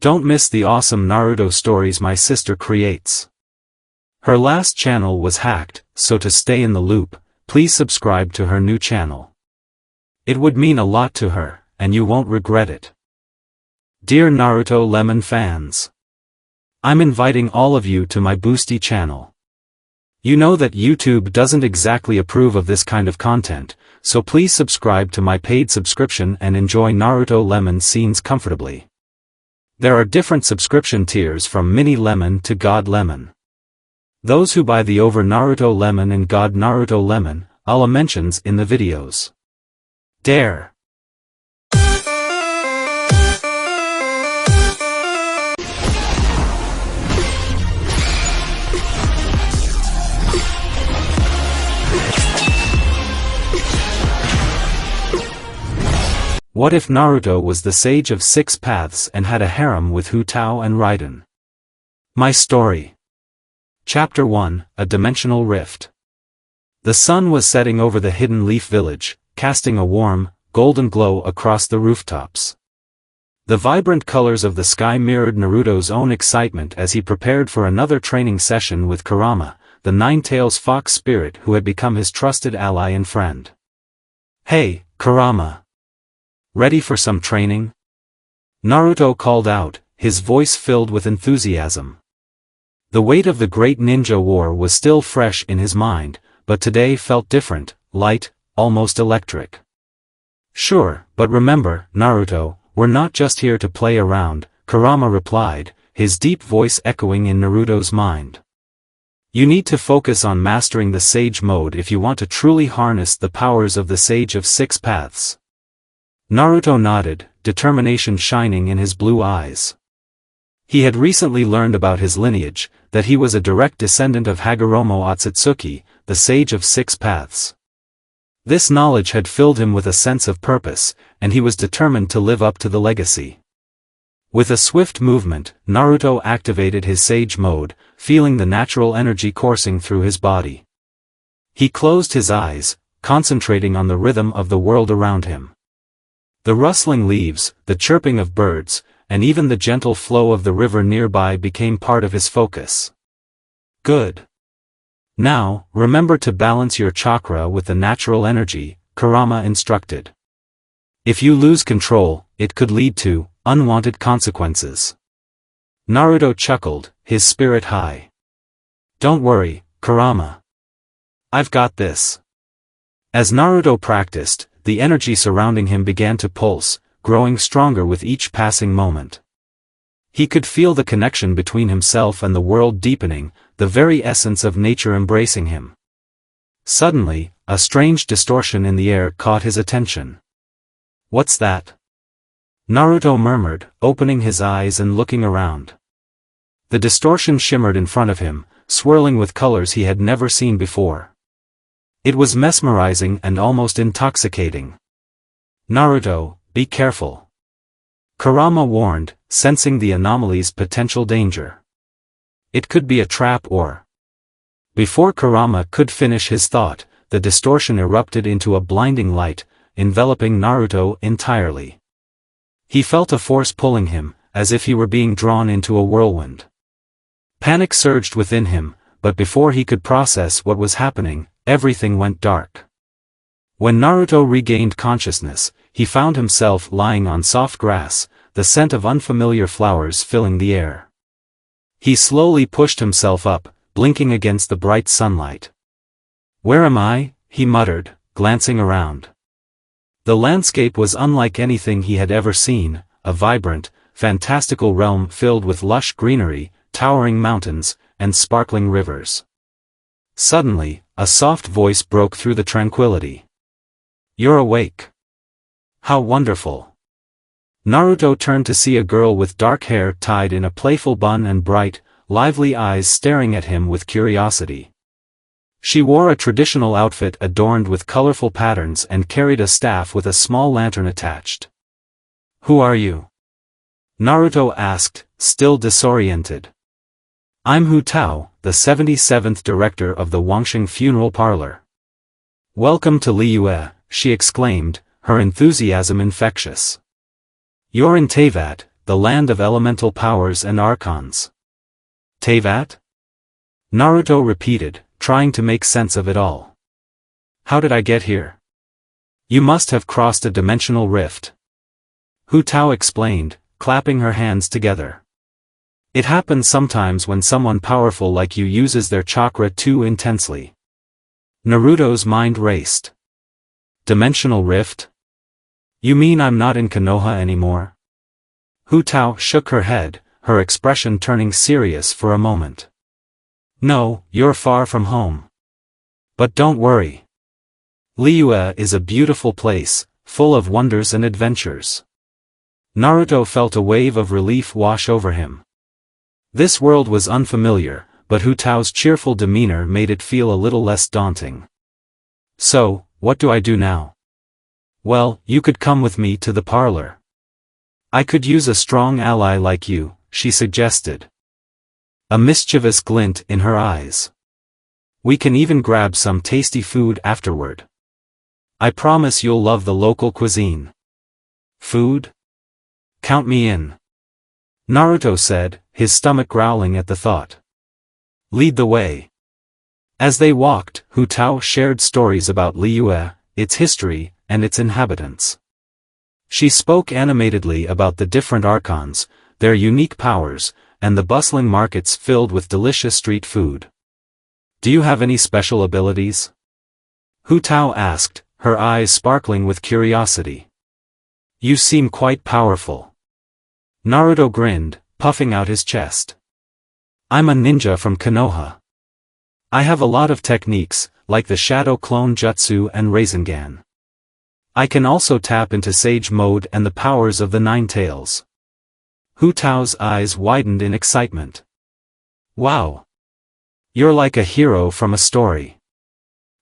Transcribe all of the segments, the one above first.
Don't miss the awesome Naruto stories my sister creates. Her last channel was hacked, so to stay in the loop, please subscribe to her new channel. It would mean a lot to her, and you won't regret it. Dear Naruto Lemon fans, I'm inviting all of you to my Boosty channel. You know that YouTube doesn't exactly approve of this kind of content, so please subscribe to my paid subscription and enjoy Naruto Lemon scenes comfortably. There are different subscription tiers from Mini Lemon to God Lemon. Those who buy the over Naruto Lemon and God Naruto Lemon, I'll mentions in the videos. Dare. What if Naruto was the sage of 6 paths and had a harem with Hu Tao and Raiden? My story. Chapter 1, A Dimensional Rift. The sun was setting over the Hidden Leaf Village, casting a warm, golden glow across the rooftops. The vibrant colors of the sky mirrored Naruto's own excitement as he prepared for another training session with Kurama, the Nine-Tails fox spirit who had become his trusted ally and friend. Hey, Kurama. Ready for some training? Naruto called out, his voice filled with enthusiasm. The weight of the great ninja war was still fresh in his mind, but today felt different, light, almost electric. Sure, but remember, Naruto, we're not just here to play around, Kurama replied, his deep voice echoing in Naruto's mind. You need to focus on mastering the Sage mode if you want to truly harness the powers of the Sage of 6 Paths. Naruto nodded, determination shining in his blue eyes. He had recently learned about his lineage, that he was a direct descendant of Hagoromo Akatsuki, the Sage of 6 Paths. This knowledge had filled him with a sense of purpose, and he was determined to live up to the legacy. With a swift movement, Naruto activated his Sage mode, feeling the natural energy coursing through his body. He closed his eyes, concentrating on the rhythm of the world around him. The rustling leaves, the chirping of birds, and even the gentle flow of the river nearby became part of his focus. Good. Now, remember to balance your chakra with the natural energy, Kurama instructed. If you lose control, it could lead to unwanted consequences. Naruto chuckled, his spirit high. Don't worry, Kurama. I've got this. As Naruto practiced, the energy surrounding him began to pulse, growing stronger with each passing moment. He could feel the connection between himself and the world deepening, the very essence of nature embracing him. Suddenly, a strange distortion in the air caught his attention. What's that? Naruto murmured, opening his eyes and looking around. The distortion shimmered in front of him, swirling with colors he had never seen before. It was mesmerizing and almost intoxicating. Naruto, be careful. Kurama warned, sensing the anomaly's potential danger. It could be a trap or... Before Kurama could finish his thought, the distortion erupted into a blinding light, enveloping Naruto entirely. He felt a force pulling him, as if he were being drawn into a whirlwind. Panic surged within him, but before he could process what was happening, everything went dark. When Naruto regained consciousness, he found himself lying on soft grass, the scent of unfamiliar flowers filling the air. He slowly pushed himself up, blinking against the bright sunlight. Where am I? He muttered, glancing around. The landscape was unlike anything he had ever seen, a vibrant, fantastical realm filled with lush greenery, towering mountains, and sparkling rivers. Suddenly, a soft voice broke through the tranquility. You're awake. How wonderful. Naruto turned to see a girl with dark hair tied in a playful bun and bright, lively eyes staring at him with curiosity. She wore a traditional outfit adorned with colorful patterns and carried a staff with a small lantern attached. Who are you? Naruto asked, still disoriented. I'm Hu Tao, the 77th director of the Wangxing funeral parlor. Welcome to Liyue, she exclaimed, her enthusiasm infectious. You're in Teyvat, the land of elemental powers and archons. Teyvat? Naruto repeated, trying to make sense of it all. How did I get here? You must have crossed a dimensional rift. Hu Tao explained, clapping her hands together. It happens sometimes when someone powerful like you uses their chakra too intensely. Naruto's mind raced. Dimensional rift? You mean I'm not in Konoha anymore? Hu Tao shook her head, her expression turning serious for a moment. No, you're far from home. But don't worry. Liyue is a beautiful place, full of wonders and adventures. Naruto felt a wave of relief wash over him. This world was unfamiliar, but Hu Tao's cheerful demeanor made it feel a little less daunting. So, what do I do now? Well, you could come with me to the parlor. I could use a strong ally like you, she suggested. A mischievous glint in her eyes. We can even grab some tasty food afterward. I promise you'll love the local cuisine. Food? Count me in. Naruto said, his stomach growling at the thought. Lead the way. As they walked, Hu Tao shared stories about Liyue, its history, and its inhabitants. She spoke animatedly about the different archons, their unique powers, and the bustling markets filled with delicious street food. Do you have any special abilities? Hu Tao asked, her eyes sparkling with curiosity. You seem quite powerful. Naruto grinned, puffing out his chest. I'm a ninja from Konoha. I have a lot of techniques, like the Shadow Clone Jutsu and Rasengan. I can also tap into Sage Mode and the powers of the Nine Tails. Hu Tao's eyes widened in excitement. Wow! You're like a hero from a story.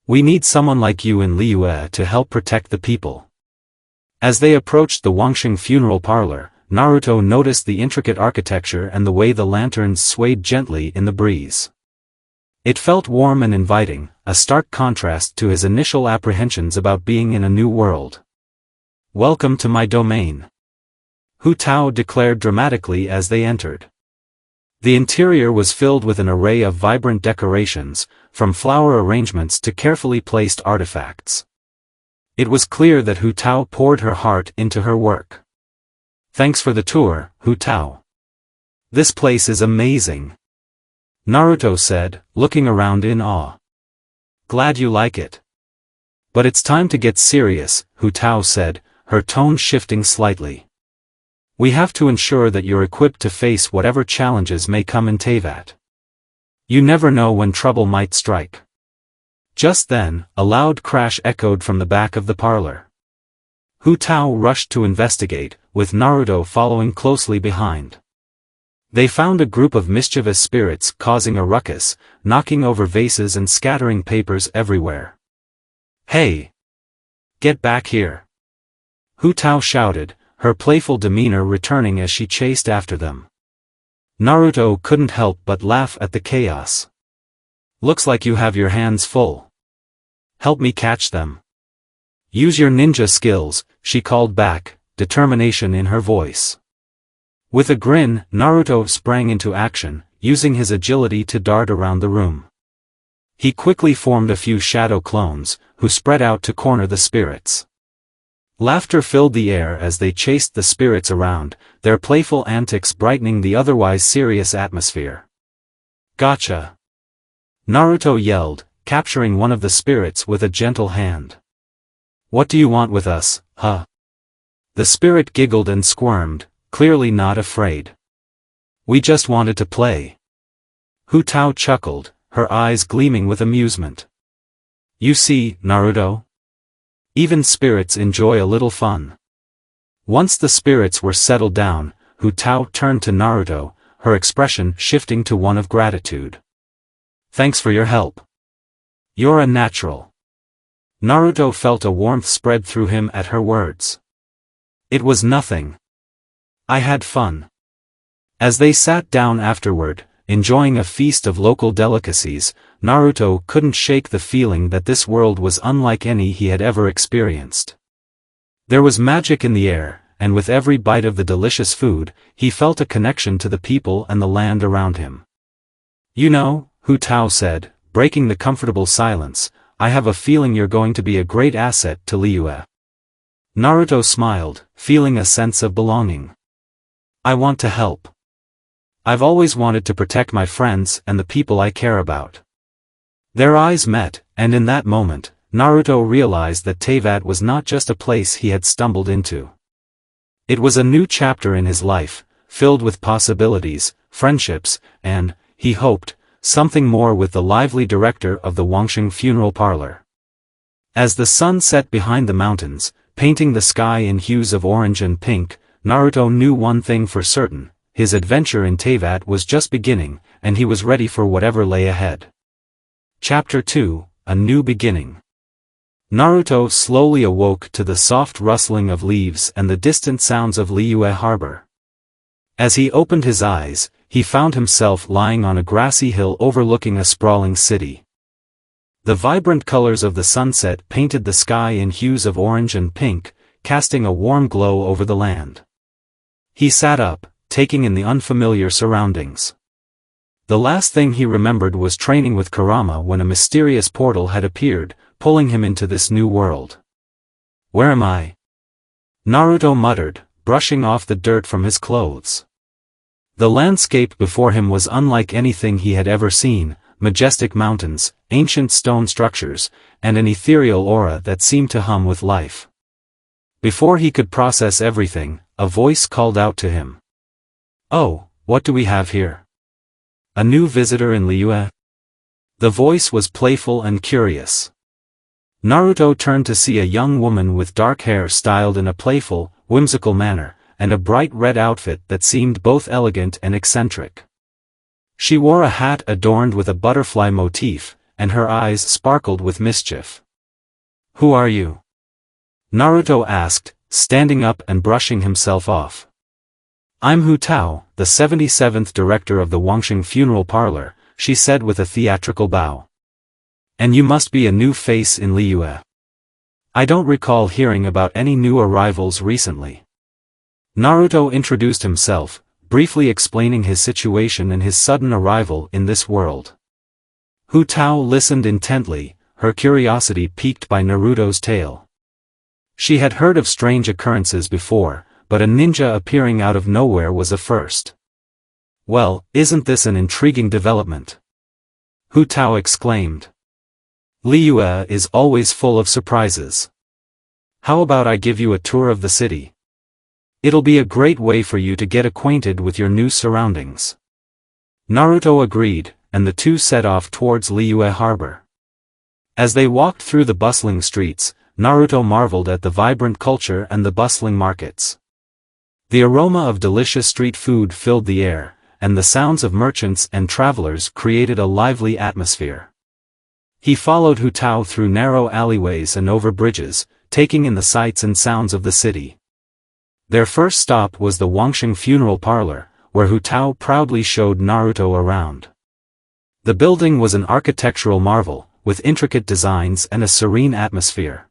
We need someone like you in Liyue to help protect the people. As they approached the Wangxing funeral parlor, Naruto noticed the intricate architecture and the way the lanterns swayed gently in the breeze. It felt warm and inviting, a stark contrast to his initial apprehensions about being in a new world. Welcome to my domain. Hu Tao declared dramatically as they entered. The interior was filled with an array of vibrant decorations, from flower arrangements to carefully placed artifacts. It was clear that Hu Tao poured her heart into her work. Thanks for the tour, Hu Tao. This place is amazing. Naruto said, looking around in awe. Glad you like it. But it's time to get serious, Hu Tao said, her tone shifting slightly. We have to ensure that you're equipped to face whatever challenges may come in Teyvat. You never know when trouble might strike. Just then, a loud crash echoed from the back of the parlor. Hu Tao rushed to investigate, with Naruto following closely behind. They found a group of mischievous spirits causing a ruckus, knocking over vases and scattering papers everywhere. Hey! Get back here! Hu Tao shouted, her playful demeanor returning as she chased after them. Naruto couldn't help but laugh at the chaos. Looks like you have your hands full. Help me catch them. Use your ninja skills, she called back, determination in her voice. With a grin, Naruto sprang into action, using his agility to dart around the room. He quickly formed a few shadow clones, who spread out to corner the spirits. Laughter filled the air as they chased the spirits around, their playful antics brightening the otherwise serious atmosphere. Gotcha! Naruto yelled, capturing one of the spirits with a gentle hand. What do you want with us, huh? The spirit giggled and squirmed, clearly not afraid. We just wanted to play. Hu Tao chuckled, her eyes gleaming with amusement. You see, Naruto? Even spirits enjoy a little fun. Once the spirits were settled down, Hu Tao turned to Naruto, her expression shifting to one of gratitude. Thanks for your help. You're a natural. Naruto felt a warmth spread through him at her words. It was nothing. I had fun. As they sat down afterward, enjoying a feast of local delicacies, Naruto couldn't shake the feeling that this world was unlike any he had ever experienced. There was magic in the air, and with every bite of the delicious food, he felt a connection to the people and the land around him. "You know," Hu Tao said, breaking the comfortable silence, "I have a feeling you're going to be a great asset to Liyue." Naruto smiled, feeling a sense of belonging. "I want to help. I've always wanted to protect my friends and the people I care about." Their eyes met, and in that moment, Naruto realized that Teyvat was not just a place he had stumbled into. It was a new chapter in his life, filled with possibilities, friendships, and, he hoped, something more with the lively director of the Wangsheng funeral parlor. As the sun set behind the mountains, painting the sky in hues of orange and pink, Naruto knew one thing for certain: his adventure in Teyvat was just beginning, and he was ready for whatever lay ahead. Chapter 2: A New Beginning. Naruto slowly awoke to the soft rustling of leaves and the distant sounds of Liyue Harbor. As he opened his eyes, he found himself lying on a grassy hill overlooking a sprawling city. The vibrant colors of the sunset painted the sky in hues of orange and pink, casting a warm glow over the land. He sat up, taking in the unfamiliar surroundings. The last thing he remembered was training with Kurama when a mysterious portal had appeared, pulling him into this new world. "Where am I?" Naruto muttered, brushing off the dirt from his clothes. The landscape before him was unlike anything he had ever seen: majestic mountains, ancient stone structures, and an ethereal aura that seemed to hum with life. Before he could process everything, a voice called out to him. "Oh, what do we have here? A new visitor in Liyue?" The voice was playful and curious. Naruto turned to see a young woman with dark hair styled in a playful, whimsical manner, and a bright red outfit that seemed both elegant and eccentric. She wore a hat adorned with a butterfly motif, and her eyes sparkled with mischief. "Who are you?" Naruto asked, standing up and brushing himself off. "I'm Hu Tao, the 77th director of the Wangsheng funeral parlor," she said with a theatrical bow. "And you must be a new face in Liyue. I don't recall hearing about any new arrivals recently." Naruto introduced himself, briefly explaining his situation and his sudden arrival in this world. Hu Tao listened intently, her curiosity piqued by Naruto's tale. She had heard of strange occurrences before, but a ninja appearing out of nowhere was a first. "Well, isn't this an intriguing development?" Hu Tao exclaimed. "Liyue is always full of surprises. How about I give you a tour of the city? It'll be a great way for you to get acquainted with your new surroundings." Naruto agreed, and the two set off towards Liyue Harbor. As they walked through the bustling streets, Naruto marveled at the vibrant culture and the bustling markets. The aroma of delicious street food filled the air, and the sounds of merchants and travelers created a lively atmosphere. He followed Hu Tao through narrow alleyways and over bridges, taking in the sights and sounds of the city. Their first stop was the Wangsheng funeral parlor, where Hu Tao proudly showed Naruto around. The building was an architectural marvel, with intricate designs and a serene atmosphere.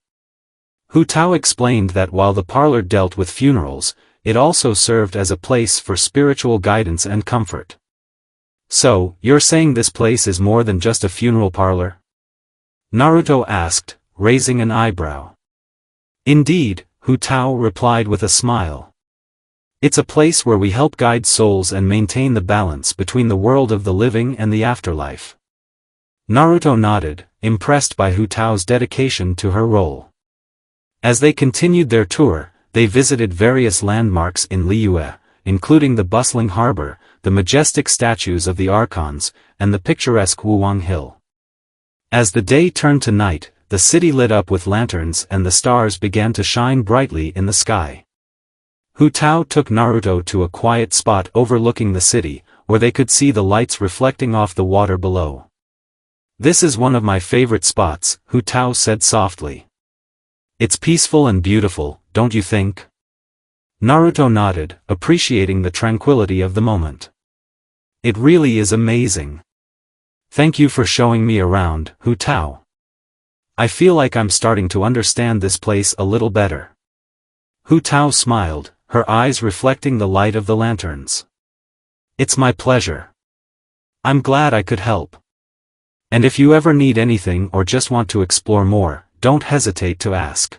Hu Tao explained that while the parlor dealt with funerals, it also served as a place for spiritual guidance and comfort. "So, you're saying this place is more than just a funeral parlor?" Naruto asked, raising an eyebrow. "Indeed," Hu Tao replied with a smile. "It's a place where we help guide souls and maintain the balance between the world of the living and the afterlife." Naruto nodded, impressed by Hu Tao's dedication to her role. As they continued their tour, they visited various landmarks in Liyue, including the bustling harbor, the majestic statues of the archons, and the picturesque Wuwang Hill. As the day turned to night, the city lit up with lanterns and the stars began to shine brightly in the sky. Hu Tao took Naruto to a quiet spot overlooking the city, where they could see the lights reflecting off the water below. "This is one of my favorite spots," Hu Tao said softly. "It's peaceful and beautiful, don't you think?" Naruto nodded, appreciating the tranquility of the moment. "It really is amazing. Thank you for showing me around, Hu Tao. I feel like I'm starting to understand this place a little better." Hu Tao smiled, her eyes reflecting the light of the lanterns. "It's my pleasure. I'm glad I could help. And if you ever need anything or just want to explore more, don't hesitate to ask."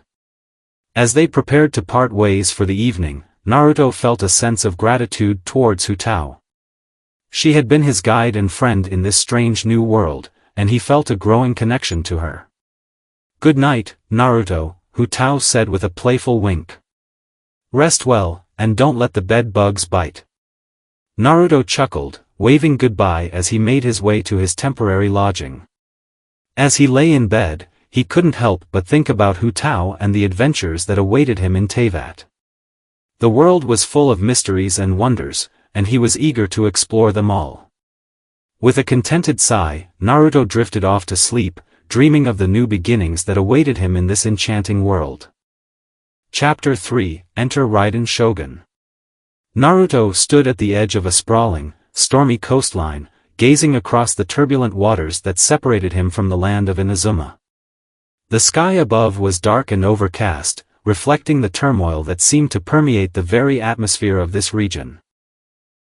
As they prepared to part ways for the evening, Naruto felt a sense of gratitude towards Hu Tao. She had been his guide and friend in this strange new world, and he felt a growing connection to her. "Good night, Naruto," Hu Tao said with a playful wink. "Rest well, and don't let the bed bugs bite." Naruto chuckled, waving goodbye as he made his way to his temporary lodging. As he lay in bed, he couldn't help but think about Hu Tao and the adventures that awaited him in Teyvat. The world was full of mysteries and wonders, and he was eager to explore them all. With a contented sigh, Naruto drifted off to sleep, dreaming of the new beginnings that awaited him in this enchanting world. Chapter 3, Enter Raiden Shogun. Naruto stood at the edge of a sprawling, stormy coastline, gazing across the turbulent waters that separated him from the land of Inazuma. The sky above was dark and overcast, reflecting the turmoil that seemed to permeate the very atmosphere of this region.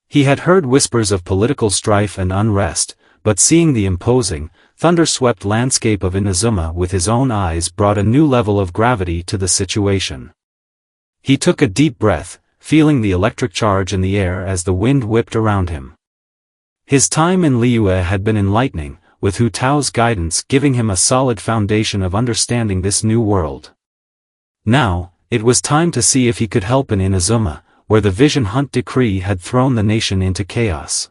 He had heard whispers of political strife and unrest, but seeing the imposing, thunder-swept landscape of Inazuma with his own eyes brought a new level of gravity to the situation. He took a deep breath, feeling the electric charge in the air as the wind whipped around him. His time in Liyue had been enlightening, with Hu Tao's guidance giving him a solid foundation of understanding this new world. Now, it was time to see if he could help in Inazuma, where the Vision Hunt decree had thrown the nation into chaos.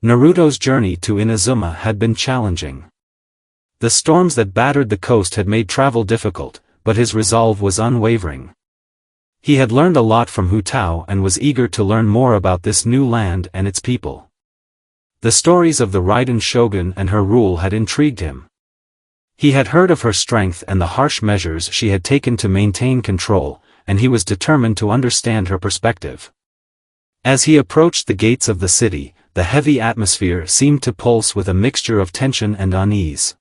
Naruto's journey to Inazuma had been challenging. The storms that battered the coast had made travel difficult, but his resolve was unwavering. He had learned a lot from Hu Tao and was eager to learn more about this new land and its people. The stories of the Raiden Shogun and her rule had intrigued him. He had heard of her strength and the harsh measures she had taken to maintain control, and he was determined to understand her perspective. As he approached the gates of the city, the heavy atmosphere seemed to pulse with a mixture of tension and unease.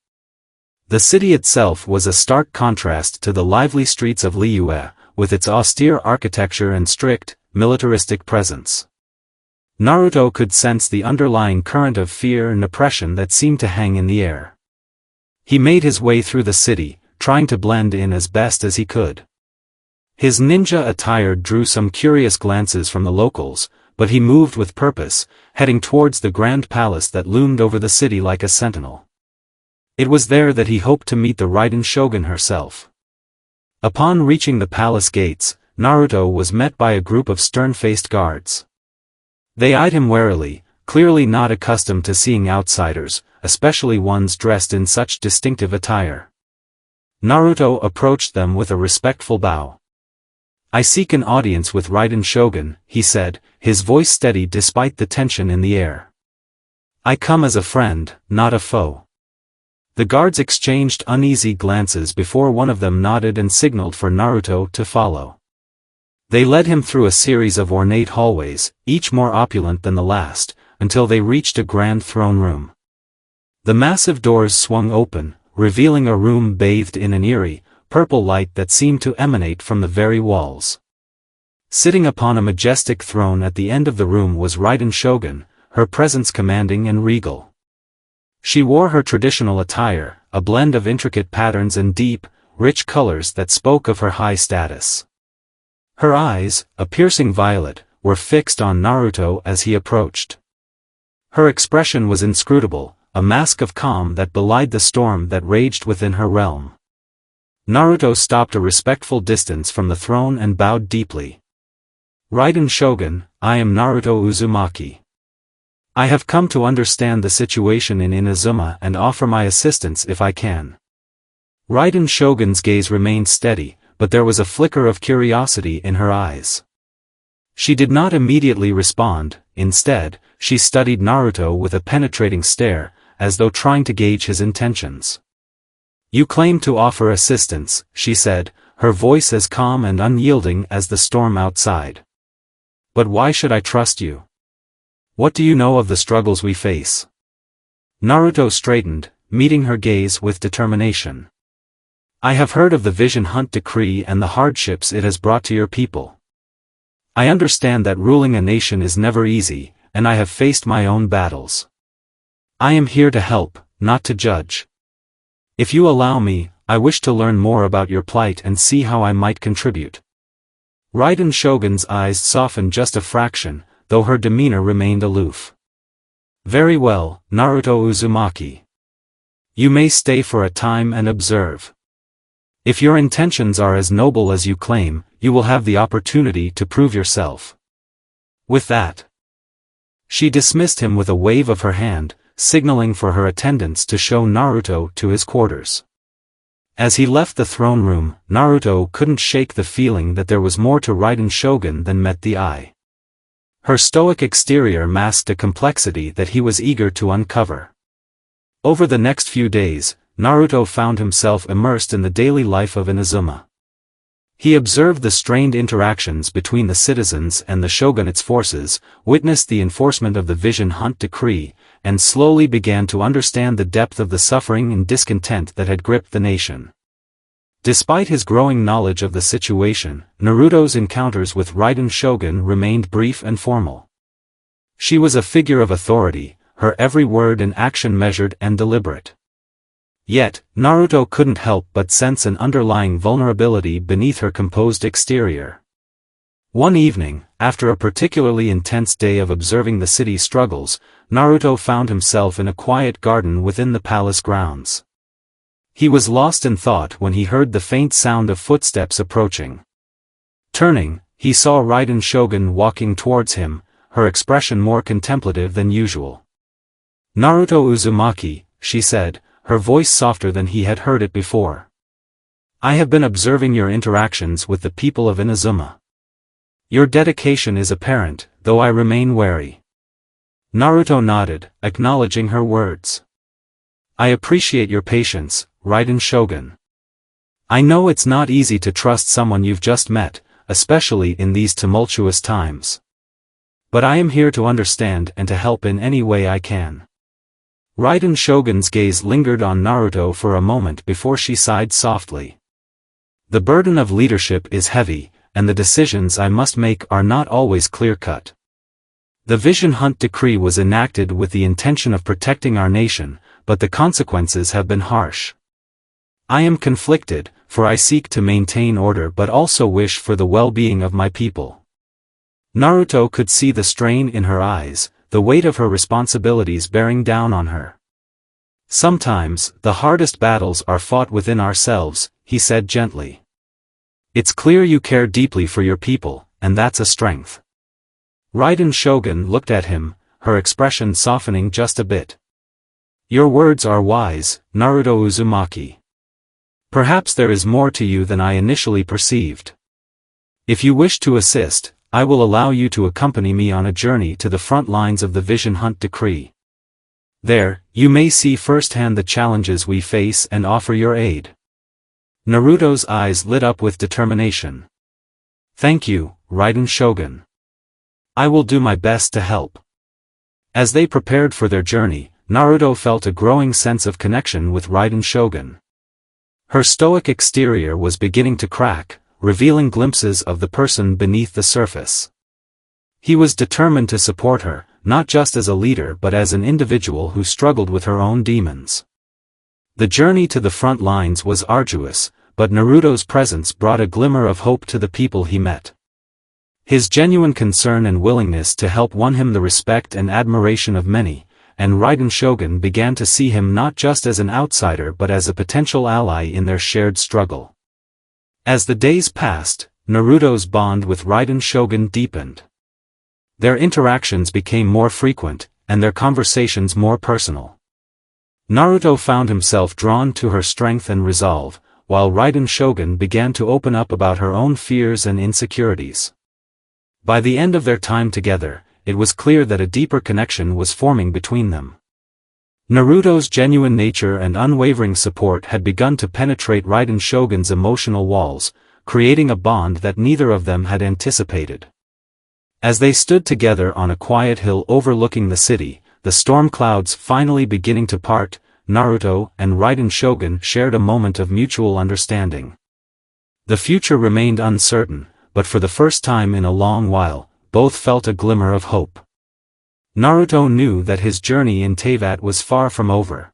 The city itself was a stark contrast to the lively streets of Liyue, with its austere architecture and strict, militaristic presence. Naruto could sense the underlying current of fear and oppression that seemed to hang in the air. He made his way through the city, trying to blend in as best as he could. His ninja attire drew some curious glances from the locals, but he moved with purpose, heading towards the grand palace that loomed over the city like a sentinel. It was there that he hoped to meet the Raiden Shogun herself. Upon reaching the palace gates, Naruto was met by a group of stern-faced guards. They eyed him warily, clearly not accustomed to seeing outsiders, especially ones dressed in such distinctive attire. Naruto approached them with a respectful bow. "I seek an audience with Raiden Shogun," he said, his voice steady despite the tension in the air. "I come as a friend, not a foe." The guards exchanged uneasy glances before one of them nodded and signaled for Naruto to follow. They led him through a series of ornate hallways, each more opulent than the last, until they reached a grand throne room. The massive doors swung open, revealing a room bathed in an eerie, purple light that seemed to emanate from the very walls. Sitting upon a majestic throne at the end of the room was Raiden Shogun, her presence commanding and regal. She wore her traditional attire, a blend of intricate patterns and deep, rich colors that spoke of her high status. Her eyes, a piercing violet, were fixed on Naruto as he approached. Her expression was inscrutable, a mask of calm that belied the storm that raged within her realm. Naruto stopped a respectful distance from the throne and bowed deeply. "Raiden Shogun, I am Naruto Uzumaki. I have come to understand the situation in Inazuma and offer my assistance if I can." Raiden Shogun's gaze remained steady, but there was a flicker of curiosity in her eyes. She did not immediately respond. Instead, she studied Naruto with a penetrating stare, as though trying to gauge his intentions. "You claim to offer assistance," she said, her voice as calm and unyielding as the storm outside. "But why should I trust you? What do you know of the struggles we face?" Naruto straightened, meeting her gaze with determination. "I have heard of the Vision Hunt decree and the hardships it has brought to your people. I understand that ruling a nation is never easy, and I have faced my own battles. I am here to help, not to judge. If you allow me, I wish to learn more about your plight and see how I might contribute. Raiden Shogun's eyes softened just a fraction, though her demeanor remained aloof. Very well, Naruto Uzumaki. You may stay for a time and observe. If your intentions are as noble as you claim, you will have the opportunity to prove yourself. With that, she dismissed him with a wave of her hand, signaling for her attendants to show Naruto to his quarters. As he left the throne room, Naruto couldn't shake the feeling that there was more to Raiden Shogun than met the eye. Her stoic exterior masked a complexity that he was eager to uncover. Over the next few days, Naruto found himself immersed in the daily life of Inazuma. He observed the strained interactions between the citizens and the shogunate's forces, witnessed the enforcement of the Vision Hunt Decree, and slowly began to understand the depth of the suffering and discontent that had gripped the nation. Despite his growing knowledge of the situation, Naruto's encounters with Raiden Shogun remained brief and formal. She was a figure of authority, her every word and action measured and deliberate. Yet, Naruto couldn't help but sense an underlying vulnerability beneath her composed exterior. One evening, after a particularly intense day of observing the city's struggles, Naruto found himself in a quiet garden within the palace grounds. He was lost in thought when he heard the faint sound of footsteps approaching. Turning, he saw Raiden Shogun walking towards him, her expression more contemplative than usual. "Naruto Uzumaki," she said, her voice softer than he had heard it before. "I have been observing your interactions with the people of Inazuma. Your dedication is apparent, though I remain wary." Naruto nodded, acknowledging her words. "I appreciate your patience, Raiden Shogun. I know it's not easy to trust someone you've just met, especially in these tumultuous times. But I am here to understand and to help in any way I can." Raiden Shogun's gaze lingered on Naruto for a moment before she sighed softly. "The burden of leadership is heavy, and the decisions I must make are not always clear-cut. The Vision Hunt Decree was enacted with the intention of protecting our nation, but the consequences have been harsh. I am conflicted, for I seek to maintain order but also wish for the well-being of my people." Naruto could see the strain in her eyes, the weight of her responsibilities bearing down on her. "Sometimes, the hardest battles are fought within ourselves," he said gently. "It's clear you care deeply for your people, and that's a strength." Raiden Shogun looked at him, her expression softening just a bit. "Your words are wise, Naruto Uzumaki. Perhaps there is more to you than I initially perceived. If you wish to assist, I will allow you to accompany me on a journey to the front lines of the Vision Hunt Decree. There, you may see firsthand the challenges we face and offer your aid." Naruto's eyes lit up with determination. "Thank you, Raiden Shogun. I will do my best to help." As they prepared for their journey, Naruto felt a growing sense of connection with Raiden Shogun. Her stoic exterior was beginning to crack, revealing glimpses of the person beneath the surface. He was determined to support her, not just as a leader but as an individual who struggled with her own demons. The journey to the front lines was arduous, but Naruto's presence brought a glimmer of hope to the people he met. His genuine concern and willingness to help won him the respect and admiration of many, and Raiden Shogun began to see him not just as an outsider but as a potential ally in their shared struggle. As the days passed, Naruto's bond with Raiden Shogun deepened. Their interactions became more frequent, and their conversations more personal. Naruto found himself drawn to her strength and resolve, while Raiden Shogun began to open up about her own fears and insecurities. By the end of their time together, it was clear that a deeper connection was forming between them. Naruto's genuine nature and unwavering support had begun to penetrate Raiden Shogun's emotional walls, creating a bond that neither of them had anticipated. As they stood together on a quiet hill overlooking the city, the storm clouds finally beginning to part, Naruto and Raiden Shogun shared a moment of mutual understanding. The future remained uncertain, but for the first time in a long while, both felt a glimmer of hope. Naruto knew that his journey in Teyvat was far from over.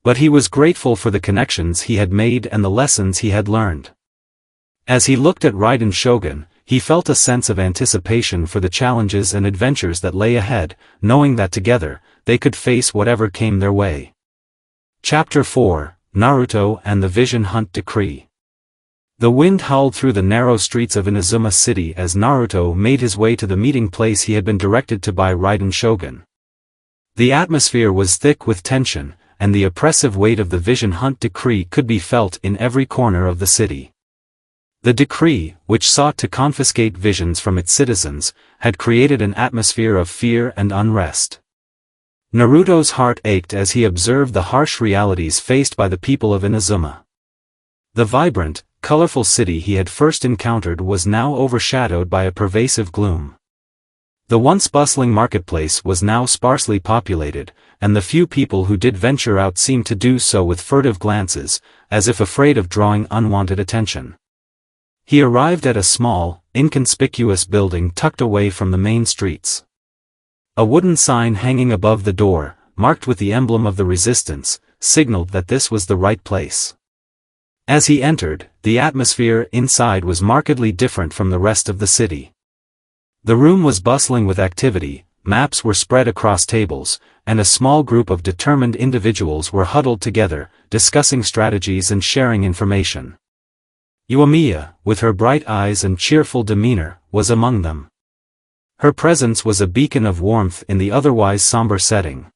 But he was grateful for the connections he had made and the lessons he had learned. As he looked at Raiden Shogun, he felt a sense of anticipation for the challenges and adventures that lay ahead, knowing that together, they could face whatever came their way. Chapter 4, Naruto and the Vision Hunt Decree. The wind howled through the narrow streets of Inazuma City as Naruto made his way to the meeting place he had been directed to by Raiden Shogun. The atmosphere was thick with tension, and the oppressive weight of the Vision Hunt Decree could be felt in every corner of the city. The decree, which sought to confiscate visions from its citizens, had created an atmosphere of fear and unrest. Naruto's heart ached as he observed the harsh realities faced by the people of Inazuma. The vibrant, colorful city he had first encountered was now overshadowed by a pervasive gloom. The once bustling marketplace was now sparsely populated, and the few people who did venture out seemed to do so with furtive glances, as if afraid of drawing unwanted attention. He arrived at a small, inconspicuous building tucked away from the main streets. A wooden sign hanging above the door, marked with the emblem of the resistance, signaled that this was the right place. As he entered, the atmosphere inside was markedly different from the rest of the city. The room was bustling with activity, maps were spread across tables, and a small group of determined individuals were huddled together, discussing strategies and sharing information. Yoimiya, with her bright eyes and cheerful demeanor, was among them. Her presence was a beacon of warmth in the otherwise somber setting.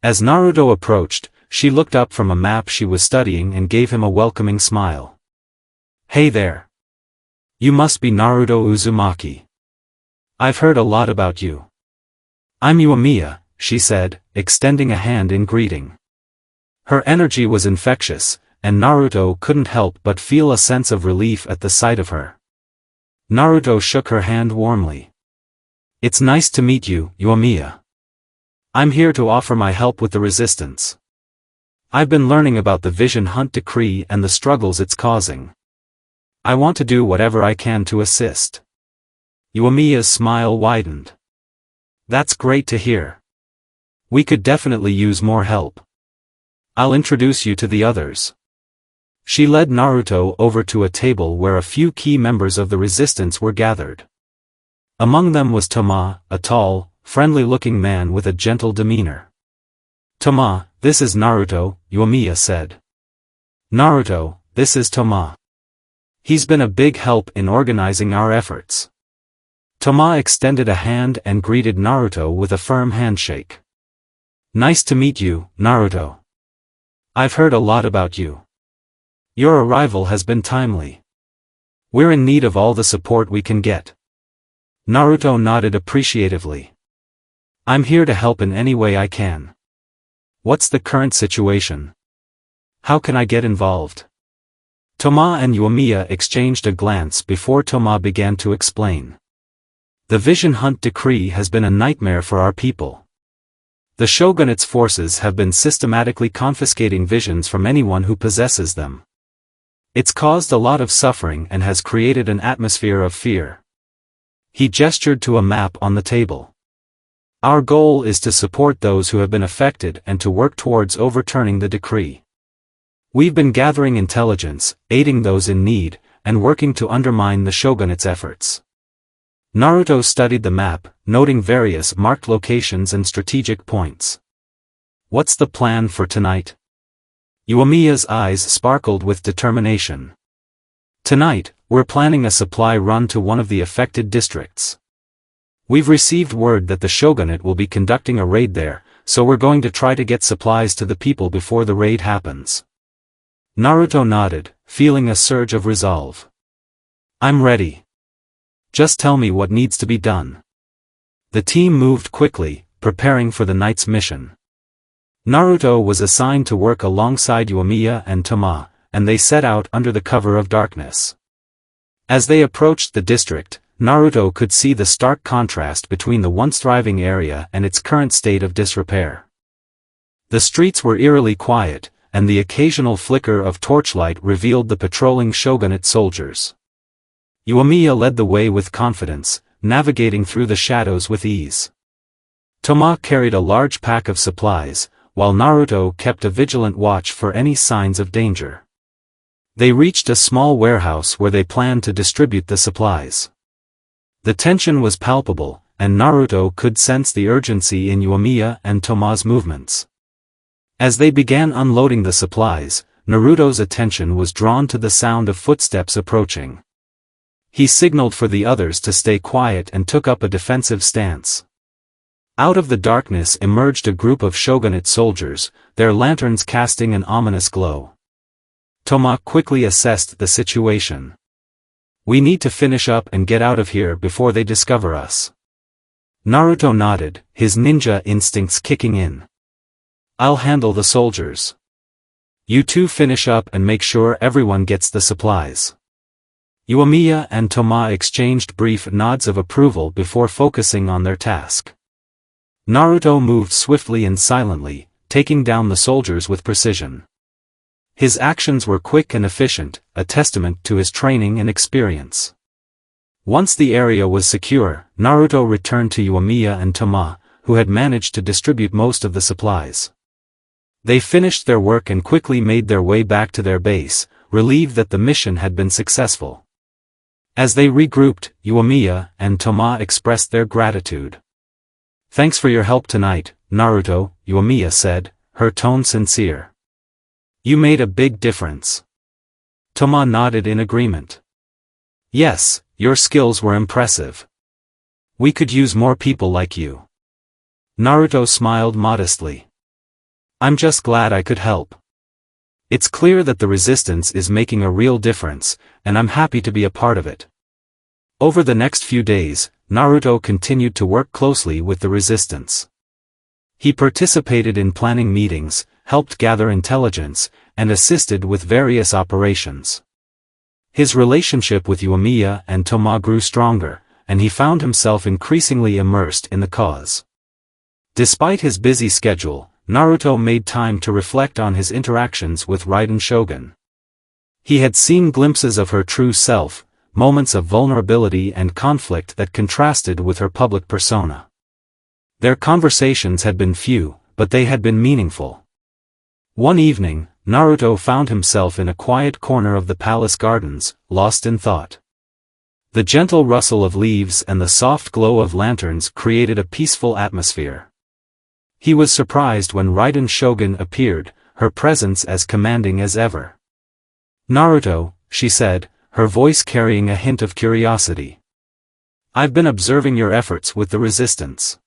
As Naruto approached, she looked up from a map she was studying and gave him a welcoming smile. "Hey there. You must be Naruto Uzumaki. I've heard a lot about you." "I'm Yoimiya," she said, extending a hand in greeting. Her energy was infectious, and Naruto couldn't help but feel a sense of relief at the sight of her. Naruto shook her hand warmly. "It's nice to meet you, Yoimiya. I'm here to offer my help with the resistance. I've been learning about the Vision Hunt Decree and the struggles it's causing. I want to do whatever I can to assist." Yoimiya's smile widened. "That's great to hear. We could definitely use more help. I'll introduce you to the others." She led Naruto over to a table where a few key members of the resistance were gathered. Among them was Toma, a tall, friendly-looking man with a gentle demeanor. "Toma, this is Naruto," Yoimiya said. "Naruto, this is Toma. He's been a big help in organizing our efforts." Toma extended a hand and greeted Naruto with a firm handshake. "Nice to meet you, Naruto. I've heard a lot about you. Your arrival has been timely. We're in need of all the support we can get." Naruto nodded appreciatively. "I'm here to help in any way I can. What's the current situation? How can I get involved?" Toma and Yoimiya exchanged a glance before Toma began to explain. "The Vision Hunt Decree has been a nightmare for our people. The Shogunate's forces have been systematically confiscating visions from anyone who possesses them. It's caused a lot of suffering and has created an atmosphere of fear." He gestured to a map on the table. "Our goal is to support those who have been affected and to work towards overturning the decree. We've been gathering intelligence, aiding those in need, and working to undermine the Shogunate's efforts." Naruto studied the map, noting various marked locations and strategic points. "What's the plan for tonight?" Yoimiya's eyes sparkled with determination. "Tonight, we're planning a supply run to one of the affected districts. We've received word that the Shogunate will be conducting a raid there, so we're going to try to get supplies to the people before the raid happens." Naruto nodded, feeling a surge of resolve. "I'm ready. Just tell me what needs to be done." The team moved quickly, preparing for the night's mission. Naruto was assigned to work alongside Yoimiya and Toma, and they set out under the cover of darkness. As they approached the district, Naruto could see the stark contrast between the once thriving area and its current state of disrepair. The streets were eerily quiet, and the occasional flicker of torchlight revealed the patrolling Shogunate soldiers. Uemiya led the way with confidence, navigating through the shadows with ease. Toma carried a large pack of supplies, while Naruto kept a vigilant watch for any signs of danger. They reached a small warehouse where they planned to distribute the supplies. The tension was palpable, and Naruto could sense the urgency in Uemiya and Toma's movements. As they began unloading the supplies, Naruto's attention was drawn to the sound of footsteps approaching. He signaled for the others to stay quiet and took up a defensive stance. Out of the darkness emerged a group of shogunate soldiers, their lanterns casting an ominous glow. Toma quickly assessed the situation. "We need to finish up and get out of here before they discover us." Naruto nodded, his ninja instincts kicking in. "I'll handle the soldiers. You two finish up and make sure everyone gets the supplies." Uemiya and Toma exchanged brief nods of approval before focusing on their task. Naruto moved swiftly and silently, taking down the soldiers with precision. His actions were quick and efficient, a testament to his training and experience. Once the area was secure, Naruto returned to Uemiya and Toma, who had managed to distribute most of the supplies. They finished their work and quickly made their way back to their base, relieved that the mission had been successful. As they regrouped, Uemiya and Toma expressed their gratitude. "Thanks for your help tonight, Naruto," Uemiya said, her tone sincere. "You made a big difference." Toma nodded in agreement. "Yes, your skills were impressive. We could use more people like you." Naruto smiled modestly. "I'm just glad I could help. It's clear that the resistance is making a real difference, and I'm happy to be a part of it." Over the next few days, Naruto continued to work closely with the resistance. He participated in planning meetings, helped gather intelligence, and assisted with various operations. His relationship with Uemiya and Toma grew stronger, and he found himself increasingly immersed in the cause. Despite his busy schedule, Naruto made time to reflect on his interactions with Raiden Shogun. He had seen glimpses of her true self, moments of vulnerability and conflict that contrasted with her public persona. Their conversations had been few, but they had been meaningful. One evening, Naruto found himself in a quiet corner of the palace gardens, lost in thought. The gentle rustle of leaves and the soft glow of lanterns created a peaceful atmosphere. He was surprised when Raiden Shogun appeared, her presence as commanding as ever. "Naruto," she said, her voice carrying a hint of curiosity. "I've been observing your efforts with the resistance.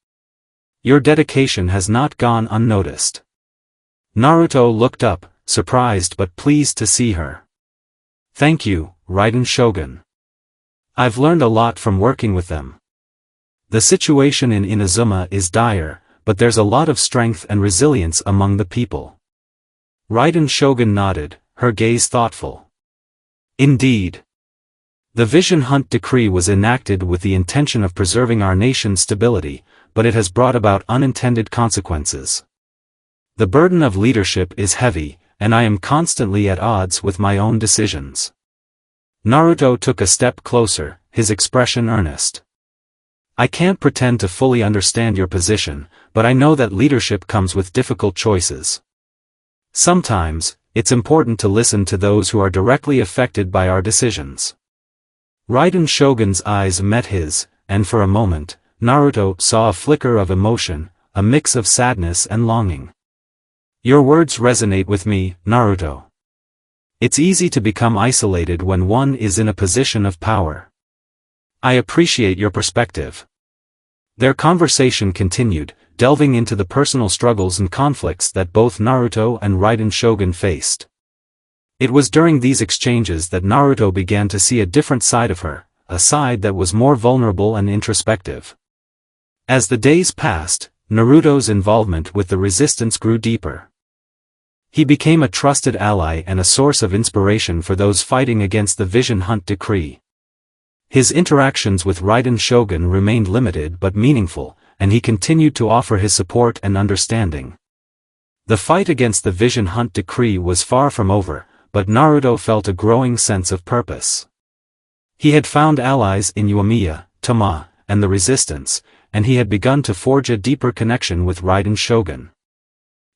Your dedication has not gone unnoticed." Naruto looked up, surprised but pleased to see her. "Thank you, Raiden Shogun. I've learned a lot from working with them. The situation in Inazuma is dire, but there's a lot of strength and resilience among the people." Raiden Shogun nodded, her gaze thoughtful. "Indeed. The Vision Hunt Decree was enacted with the intention of preserving our nation's stability, but it has brought about unintended consequences. The burden of leadership is heavy, and I am constantly at odds with my own decisions." Naruto took a step closer, his expression earnest. "I can't pretend to fully understand your position, but I know that leadership comes with difficult choices. Sometimes, it's important to listen to those who are directly affected by our decisions." Raiden Shogun's eyes met his, and for a moment, Naruto saw a flicker of emotion, a mix of sadness and longing. "Your words resonate with me, Naruto. It's easy to become isolated when one is in a position of power. I appreciate your perspective." Their conversation continued, delving into the personal struggles and conflicts that both Naruto and Raiden Shogun faced. It was during these exchanges that Naruto began to see a different side of her, a side that was more vulnerable and introspective. As the days passed, Naruto's involvement with the resistance grew deeper. He became a trusted ally and a source of inspiration for those fighting against the Vision Hunt Decree. His interactions with Raiden Shogun remained limited but meaningful, and he continued to offer his support and understanding. The fight against the Vision Hunt Decree was far from over, but Naruto felt a growing sense of purpose. He had found allies in Yoimiya, Tama, and the Resistance, and he had begun to forge a deeper connection with Raiden Shogun.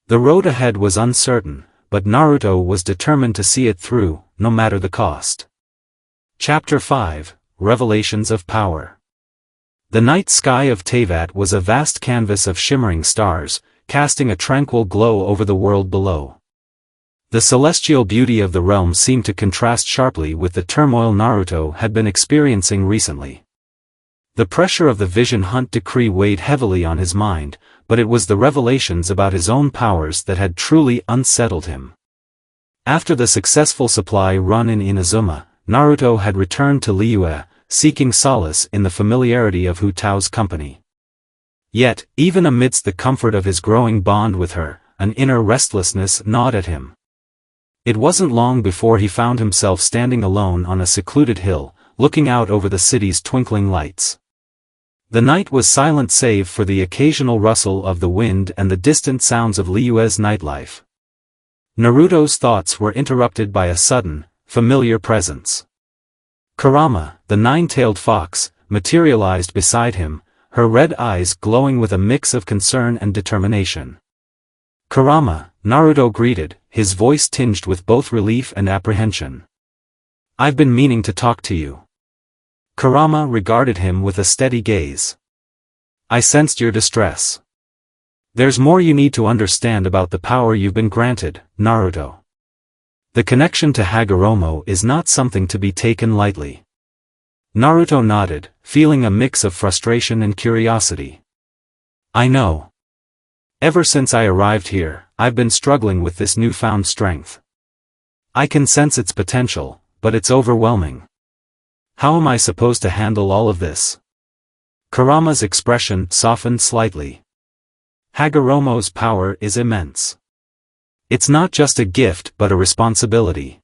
The road ahead was uncertain, but Naruto was determined to see it through, no matter the cost. Chapter 5, Revelations of Power. The night sky of Teyvat was a vast canvas of shimmering stars, casting a tranquil glow over the world below. The celestial beauty of the realm seemed to contrast sharply with the turmoil Naruto had been experiencing recently. The pressure of the Vision Hunt decree weighed heavily on his mind, but it was the revelations about his own powers that had truly unsettled him. After the successful supply run in Inazuma, Naruto had returned to Liyue, seeking solace in the familiarity of Hu Tao's company. Yet, even amidst the comfort of his growing bond with her, an inner restlessness gnawed at him. It wasn't long before he found himself standing alone on a secluded hill, looking out over the city's twinkling lights. The night was silent save for the occasional rustle of the wind and the distant sounds of Liyue's nightlife. Naruto's thoughts were interrupted by a sudden, familiar presence. Kurama, the nine-tailed fox, materialized beside him, her red eyes glowing with a mix of concern and determination. "Kurama," Naruto greeted, his voice tinged with both relief and apprehension. "I've been meaning to talk to you." Kurama regarded him with a steady gaze. "I sensed your distress. There's more you need to understand about the power you've been granted, Naruto. The connection to Hagoromo is not something to be taken lightly." Naruto nodded, feeling a mix of frustration and curiosity. "I know. Ever since I arrived here, I've been struggling with this newfound strength. I can sense its potential, but it's overwhelming. How am I supposed to handle all of this?" Kurama's expression softened slightly. "Hagoromo's power is immense. It's not just a gift but a responsibility.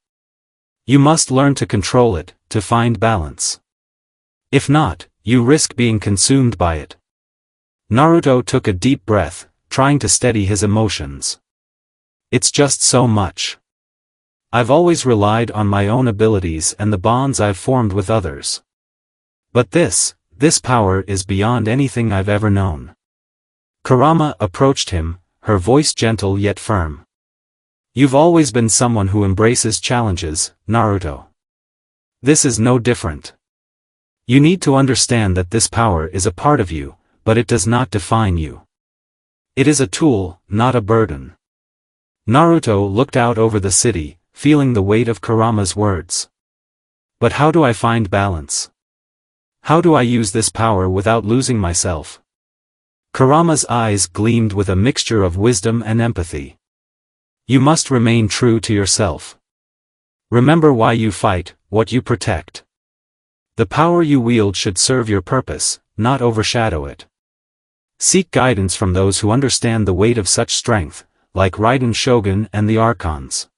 You must learn to control it, to find balance. If not, you risk being consumed by it." Naruto took a deep breath, trying to steady his emotions. "It's just so much. I've always relied on my own abilities and the bonds I've formed with others. But this power is beyond anything I've ever known." Kurama approached him, her voice gentle yet firm. "You've always been someone who embraces challenges, Naruto. This is no different. You need to understand that this power is a part of you, but it does not define you. It is a tool, not a burden." Naruto looked out over the city, feeling the weight of Kurama's words. "But how do I find balance? How do I use this power without losing myself?" Kurama's eyes gleamed with a mixture of wisdom and empathy. "You must remain true to yourself. Remember why you fight, what you protect. The power you wield should serve your purpose, not overshadow it. Seek guidance from those who understand the weight of such strength, like Raiden Shogun and the Archons."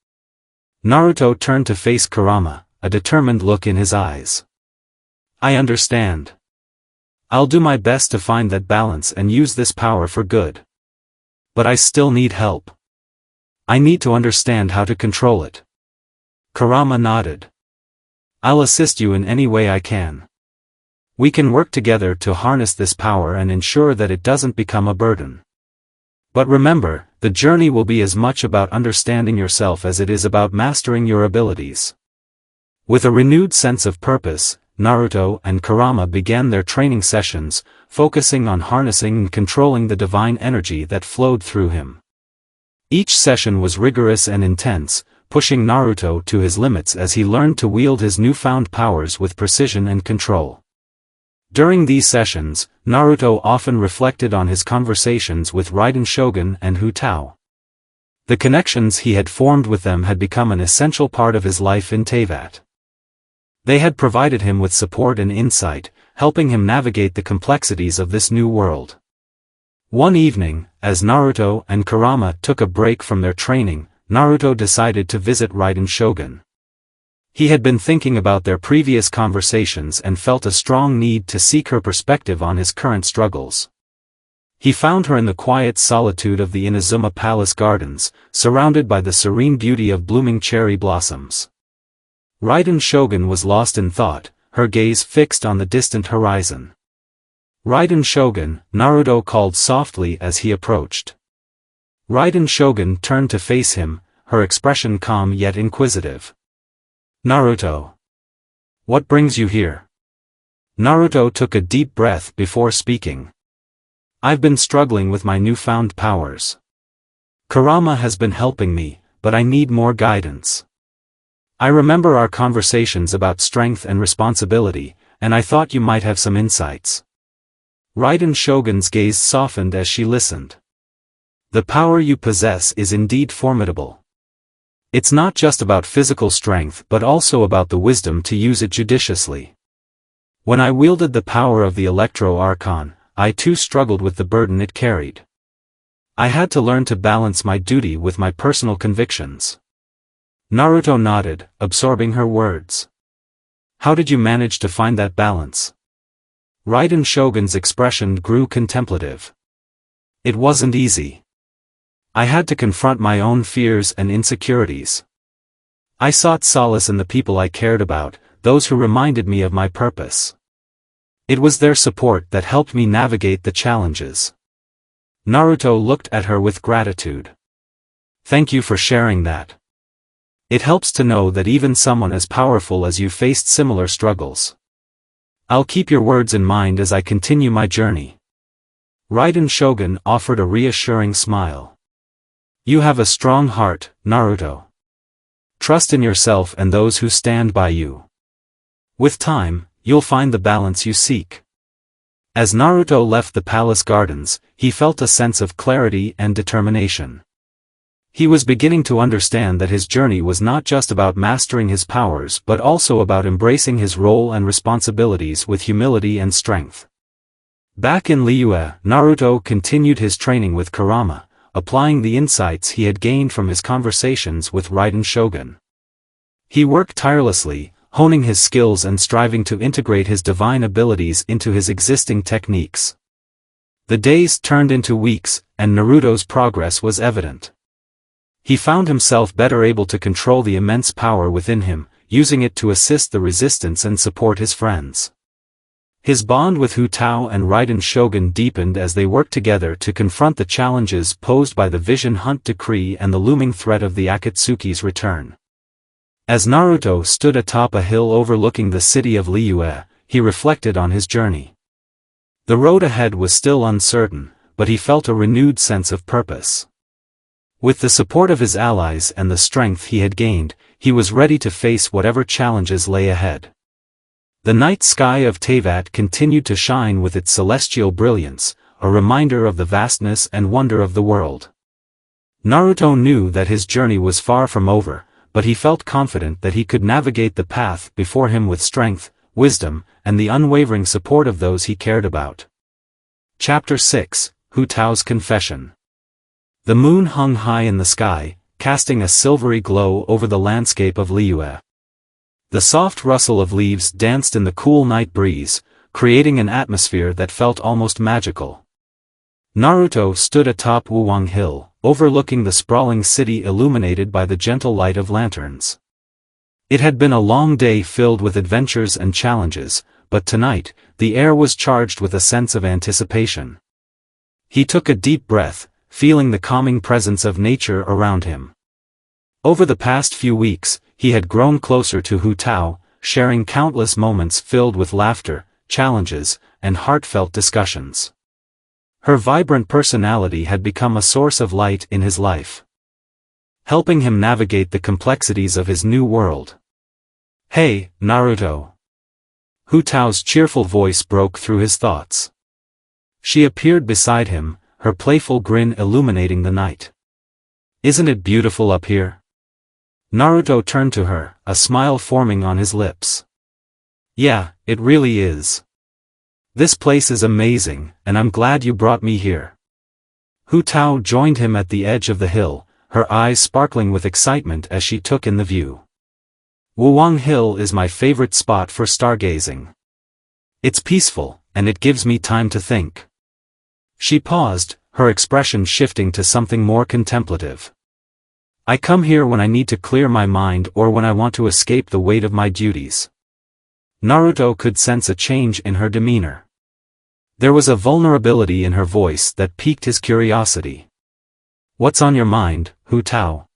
Naruto turned to face Kurama, a determined look in his eyes. "I understand. I'll do my best to find that balance and use this power for good. But I still need help. I need to understand how to control it." Kurama nodded. "I'll assist you in any way I can. We can work together to harness this power and ensure that it doesn't become a burden. But remember, the journey will be as much about understanding yourself as it is about mastering your abilities." With a renewed sense of purpose, Naruto and Kurama began their training sessions, focusing on harnessing and controlling the divine energy that flowed through him. Each session was rigorous and intense, pushing Naruto to his limits as he learned to wield his newfound powers with precision and control. During these sessions, Naruto often reflected on his conversations with Raiden Shogun and Hu Tao. The connections he had formed with them had become an essential part of his life in Teyvat. They had provided him with support and insight, helping him navigate the complexities of this new world. One evening, as Naruto and Kurama took a break from their training, Naruto decided to visit Raiden Shogun. He had been thinking about their previous conversations and felt a strong need to seek her perspective on his current struggles. He found her in the quiet solitude of the Inazuma Palace gardens, surrounded by the serene beauty of blooming cherry blossoms. Raiden Shogun was lost in thought, her gaze fixed on the distant horizon. "Raiden Shogun," Naruto called softly as he approached. Raiden Shogun turned to face him, her expression calm yet inquisitive. "Naruto. What brings you here?" Naruto took a deep breath before speaking. "I've been struggling with my newfound powers. Kurama has been helping me, but I need more guidance. I remember our conversations about strength and responsibility, and I thought you might have some insights." Raiden Shogun's gaze softened as she listened. "The power you possess is indeed formidable. It's not just about physical strength but also about the wisdom to use it judiciously. When I wielded the power of the Electro Archon, I too struggled with the burden it carried. I had to learn to balance my duty with my personal convictions." Naruto nodded, absorbing her words. "How did you manage to find that balance?" Raiden Shogun's expression grew contemplative. "It wasn't easy. I had to confront my own fears and insecurities. I sought solace in the people I cared about, those who reminded me of my purpose. It was their support that helped me navigate the challenges." Naruto looked at her with gratitude. "Thank you for sharing that. It helps to know that even someone as powerful as you faced similar struggles. I'll keep your words in mind as I continue my journey." Raiden Shogun offered a reassuring smile. "You have a strong heart, Naruto. Trust in yourself and those who stand by you. With time, you'll find the balance you seek." As Naruto left the palace gardens, he felt a sense of clarity and determination. He was beginning to understand that his journey was not just about mastering his powers but also about embracing his role and responsibilities with humility and strength. Back in Liyue, Naruto continued his training with Kurama, applying the insights he had gained from his conversations with Raiden Shogun. He worked tirelessly, honing his skills and striving to integrate his divine abilities into his existing techniques. The days turned into weeks, and Naruto's progress was evident. He found himself better able to control the immense power within him, using it to assist the resistance and support his friends. His bond with Hu Tao and Raiden Shogun deepened as they worked together to confront the challenges posed by the Vision Hunt Decree and the looming threat of the Akatsuki's return. As Naruto stood atop a hill overlooking the city of Liyue, he reflected on his journey. The road ahead was still uncertain, but he felt a renewed sense of purpose. With the support of his allies and the strength he had gained, he was ready to face whatever challenges lay ahead. The night sky of Teyvat continued to shine with its celestial brilliance, a reminder of the vastness and wonder of the world. Naruto knew that his journey was far from over, but he felt confident that he could navigate the path before him with strength, wisdom, and the unwavering support of those he cared about. Chapter 6, Hu Tao's Confession. The moon hung high in the sky, casting a silvery glow over the landscape of Liyue. The soft rustle of leaves danced in the cool night breeze, creating an atmosphere that felt almost magical. Naruto stood atop Wuwang Hill, overlooking the sprawling city illuminated by the gentle light of lanterns. It had been a long day filled with adventures and challenges, but tonight, the air was charged with a sense of anticipation. He took a deep breath, feeling the calming presence of nature around him. Over the past few weeks, he had grown closer to Hu Tao, sharing countless moments filled with laughter, challenges, and heartfelt discussions. Her vibrant personality had become a source of light in his life, helping him navigate the complexities of his new world. "Hey, Naruto." Hu Tao's cheerful voice broke through his thoughts. She appeared beside him, her playful grin illuminating the night. "Isn't it beautiful up here?" Naruto turned to her, a smile forming on his lips. "Yeah, it really is. This place is amazing, and I'm glad you brought me here." Hu Tao joined him at the edge of the hill, her eyes sparkling with excitement as she took in the view. "Wuwang Hill is my favorite spot for stargazing. It's peaceful, and it gives me time to think." She paused, her expression shifting to something more contemplative. "I come here when I need to clear my mind or when I want to escape the weight of my duties." Naruto could sense a change in her demeanor. There was a vulnerability in her voice that piqued his curiosity. "What's on your mind, Hu Tao?"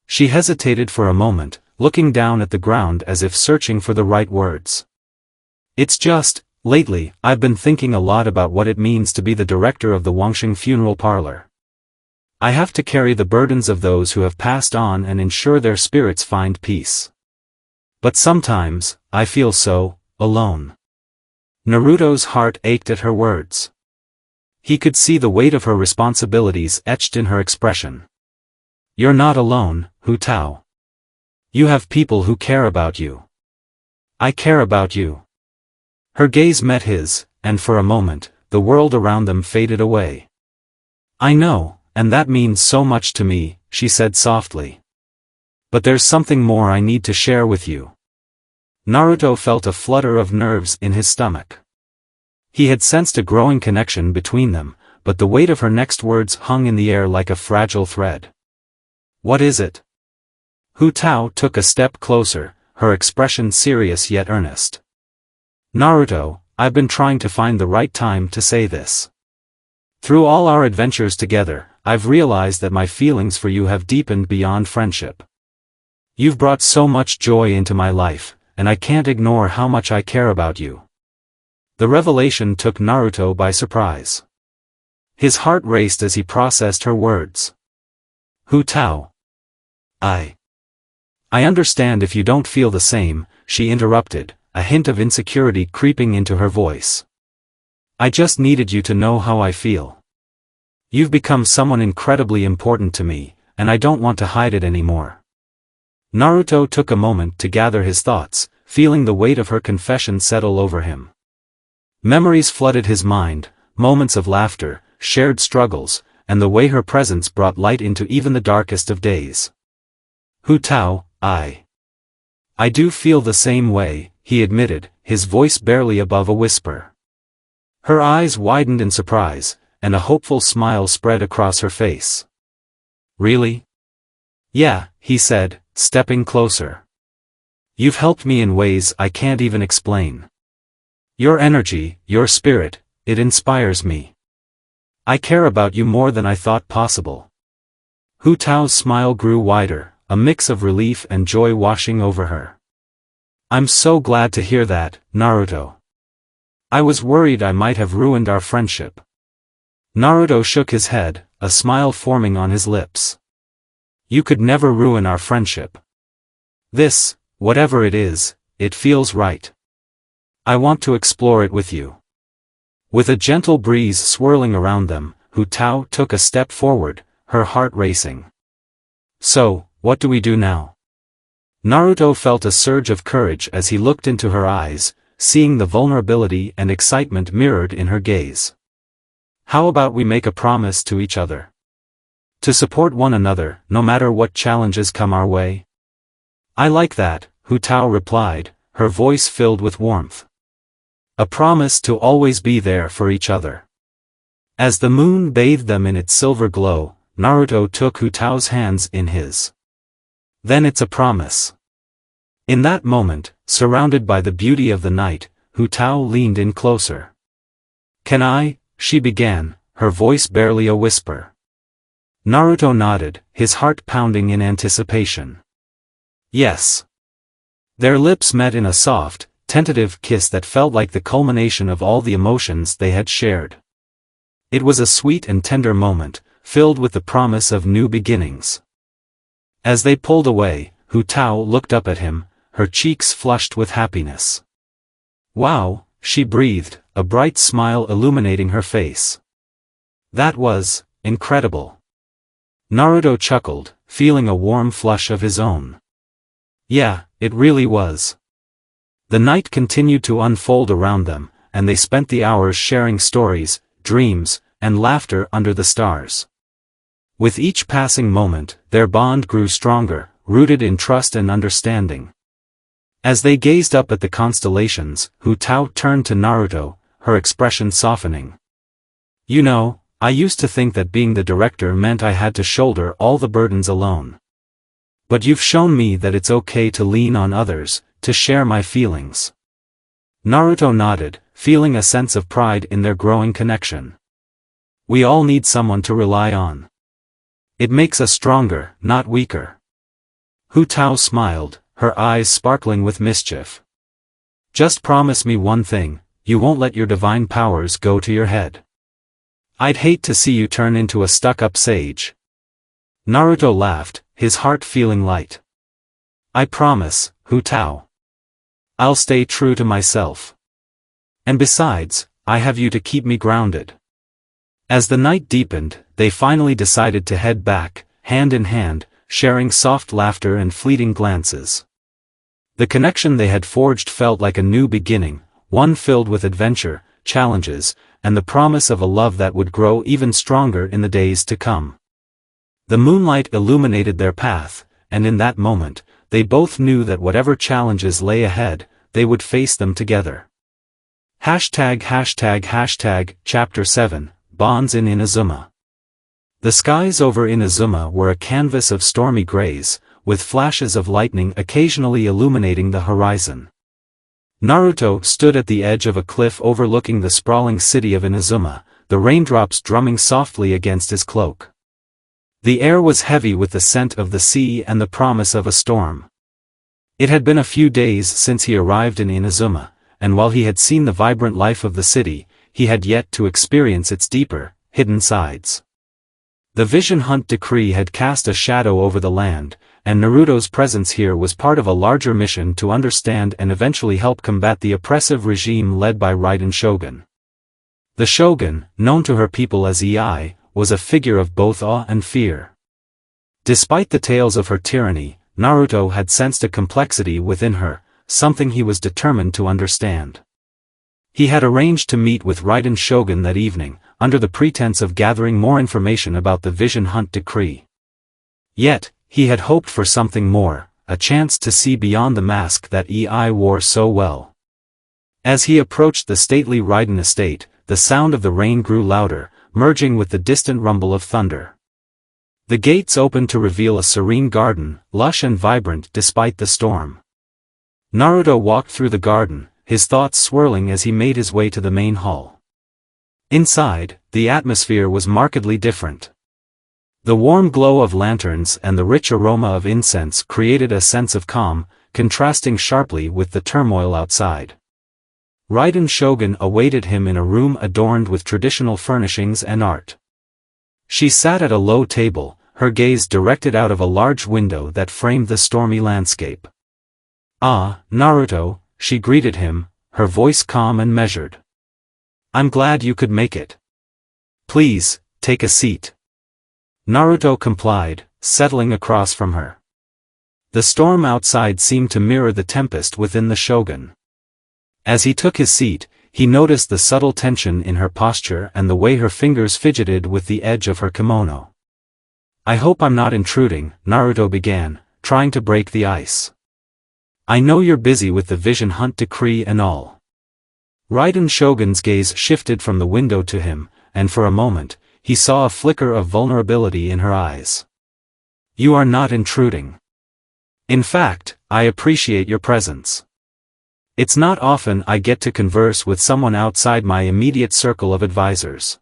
She hesitated for a moment, looking down at the ground as if searching for the right words. "It's just, lately, I've been thinking a lot about what it means to be the director of the Wangxing funeral parlor. I have to carry the burdens of those who have passed on and ensure their spirits find peace. But sometimes, I feel so alone." Naruto's heart ached at her words. He could see the weight of her responsibilities etched in her expression. "You're not alone, Hu Tao. You have people who care about you. I care about you." Her gaze met his, and for a moment, the world around them faded away. "I know, and that means so much to me," she said softly. "But there's something more I need to share with you." Naruto felt a flutter of nerves in his stomach. He had sensed a growing connection between them, but the weight of her next words hung in the air like a fragile thread. "What is it?" Hu Tao took a step closer, her expression serious yet earnest. "Naruto, I've been trying to find the right time to say this. Through all our adventures together, I've realized that my feelings for you have deepened beyond friendship. You've brought so much joy into my life, and I can't ignore how much I care about you." The revelation took Naruto by surprise. His heart raced as he processed her words. "Hu Tao. I understand if you don't feel the same," she interrupted, a hint of insecurity creeping into her voice. "I just needed you to know how I feel. You've become someone incredibly important to me, and I don't want to hide it anymore." Naruto took a moment to gather his thoughts, feeling the weight of her confession settle over him. Memories flooded his mind, moments of laughter, shared struggles, and the way her presence brought light into even the darkest of days. "Hu Tao, I do feel the same way," he admitted, his voice barely above a whisper. Her eyes widened in surprise, and a hopeful smile spread across her face. "Really?" "Yeah," he said, stepping closer. "You've helped me in ways I can't even explain. Your energy, your spirit, it inspires me. I care about you more than I thought possible." Hu Tao's smile grew wider, a mix of relief and joy washing over her. "I'm so glad to hear that, Naruto. I was worried I might have ruined our friendship." Naruto shook his head, a smile forming on his lips. "You could never ruin our friendship. This, whatever it is, it feels right. I want to explore it with you." With a gentle breeze swirling around them, Hu Tao took a step forward, her heart racing. "So, what do we do now?" Naruto felt a surge of courage as he looked into her eyes, seeing the vulnerability and excitement mirrored in her gaze. "How about we make a promise to each other? To support one another, no matter what challenges come our way?" "I like that," Hu Tao replied, her voice filled with warmth. "A promise to always be there for each other." As the moon bathed them in its silver glow, Naruto took Hu Tao's hands in his. "Then it's a promise." In that moment, surrounded by the beauty of the night, Hu Tao leaned in closer. "Can I?" she began, her voice barely a whisper. Naruto nodded, his heart pounding in anticipation. "Yes." Their lips met in a soft, tentative kiss that felt like the culmination of all the emotions they had shared. It was a sweet and tender moment, filled with the promise of new beginnings. As they pulled away, Hu Tao looked up at him, her cheeks flushed with happiness. "Wow," she breathed, a bright smile illuminating her face. "That was incredible." Naruto chuckled, feeling a warm flush of his own. "Yeah, it really was." The night continued to unfold around them, and they spent the hours sharing stories, dreams, and laughter under the stars. With each passing moment, their bond grew stronger, rooted in trust and understanding. As they gazed up at the constellations, Hu Tao turned to Naruto, her expression softening. "You know, I used to think that being the director meant I had to shoulder all the burdens alone. But you've shown me that it's okay to lean on others, to share my feelings. Naruto nodded, feeling a sense of pride in their growing connection. We all need someone to rely on. It makes us stronger, not weaker. Hu Tao smiled, her eyes sparkling with mischief. Just promise me one thing, you won't let your divine powers go to your head. I'd hate to see you turn into a stuck-up sage. Naruto laughed, his heart feeling light. I promise, Hu Tao. I'll stay true to myself. And besides, I have you to keep me grounded. As the night deepened, they finally decided to head back, hand in hand, sharing soft laughter and fleeting glances. The connection they had forged felt like a new beginning, one filled with adventure, challenges, and the promise of a love that would grow even stronger in the days to come. The moonlight illuminated their path, and in that moment, they both knew that whatever challenges lay ahead, they would face them together. Chapter 7, Bonds in Inazuma. The skies over Inazuma were a canvas of stormy grays, with flashes of lightning occasionally illuminating the horizon. Naruto stood at the edge of a cliff overlooking the sprawling city of Inazuma, the raindrops drumming softly against his cloak. The air was heavy with the scent of the sea and the promise of a storm. It had been a few days since he arrived in Inazuma, and while he had seen the vibrant life of the city, he had yet to experience its deeper, hidden sides. The Vision Hunt decree had cast a shadow over the land, and Naruto's presence here was part of a larger mission to understand and eventually help combat the oppressive regime led by Raiden Shogun. The Shogun, known to her people as Ei, was a figure of both awe and fear. Despite the tales of her tyranny, Naruto had sensed a complexity within her, something he was determined to understand. He had arranged to meet with Raiden Shogun that evening, under the pretense of gathering more information about the Vision Hunt decree. Yet, he had hoped for something more, a chance to see beyond the mask that Ei wore so well. As he approached the stately Raiden estate, the sound of the rain grew louder, merging with the distant rumble of thunder. The gates opened to reveal a serene garden, lush and vibrant despite the storm. Naruto walked through the garden, his thoughts swirling as he made his way to the main hall. Inside, the atmosphere was markedly different. The warm glow of lanterns and the rich aroma of incense created a sense of calm, contrasting sharply with the turmoil outside. Raiden Shogun awaited him in a room adorned with traditional furnishings and art. She sat at a low table, her gaze directed out of a large window that framed the stormy landscape. "Ah, Naruto," she greeted him, her voice calm and measured. "I'm glad you could make it. Please, take a seat." Naruto complied, settling across from her. The storm outside seemed to mirror the tempest within the Shogun. As he took his seat, he noticed the subtle tension in her posture and the way her fingers fidgeted with the edge of her kimono. "I hope I'm not intruding," Naruto began, trying to break the ice. "I know you're busy with the Vision Hunt decree and all." Raiden Shogun's gaze shifted from the window to him, and for a moment, he saw a flicker of vulnerability in her eyes. "You are not intruding. In fact, I appreciate your presence. It's not often I get to converse with someone outside my immediate circle of advisors."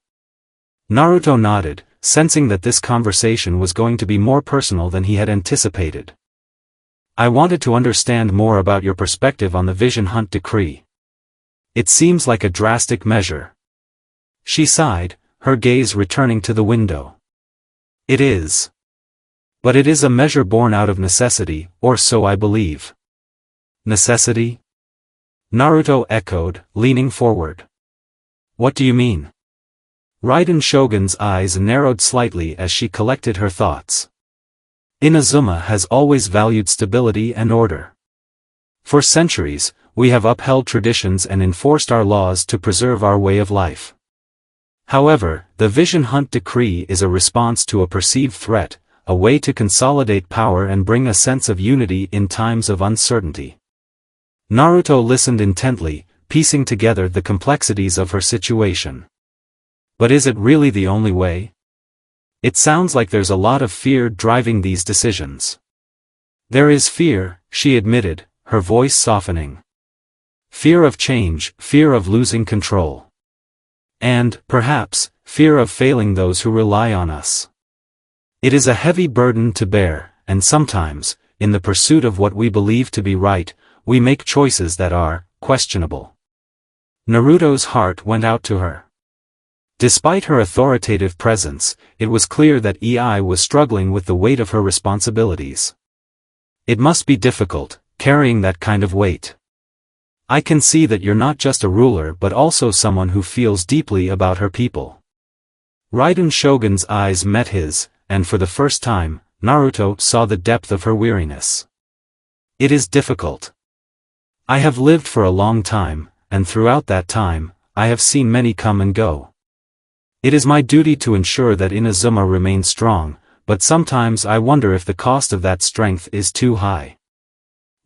Naruto nodded, sensing that this conversation was going to be more personal than he had anticipated. "I wanted to understand more about your perspective on the Vision Hunt decree. It seems like a drastic measure." She sighed, her gaze returning to the window. "It is. But it is a measure born out of necessity, or so I believe." "Necessity?" Naruto echoed, leaning forward. "What do you mean?" Raiden Shogun's eyes narrowed slightly as she collected her thoughts. "Inazuma has always valued stability and order. For centuries, we have upheld traditions and enforced our laws to preserve our way of life. However, the Vision Hunt decree is a response to a perceived threat, a way to consolidate power and bring a sense of unity in times of uncertainty." Naruto listened intently, piecing together the complexities of her situation. "But is it really the only way? It sounds like there's a lot of fear driving these decisions." "There is fear," she admitted, her voice softening. Fear of change, fear of losing control. And, perhaps, fear of failing those who rely on us. It is a heavy burden to bear, and sometimes, in the pursuit of what we believe to be right, we make choices that are questionable. Naruto's heart went out to her. Despite her authoritative presence, it was clear that EI was struggling with the weight of her responsibilities. It must be difficult, carrying that kind of weight. I can see that you're not just a ruler but also someone who feels deeply about her people. Raiden Shogun's eyes met his, and for the first time, Naruto saw the depth of her weariness. It is difficult. I have lived for a long time, and throughout that time, I have seen many come and go. It is my duty to ensure that Inazuma remains strong, but sometimes I wonder if the cost of that strength is too high.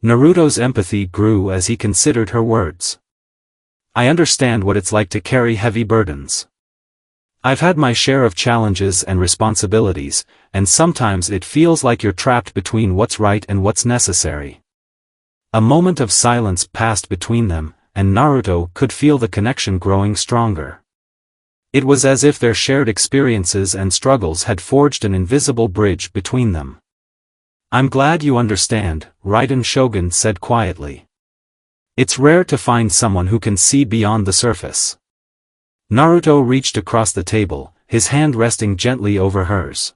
Naruto's empathy grew as he considered her words. I understand what it's like to carry heavy burdens. I've had my share of challenges and responsibilities, and sometimes it feels like you're trapped between what's right and what's necessary. A moment of silence passed between them, and Naruto could feel the connection growing stronger. It was as if their shared experiences and struggles had forged an invisible bridge between them. I'm glad you understand, Raiden Shogun said quietly. It's rare to find someone who can see beyond the surface. Naruto reached across the table, his hand resting gently over hers.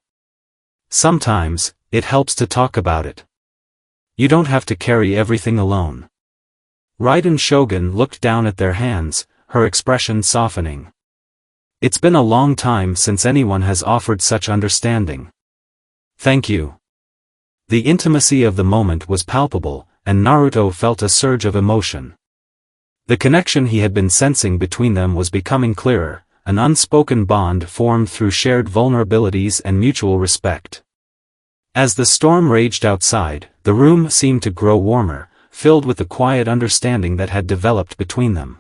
Sometimes, it helps to talk about it. You don't have to carry everything alone. Raiden Shogun looked down at their hands, her expression softening. It's been a long time since anyone has offered such understanding. Thank you. The intimacy of the moment was palpable, and Naruto felt a surge of emotion. The connection he had been sensing between them was becoming clearer, an unspoken bond formed through shared vulnerabilities and mutual respect. As the storm raged outside, the room seemed to grow warmer, filled with the quiet understanding that had developed between them.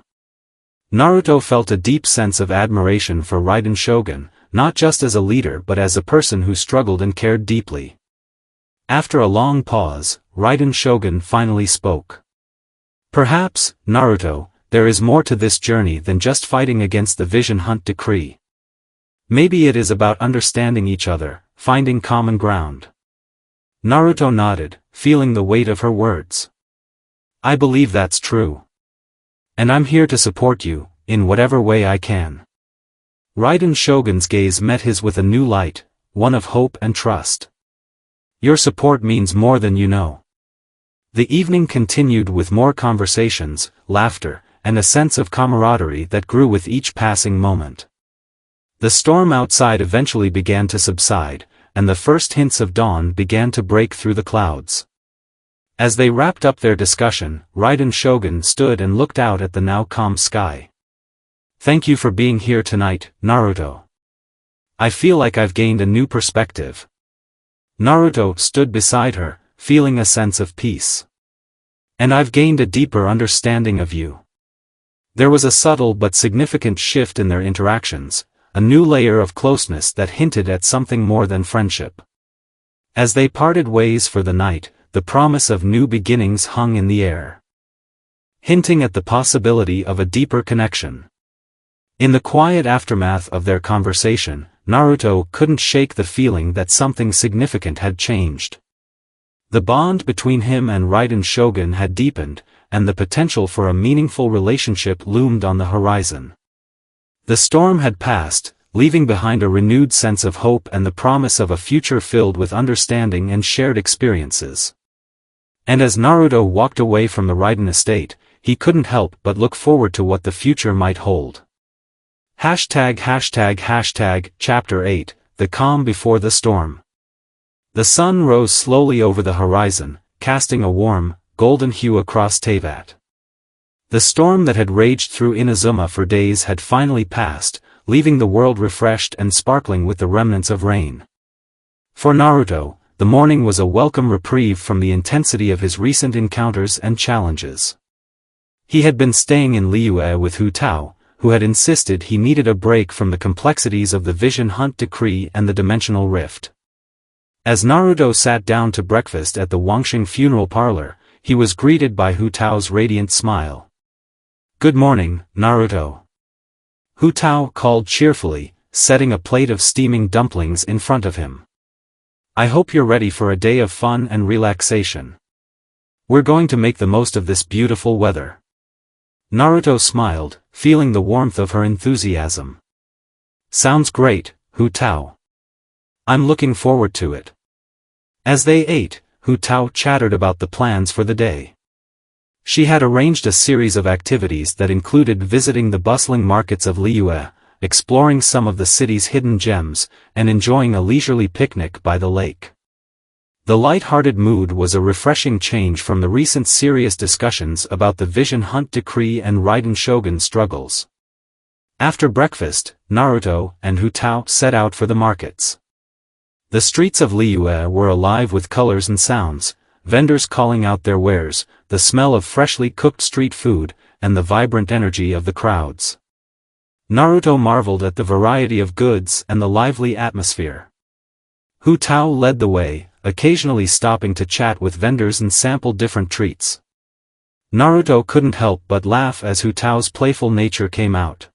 Naruto felt a deep sense of admiration for Raiden Shogun, not just as a leader but as a person who struggled and cared deeply. After a long pause, Raiden Shogun finally spoke. Perhaps, Naruto, there is more to this journey than just fighting against the Vision Hunt decree. Maybe it is about understanding each other, finding common ground. Naruto nodded, feeling the weight of her words. I believe that's true. And I'm here to support you, in whatever way I can. Raiden Shogun's gaze met his with a new light, one of hope and trust. Your support means more than you know. The evening continued with more conversations, laughter, and a sense of camaraderie that grew with each passing moment. The storm outside eventually began to subside, and the first hints of dawn began to break through the clouds. As they wrapped up their discussion, Raiden Shogun stood and looked out at the now calm sky. Thank you for being here tonight, Naruto. I feel like I've gained a new perspective. Naruto stood beside her, feeling a sense of peace. And I've gained a deeper understanding of you. There was a subtle but significant shift in their interactions, a new layer of closeness that hinted at something more than friendship. As they parted ways for the night, the promise of new beginnings hung in the air, hinting at the possibility of a deeper connection. In the quiet aftermath of their conversation, Naruto couldn't shake the feeling that something significant had changed. The bond between him and Raiden Shogun had deepened, and the potential for a meaningful relationship loomed on the horizon. The storm had passed, leaving behind a renewed sense of hope and the promise of a future filled with understanding and shared experiences. And as Naruto walked away from the Raiden estate, he couldn't help but look forward to what the future might hold. Chapter 8, The Calm Before the Storm. The sun rose slowly over the horizon, casting a warm, golden hue across Teyvat. The storm that had raged through Inazuma for days had finally passed, leaving the world refreshed and sparkling with the remnants of rain. For Naruto, the morning was a welcome reprieve from the intensity of his recent encounters and challenges. He had been staying in Liyue with Hu Tao, who had insisted he needed a break from the complexities of the Vision Hunt decree and the dimensional rift. As Naruto sat down to breakfast at the Wangxing funeral parlor, he was greeted by Hu Tao's radiant smile. Good morning, Naruto. Hu Tao called cheerfully, setting a plate of steaming dumplings in front of him. I hope you're ready for a day of fun and relaxation. We're going to make the most of this beautiful weather. Naruto smiled, feeling the warmth of her enthusiasm. Sounds great, Hu Tao. I'm looking forward to it. As they ate, Hu Tao chattered about the plans for the day. She had arranged a series of activities that included visiting the bustling markets of Liyue, exploring some of the city's hidden gems, and enjoying a leisurely picnic by the lake. The light-hearted mood was a refreshing change from the recent serious discussions about the Vision Hunt Decree and Raiden Shogun struggles. After breakfast, Naruto and Hu Tao set out for the markets. The streets of Liyue were alive with colors and sounds, vendors calling out their wares, the smell of freshly cooked street food, and the vibrant energy of the crowds. Naruto marveled at the variety of goods and the lively atmosphere. Hu Tao led the way, occasionally stopping to chat with vendors and sample different treats. Naruto couldn't help but laugh as Hu Tao's playful nature came out.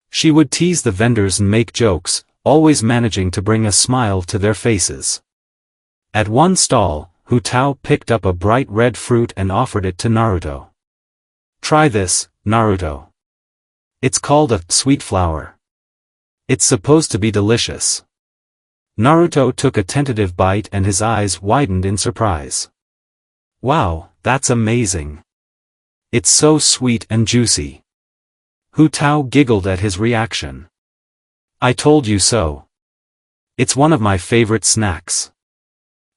She would tease the vendors and make jokes, always managing to bring a smile to their faces. At one stall, Hu Tao picked up a bright red fruit and offered it to Naruto. Try this, Naruto. It's called a sweet flower. It's supposed to be delicious. Naruto took a tentative bite and his eyes widened in surprise. Wow, that's amazing. It's so sweet and juicy. Hu Tao giggled at his reaction. I told you so. It's one of my favorite snacks.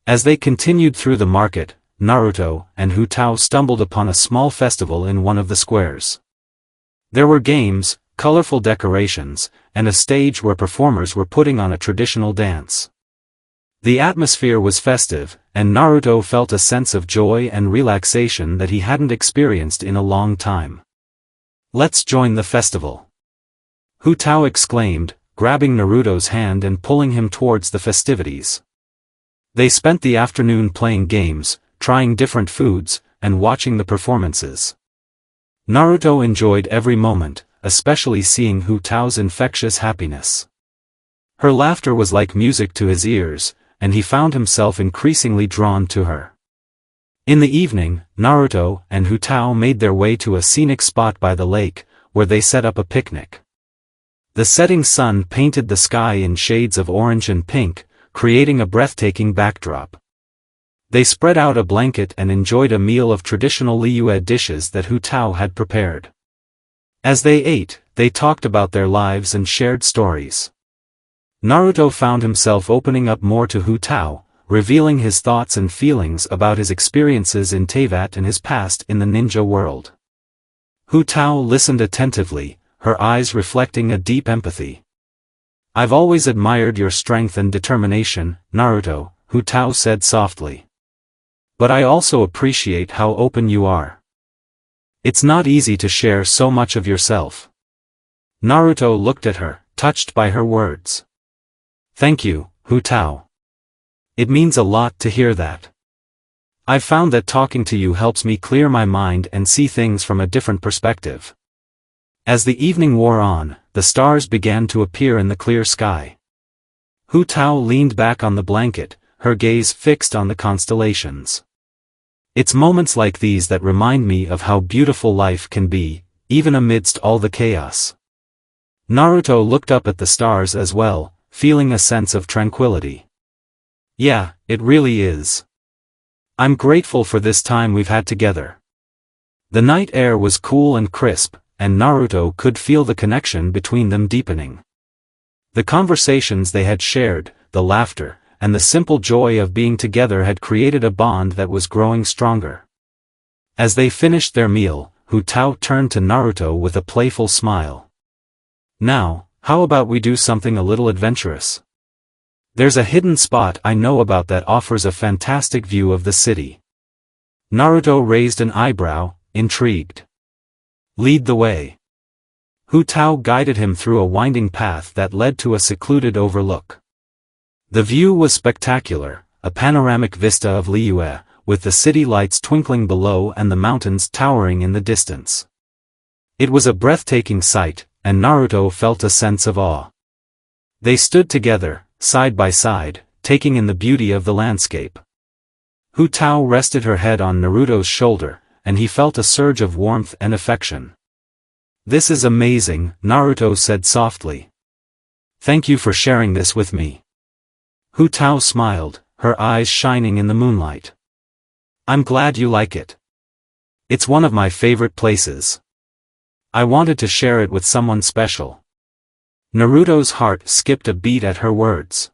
As they continued through the market, Naruto and Hu Tao stumbled upon a small festival in one of the squares. There were games, colorful decorations, and a stage where performers were putting on a traditional dance. The atmosphere was festive, and Naruto felt a sense of joy and relaxation that he hadn't experienced in a long time. Let's join the festival. Hu Tao exclaimed, grabbing Naruto's hand and pulling him towards the festivities. They spent the afternoon playing games, trying different foods, and watching the performances. Naruto enjoyed every moment, especially seeing Hu Tao's infectious happiness. Her laughter was like music to his ears, and he found himself increasingly drawn to her. In the evening, Naruto and Hu Tao made their way to a scenic spot by the lake, where they set up a picnic. The setting sun painted the sky in shades of orange and pink, creating a breathtaking backdrop. They spread out a blanket and enjoyed a meal of traditional Liyue dishes that Hu Tao had prepared. As they ate, they talked about their lives and shared stories. Naruto found himself opening up more to Hu Tao, revealing his thoughts and feelings about his experiences in Teyvat and his past in the ninja world. Hu Tao listened attentively, her eyes reflecting a deep empathy. I've always admired your strength and determination, Naruto, Hu Tao said softly. But I also appreciate how open you are. It's not easy to share so much of yourself. Naruto looked at her, touched by her words. Thank you, Hu Tao. It means a lot to hear that. I've found that talking to you helps me clear my mind and see things from a different perspective. As the evening wore on, the stars began to appear in the clear sky. Hu Tao leaned back on the blanket, her gaze fixed on the constellations. It's moments like these that remind me of how beautiful life can be, even amidst all the chaos. Naruto looked up at the stars as well, feeling a sense of tranquility. Yeah, it really is. I'm grateful for this time we've had together. The night air was cool and crisp, and Naruto could feel the connection between them deepening. The conversations they had shared, the laughter, and the simple joy of being together had created a bond that was growing stronger. As they finished their meal, Hu Tao turned to Naruto with a playful smile. Now, how about we do something a little adventurous? There's a hidden spot I know about that offers a fantastic view of the city. Naruto raised an eyebrow, intrigued. Lead the way. Hu Tao guided him through a winding path that led to a secluded overlook. The view was spectacular, a panoramic vista of Liyue, with the city lights twinkling below and the mountains towering in the distance. It was a breathtaking sight, and Naruto felt a sense of awe. They stood together, side by side, taking in the beauty of the landscape. Hu Tao rested her head on Naruto's shoulder, and he felt a surge of warmth and affection. "This is amazing," Naruto said softly. "Thank you for sharing this with me." Hu Tao smiled, her eyes shining in the moonlight. "I'm glad you like it. It's one of my favorite places. I wanted to share it with someone special." Naruto's heart skipped a beat at her words.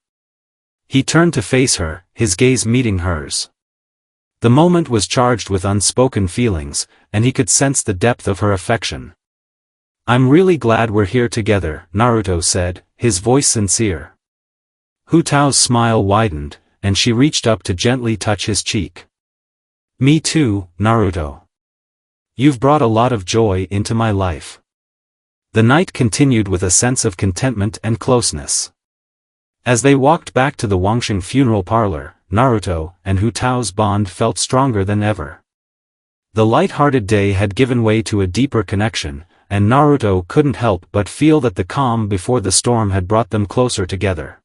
He turned to face her, his gaze meeting hers. The moment was charged with unspoken feelings, and he could sense the depth of her affection. "I'm really glad we're here together," Naruto said, his voice sincere. Hu Tao's smile widened, and she reached up to gently touch his cheek. "Me too, Naruto. You've brought a lot of joy into my life." The night continued with a sense of contentment and closeness. As they walked back to the Wangsheng funeral parlor, Naruto and Hu Tao's bond felt stronger than ever. The light-hearted day had given way to a deeper connection, and Naruto couldn't help but feel that the calm before the storm had brought them closer together.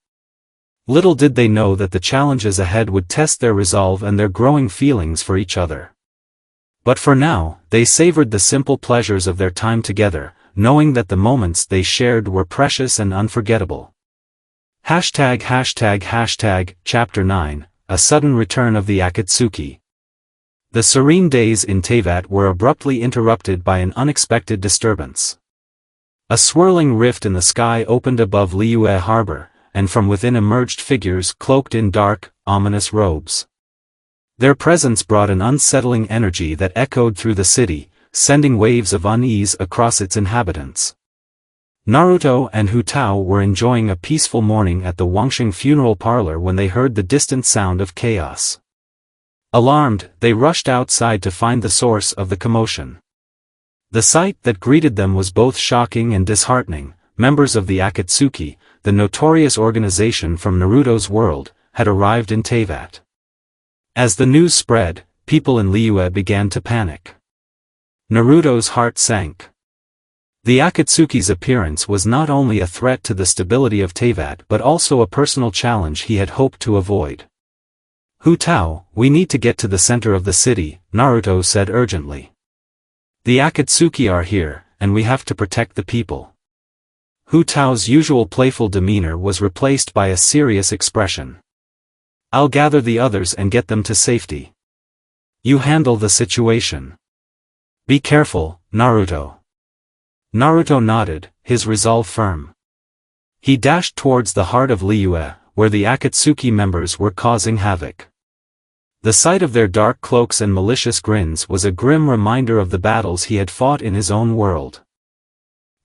Little did they know that the challenges ahead would test their resolve and their growing feelings for each other. But for now, they savored the simple pleasures of their time together, knowing that the moments they shared were precious and unforgettable. Chapter 9, A Sudden Return of the Akatsuki. The serene days in Teyvat were abruptly interrupted by an unexpected disturbance. A swirling rift in the sky opened above Liyue Harbor, and from within emerged figures cloaked in dark, ominous robes. Their presence brought an unsettling energy that echoed through the city, sending waves of unease across its inhabitants. Naruto and Hu Tao were enjoying a peaceful morning at the Wangsheng funeral parlor when they heard the distant sound of chaos. Alarmed, they rushed outside to find the source of the commotion. The sight that greeted them was both shocking and disheartening. Members of the Akatsuki, the notorious organization from Naruto's world, had arrived in Teyvat. As the news spread, people in Liyue began to panic. Naruto's heart sank. The Akatsuki's appearance was not only a threat to the stability of Teyvat but also a personal challenge he had hoped to avoid. "Hu Tao, we need to get to the center of the city," Naruto said urgently. "The Akatsuki are here, and we have to protect the people." Hu Tao's usual playful demeanor was replaced by a serious expression. "I'll gather the others and get them to safety. You handle the situation. Be careful, Naruto." Naruto nodded, his resolve firm. He dashed towards the heart of Liyue, where the Akatsuki members were causing havoc. The sight of their dark cloaks and malicious grins was a grim reminder of the battles he had fought in his own world.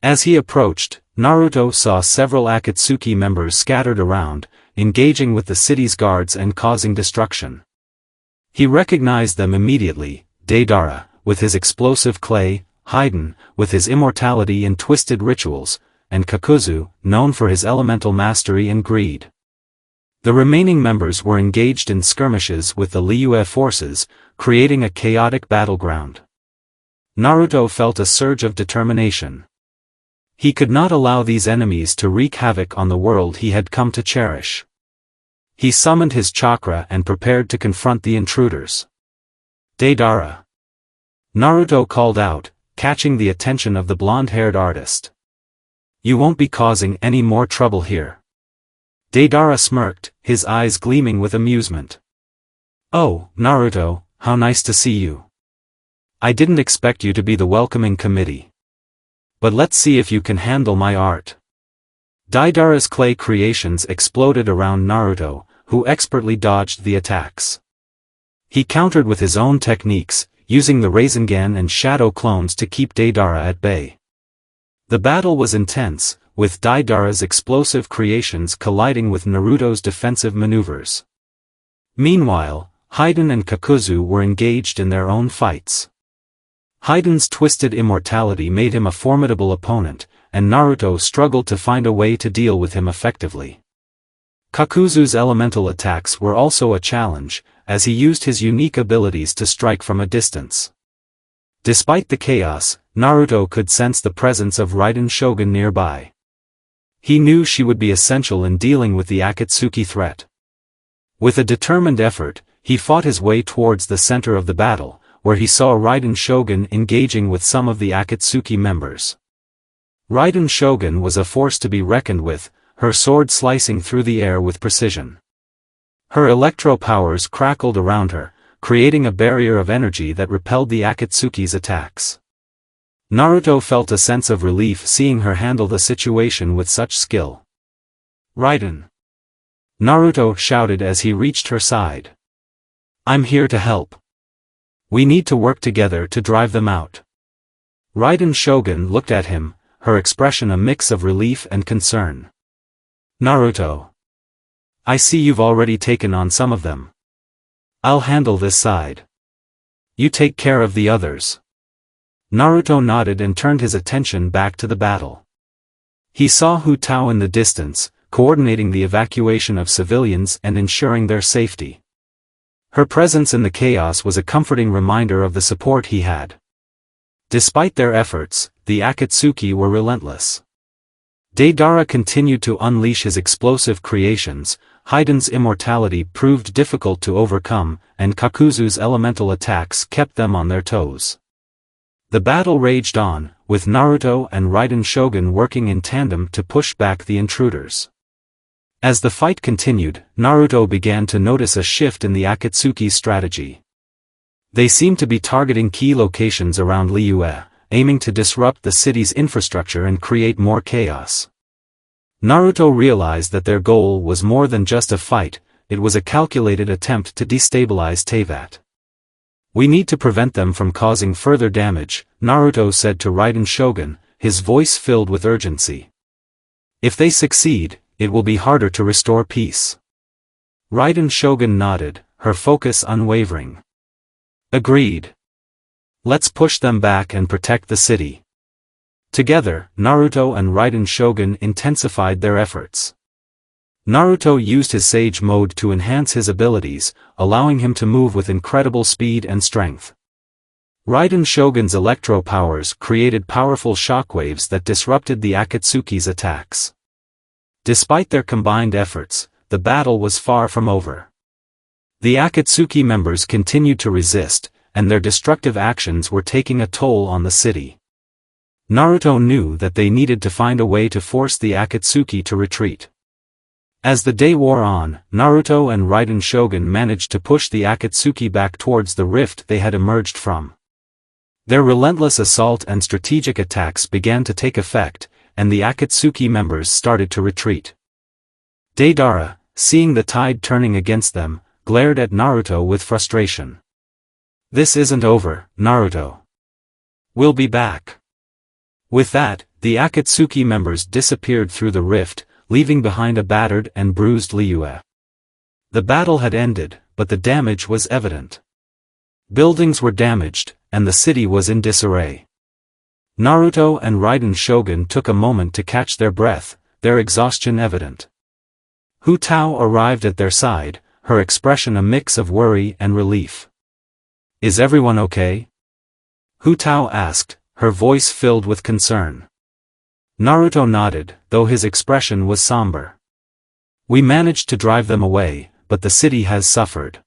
As he approached, Naruto saw several Akatsuki members scattered around, engaging with the city's guards and causing destruction. He recognized them immediately: Deidara, with his explosive clay, Raiden, with his immortality and twisted rituals, and Kakuzu, known for his elemental mastery and greed. The remaining members were engaged in skirmishes with the Liyue forces, creating a chaotic battleground. Naruto felt a surge of determination. He could not allow these enemies to wreak havoc on the world he had come to cherish. He summoned his chakra and prepared to confront the intruders. "Deidara!" Naruto called out, catching the attention of the blonde-haired artist. "You won't be causing any more trouble here." Deidara smirked, his eyes gleaming with amusement. "Oh, Naruto, how nice to see you. I didn't expect you to be the welcoming committee. But let's see if you can handle my art." Deidara's clay creations exploded around Naruto, who expertly dodged the attacks. He countered with his own techniques, using the Rasengan and Shadow clones to keep Deidara at bay. The battle was intense, with Deidara's explosive creations colliding with Naruto's defensive maneuvers. Meanwhile, Raiden and Kakuzu were engaged in their own fights. Raiden's twisted immortality made him a formidable opponent, and Naruto struggled to find a way to deal with him effectively. Kakuzu's elemental attacks were also a challenge, as he used his unique abilities to strike from a distance. Despite the chaos, Naruto could sense the presence of Raiden Shogun nearby. He knew she would be essential in dealing with the Akatsuki threat. With a determined effort, he fought his way towards the center of the battle, where he saw Raiden Shogun engaging with some of the Akatsuki members. Raiden Shogun was a force to be reckoned with, her sword slicing through the air with precision. Her electro powers crackled around her, creating a barrier of energy that repelled the Akatsuki's attacks. Naruto felt a sense of relief seeing her handle the situation with such skill. "Raiden!" Naruto shouted as he reached her side. "I'm here to help. We need to work together to drive them out." Raiden Shogun looked at him, her expression a mix of relief and concern. "Naruto. I see you've already taken on some of them. I'll handle this side. You take care of the others." Naruto nodded and turned his attention back to the battle. He saw Hu Tao in the distance, coordinating the evacuation of civilians and ensuring their safety. Her presence in the chaos was a comforting reminder of the support he had. Despite their efforts, the Akatsuki were relentless. Deidara continued to unleash his explosive creations, Raiden's immortality proved difficult to overcome, and Kakuzu's elemental attacks kept them on their toes. The battle raged on, with Naruto and Raiden Shogun working in tandem to push back the intruders. As the fight continued, Naruto began to notice a shift in the Akatsuki's strategy. They seemed to be targeting key locations around Liyue, aiming to disrupt the city's infrastructure and create more chaos. Naruto realized that their goal was more than just a fight, it was a calculated attempt to destabilize Teyvat. "We need to prevent them from causing further damage," Naruto said to Raiden Shogun, his voice filled with urgency. "If they succeed, it will be harder to restore peace." Raiden Shogun nodded, her focus unwavering. "Agreed. Let's push them back and protect the city." Together, Naruto and Raiden Shogun intensified their efforts. Naruto used his Sage mode to enhance his abilities, allowing him to move with incredible speed and strength. Raiden Shogun's electro powers created powerful shockwaves that disrupted the Akatsuki's attacks. Despite their combined efforts, the battle was far from over. The Akatsuki members continued to resist, and their destructive actions were taking a toll on the city. Naruto knew that they needed to find a way to force the Akatsuki to retreat. As the day wore on, Naruto and Raiden Shogun managed to push the Akatsuki back towards the rift they had emerged from. Their relentless assault and strategic attacks began to take effect, and the Akatsuki members started to retreat. Deidara, seeing the tide turning against them, glared at Naruto with frustration. "This isn't over, Naruto. We'll be back." With that, the Akatsuki members disappeared through the rift, leaving behind a battered and bruised Liyue. The battle had ended, but the damage was evident. Buildings were damaged, and the city was in disarray. Naruto and Raiden Shogun took a moment to catch their breath, their exhaustion evident. Hu Tao arrived at their side, her expression a mix of worry and relief. "Is everyone okay?" Hu Tao asked, her voice filled with concern. Naruto nodded, though his expression was somber. "We managed to drive them away, but the city has suffered.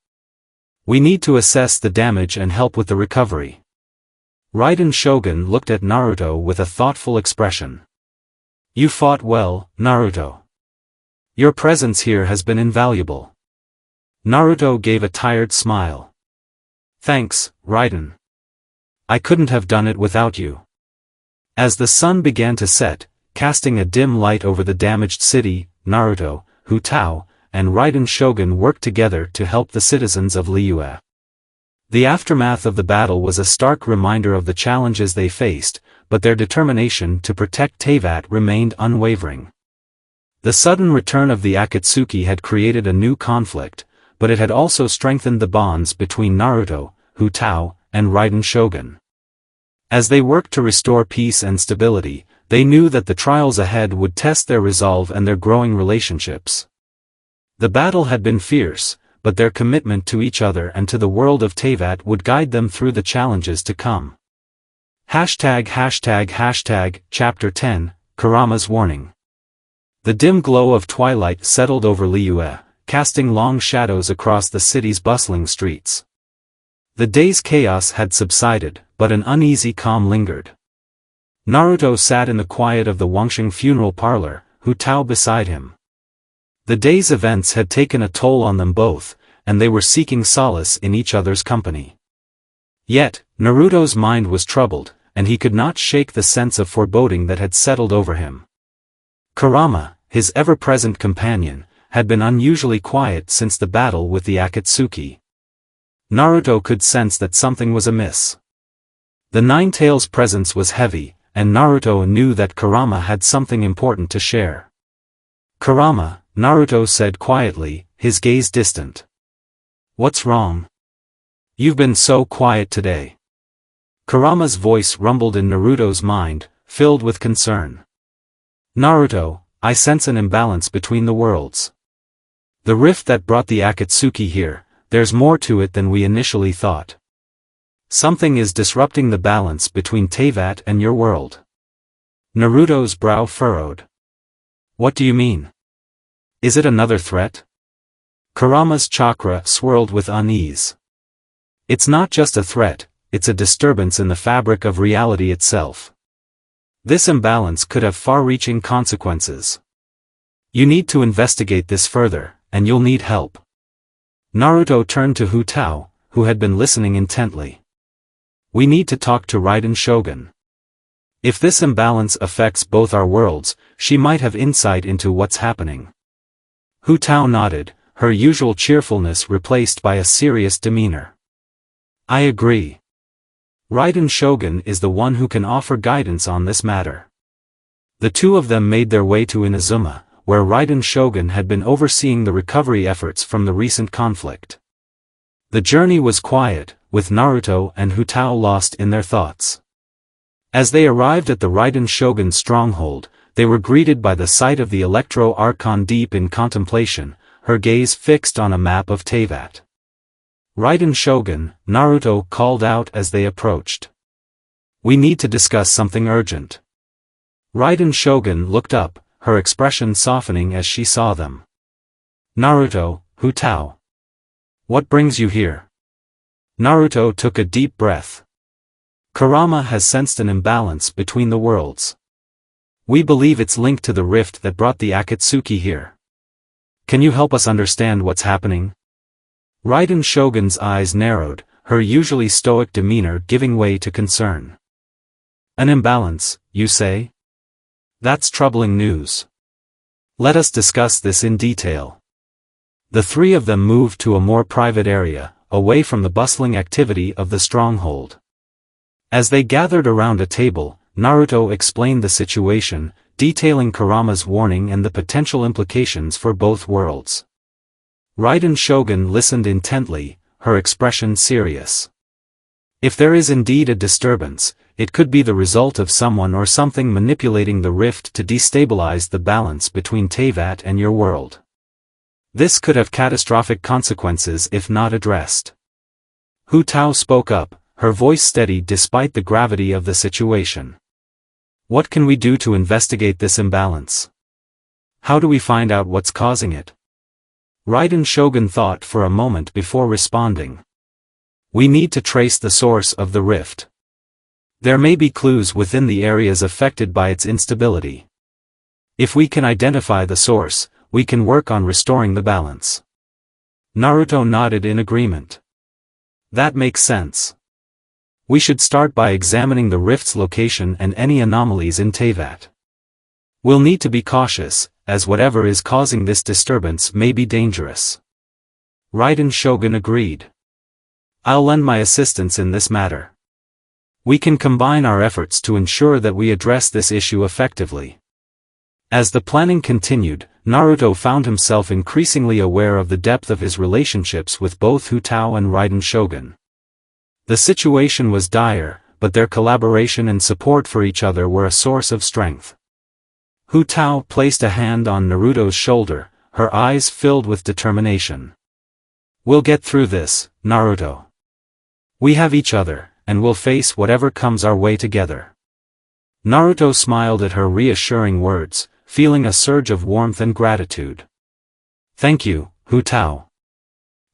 We need to assess the damage and help with the recovery." Raiden Shogun looked at Naruto with a thoughtful expression. "You fought well, Naruto. Your presence here has been invaluable." Naruto gave a tired smile. "Thanks, Raiden. I couldn't have done it without you." As the sun began to set, casting a dim light over the damaged city, Naruto, Hu Tao, and Raiden Shogun worked together to help the citizens of Liyue. The aftermath of the battle was a stark reminder of the challenges they faced, but their determination to protect Teyvat remained unwavering. The sudden return of the Akatsuki had created a new conflict, but it had also strengthened the bonds between Naruto, Hu Tao, and Raiden Shogun. As they worked to restore peace and stability, they knew that the trials ahead would test their resolve and their growing relationships. The battle had been fierce, but their commitment to each other and to the world of Teyvat would guide them through the challenges to come. Chapter 10, Kurama's Warning. The dim glow of twilight settled over Liyue, casting long shadows across the city's bustling streets. The day's chaos had subsided, but an uneasy calm lingered. Naruto sat in the quiet of the Wangxing funeral parlor, Hu Tao beside him. The day's events had taken a toll on them both, and they were seeking solace in each other's company. Yet, Naruto's mind was troubled, and he could not shake the sense of foreboding that had settled over him. Kurama, his ever-present companion, had been unusually quiet since the battle with the Akatsuki. Naruto could sense that something was amiss. The Nine-Tails' presence was heavy, and Naruto knew that Kurama had something important to share. "Kurama," Naruto said quietly, his gaze distant. "What's wrong? You've been so quiet today." Kurama's voice rumbled in Naruto's mind, filled with concern. "Naruto, I sense an imbalance between the worlds. The rift that brought the Akatsuki here, there's more to it than we initially thought. Something is disrupting the balance between Teyvat and your world." Naruto's brow furrowed. "What do you mean? Is it another threat?" Kurama's chakra swirled with unease. "It's not just a threat, it's a disturbance in the fabric of reality itself. This imbalance could have far-reaching consequences. You need to investigate this further, and you'll need help." Naruto turned to Hu Tao, who had been listening intently. "We need to talk to Raiden Shogun. If this imbalance affects both our worlds, she might have insight into what's happening." Hu Tao nodded, her usual cheerfulness replaced by a serious demeanor. "I agree. Raiden Shogun is the one who can offer guidance on this matter." The two of them made their way to Inazuma, where Raiden Shogun had been overseeing the recovery efforts from the recent conflict. The journey was quiet, with Naruto and Hu Tao lost in their thoughts. As they arrived at the Raiden Shogun's stronghold, they were greeted by the sight of the Electro Archon deep in contemplation, her gaze fixed on a map of Teyvat. "Raiden Shogun," Naruto called out as they approached. "We need to discuss something urgent." Raiden Shogun looked up, her expression softening as she saw them. "Naruto, Hu Tao. What brings you here?" Naruto took a deep breath. "Kurama has sensed an imbalance between the worlds. We believe it's linked to the rift that brought the Akatsuki here. Can you help us understand what's happening?" Raiden Shogun's eyes narrowed, her usually stoic demeanor giving way to concern. "An imbalance, you say? That's troubling news. Let us discuss this in detail." The three of them moved to a more private area, away from the bustling activity of the stronghold. As they gathered around a table, Naruto explained the situation, detailing Kurama's warning and the potential implications for both worlds. Raiden Shogun listened intently, her expression serious. "If there is indeed a disturbance, it could be the result of someone or something manipulating the rift to destabilize the balance between Teyvat and your world. This could have catastrophic consequences if not addressed." Hu Tao spoke up, her voice steady despite the gravity of the situation. "What can we do to investigate this imbalance? How do we find out what's causing it?" Raiden Shogun thought for a moment before responding. "We need to trace the source of the rift. There may be clues within the areas affected by its instability. If we can identify the source, we can work on restoring the balance." Naruto nodded in agreement. "That makes sense. We should start by examining the rift's location and any anomalies in Teyvat. We'll need to be cautious, as whatever is causing this disturbance may be dangerous." Raiden Shogun agreed. "I'll lend my assistance in this matter. We can combine our efforts to ensure that we address this issue effectively." As the planning continued, Naruto found himself increasingly aware of the depth of his relationships with both Hu Tao and Raiden Shogun. The situation was dire, but their collaboration and support for each other were a source of strength. Hu Tao placed a hand on Naruto's shoulder, her eyes filled with determination. "We'll get through this, Naruto. We have each other, and we'll face whatever comes our way together." Naruto smiled at her reassuring words, feeling a surge of warmth and gratitude. "Thank you, Hu Tao.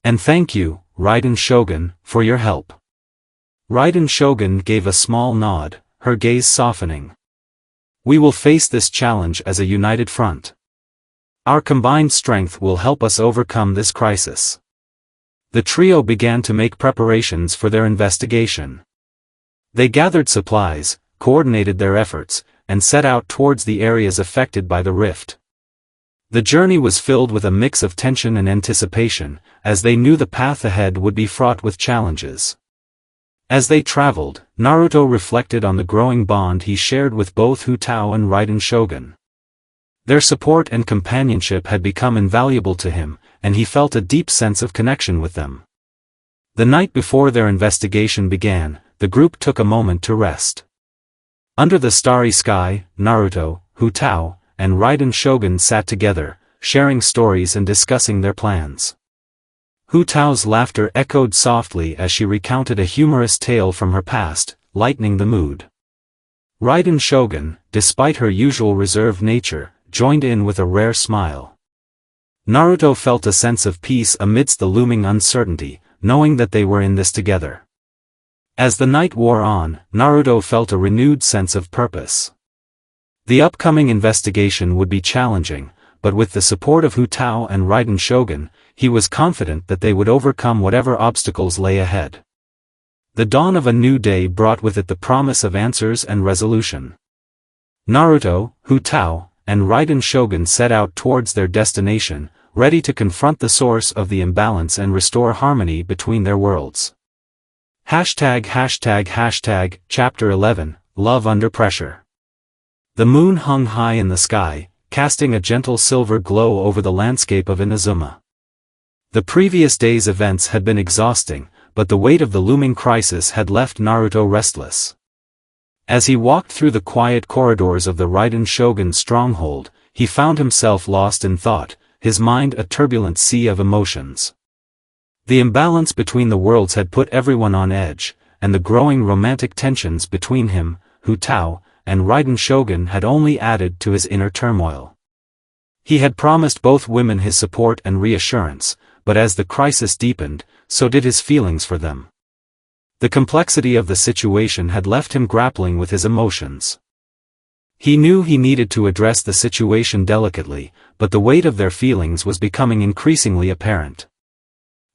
And thank you, Raiden Shogun, for your help." Raiden Shogun gave a small nod, her gaze softening. "We will face this challenge as a united front. Our combined strength will help us overcome this crisis." The trio began to make preparations for their investigation. They gathered supplies, coordinated their efforts, and set out towards the areas affected by the rift. The journey was filled with a mix of tension and anticipation, as they knew the path ahead would be fraught with challenges. As they traveled, Naruto reflected on the growing bond he shared with both Hu Tao and Raiden Shogun. Their support and companionship had become invaluable to him, and he felt a deep sense of connection with them. The night before their investigation began, the group took a moment to rest. Under the starry sky, Naruto, Hu Tao, and Raiden Shogun sat together, sharing stories and discussing their plans. Hu Tao's laughter echoed softly as she recounted a humorous tale from her past, lightening the mood. Raiden Shogun, despite her usual reserved nature, joined in with a rare smile. Naruto felt a sense of peace amidst the looming uncertainty, knowing that they were in this together. As the night wore on, Naruto felt a renewed sense of purpose. The upcoming investigation would be challenging, but with the support of Hu Tao and Raiden Shogun, he was confident that they would overcome whatever obstacles lay ahead. The dawn of a new day brought with it the promise of answers and resolution. Naruto, Hu Tao, and Raiden Shogun set out towards their destination, ready to confront the source of the imbalance and restore harmony between their worlds. ####, Chapter 11, Love Under Pressure. The moon hung high in the sky, casting a gentle silver glow over the landscape of Inazuma. The previous day's events had been exhausting, but the weight of the looming crisis had left Naruto restless. As he walked through the quiet corridors of the Raiden Shogun stronghold, he found himself lost in thought, his mind a turbulent sea of emotions. The imbalance between the worlds had put everyone on edge, and the growing romantic tensions between him, Hu Tao, and Raiden Shogun had only added to his inner turmoil. He had promised both women his support and reassurance, but as the crisis deepened, so did his feelings for them. The complexity of the situation had left him grappling with his emotions. He knew he needed to address the situation delicately, but the weight of their feelings was becoming increasingly apparent.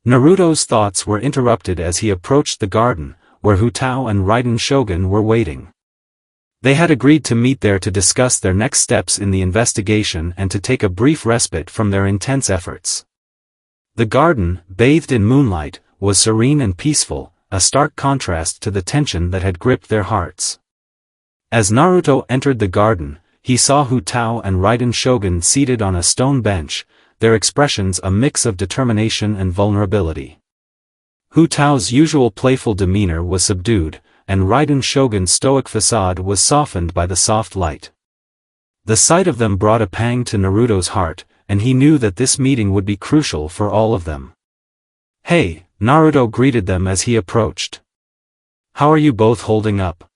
Naruto's thoughts were interrupted as he approached the garden, where Hu Tao and Raiden Shogun were waiting. They had agreed to meet there to discuss their next steps in the investigation and to take a brief respite from their intense efforts. The garden, bathed in moonlight, was serene and peaceful, a stark contrast to the tension that had gripped their hearts. As Naruto entered the garden, he saw Hu Tao and Raiden Shogun seated on a stone bench, their expressions a mix of determination and vulnerability. Hu Tao's usual playful demeanor was subdued, and Raiden Shogun's stoic facade was softened by the soft light. The sight of them brought a pang to Naruto's heart, and he knew that this meeting would be crucial for all of them. "Hey," Naruto greeted them as he approached. "How are you both holding up?"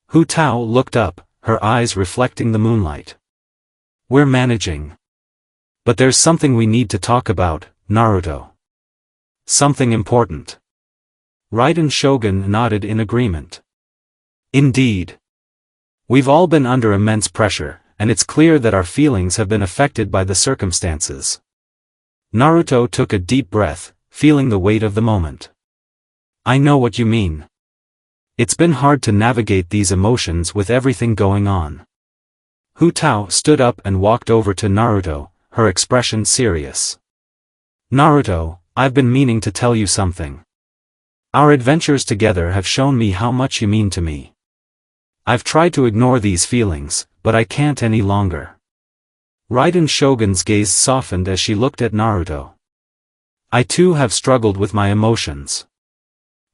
Hu Tao looked up, her eyes reflecting the moonlight. "We're managing. But there's something we need to talk about, Naruto. Something important." Raiden Shogun nodded in agreement. "Indeed. We've all been under immense pressure, and it's clear that our feelings have been affected by the circumstances." Naruto took a deep breath, feeling the weight of the moment. "I know what you mean. It's been hard to navigate these emotions with everything going on." Hu Tao stood up and walked over to Naruto, her expression serious. "Naruto, I've been meaning to tell you something. Our adventures together have shown me how much you mean to me. I've tried to ignore these feelings, but I can't any longer." Raiden Shogun's gaze softened as she looked at Naruto. "I too have struggled with my emotions.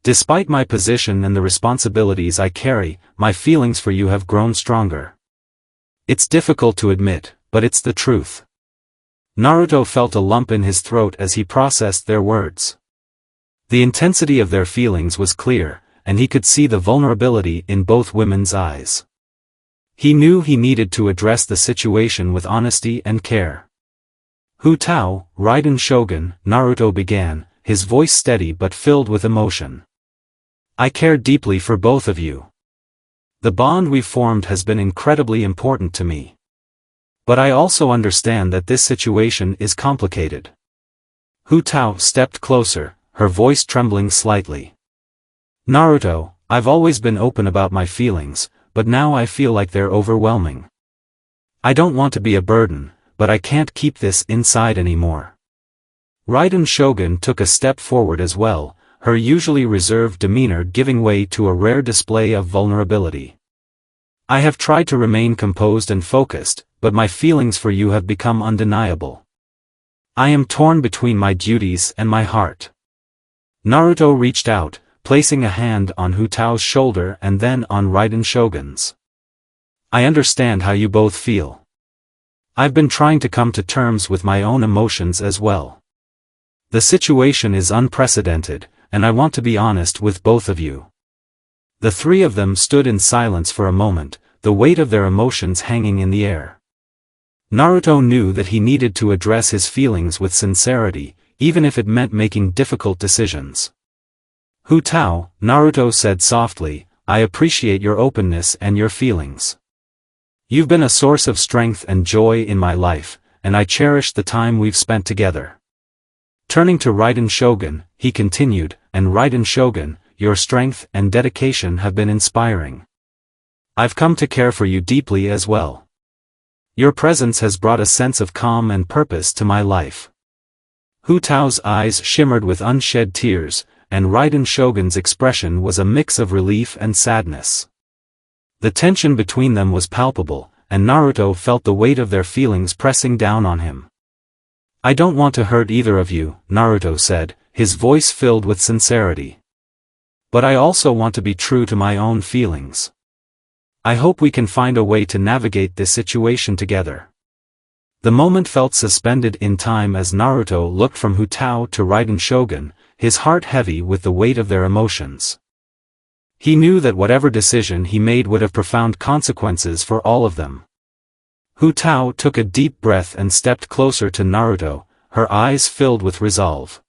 Despite my position and the responsibilities I carry, my feelings for you have grown stronger. It's difficult to admit, but it's the truth." Naruto felt a lump in his throat as he processed their words. The intensity of their feelings was clear, and he could see the vulnerability in both women's eyes. He knew he needed to address the situation with honesty and care. "Hu Tao, Raiden Shogun," Naruto began, his voice steady but filled with emotion. "I care deeply for both of you. The bond we've formed has been incredibly important to me. But I also understand that this situation is complicated." Hu Tao stepped closer, her voice trembling slightly. "Naruto, I've always been open about my feelings, but now I feel like they're overwhelming. I don't want to be a burden, but I can't keep this inside anymore." Raiden Shogun took a step forward as well, her usually reserved demeanor giving way to a rare display of vulnerability. "I have tried to remain composed and focused, but my feelings for you have become undeniable. I am torn between my duties and my heart." Naruto reached out, placing a hand on Hu Tao's shoulder and then on Raiden Shogun's. "I understand how you both feel. I've been trying to come to terms with my own emotions as well. The situation is unprecedented, and I want to be honest with both of you." The three of them stood in silence for a moment, the weight of their emotions hanging in the air. Naruto knew that he needed to address his feelings with sincerity, even if it meant making difficult decisions. "Hu Tao," Naruto said softly, "I appreciate your openness and your feelings. You've been a source of strength and joy in my life, and I cherish the time we've spent together." Turning to Raiden Shogun, he continued, "And Raiden Shogun, your strength and dedication have been inspiring. I've come to care for you deeply as well. Your presence has brought a sense of calm and purpose to my life." Hu Tao's eyes shimmered with unshed tears, and Raiden Shogun's expression was a mix of relief and sadness. The tension between them was palpable, and Naruto felt the weight of their feelings pressing down on him. "I don't want to hurt either of you," Naruto said, his voice filled with sincerity. "But I also want to be true to my own feelings. I hope we can find a way to navigate this situation together." The moment felt suspended in time as Naruto looked from Hu Tao to Raiden Shogun, his heart heavy with the weight of their emotions. He knew that whatever decision he made would have profound consequences for all of them. Hu Tao took a deep breath and stepped closer to Naruto, her eyes filled with resolve.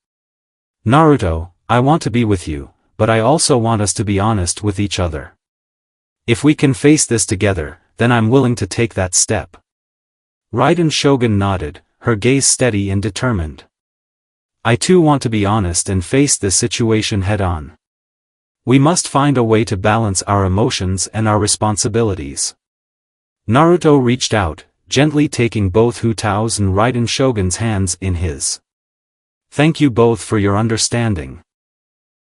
"Naruto, I want to be with you, but I also want us to be honest with each other. If we can face this together, then I'm willing to take that step." Raiden Shogun nodded, her gaze steady and determined. "I too want to be honest and face this situation head-on. We must find a way to balance our emotions and our responsibilities." Naruto reached out, gently taking both Hu Tao's and Raiden Shogun's hands in his. "Thank you both for your understanding.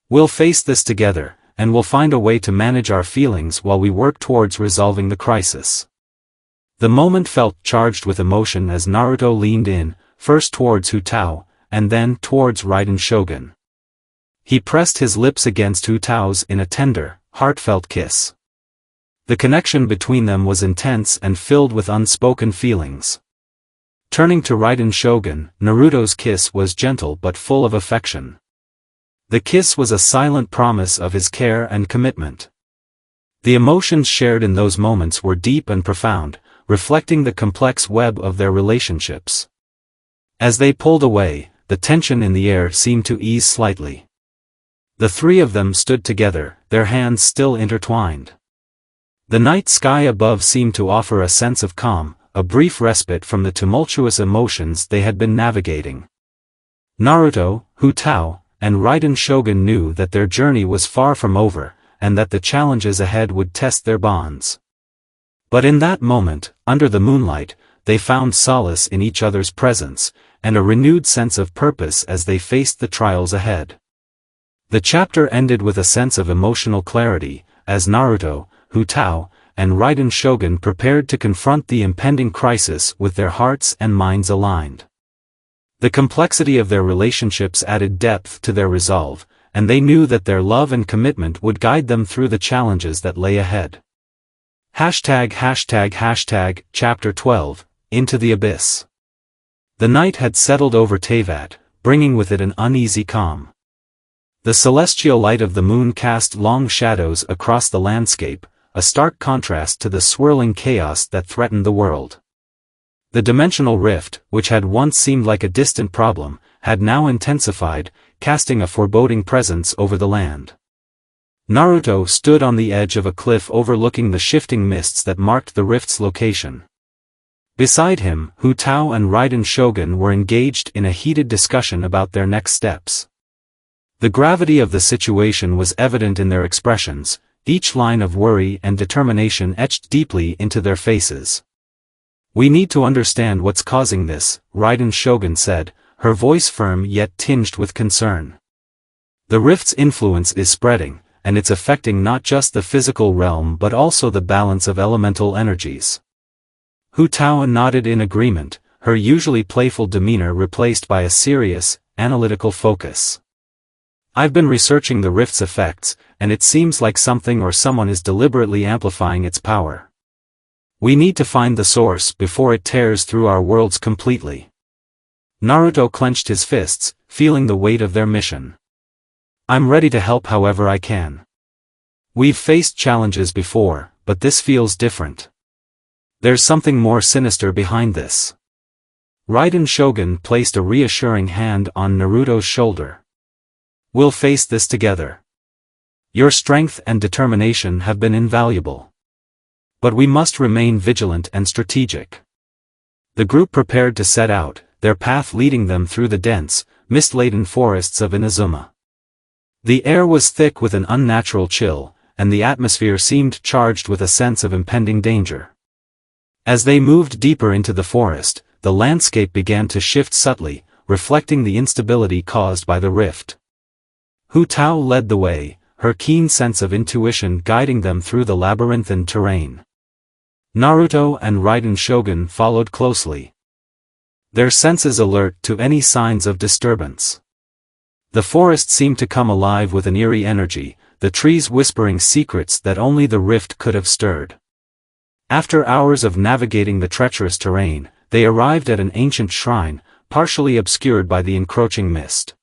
We'll face this together, and we'll find a way to manage our feelings while we work towards resolving the crisis." The moment felt charged with emotion as Naruto leaned in, first towards Hu Tao, and then towards Raiden Shogun. He pressed his lips against Hu Tao's in a tender, heartfelt kiss. The connection between them was intense and filled with unspoken feelings. Turning to Raiden Shogun, Naruto's kiss was gentle but full of affection. The kiss was a silent promise of his care and commitment. The emotions shared in those moments were deep and profound, reflecting the complex web of their relationships. As they pulled away, the tension in the air seemed to ease slightly. The three of them stood together, their hands still intertwined. The night sky above seemed to offer a sense of calm, a brief respite from the tumultuous emotions they had been navigating. Naruto, Hu Tao, and Raiden Shogun knew that their journey was far from over, and that the challenges ahead would test their bonds. But in that moment, under the moonlight, they found solace in each other's presence, and a renewed sense of purpose as they faced the trials ahead. The chapter ended with a sense of emotional clarity, as Naruto, Hu Tao, and Raiden Shogun prepared to confront the impending crisis with their hearts and minds aligned. The complexity of their relationships added depth to their resolve, and they knew that their love and commitment would guide them through the challenges that lay ahead. ###, Chapter 12, Into the Abyss. The night had settled over Teyvat, bringing with it an uneasy calm. The celestial light of the moon cast long shadows across the landscape, a stark contrast to the swirling chaos that threatened the world. The dimensional rift, which had once seemed like a distant problem, had now intensified, casting a foreboding presence over the land. Naruto stood on the edge of a cliff overlooking the shifting mists that marked the rift's location. Beside him, Hu Tao and Raiden Shogun were engaged in a heated discussion about their next steps. The gravity of the situation was evident in their expressions, each line of worry and determination etched deeply into their faces. "We need to understand what's causing this," Raiden Shogun said, her voice firm yet tinged with concern. "The rift's influence is spreading, and it's affecting not just the physical realm but also the balance of elemental energies." Hu Tao nodded in agreement, her usually playful demeanor replaced by a serious, analytical focus. "I've been researching the rift's effects, and it seems like something or someone is deliberately amplifying its power. We need to find the source before it tears through our worlds completely." Naruto clenched his fists, feeling the weight of their mission. "I'm ready to help however I can. We've faced challenges before, but this feels different. There's something more sinister behind this." Raiden Shogun placed a reassuring hand on Naruto's shoulder. "We'll face this together. Your strength and determination have been invaluable. But we must remain vigilant and strategic." The group prepared to set out, their path leading them through the dense, mist-laden forests of Inazuma. The air was thick with an unnatural chill, and the atmosphere seemed charged with a sense of impending danger. As they moved deeper into the forest, the landscape began to shift subtly, reflecting the instability caused by the rift. Hu Tao led the way, her keen sense of intuition guiding them through the labyrinthine terrain. Naruto and Raiden Shogun followed closely, their senses alert to any signs of disturbance. The forest seemed to come alive with an eerie energy, the trees whispering secrets that only the rift could have stirred. After hours of navigating the treacherous terrain, they arrived at an ancient shrine, partially obscured by the encroaching mist.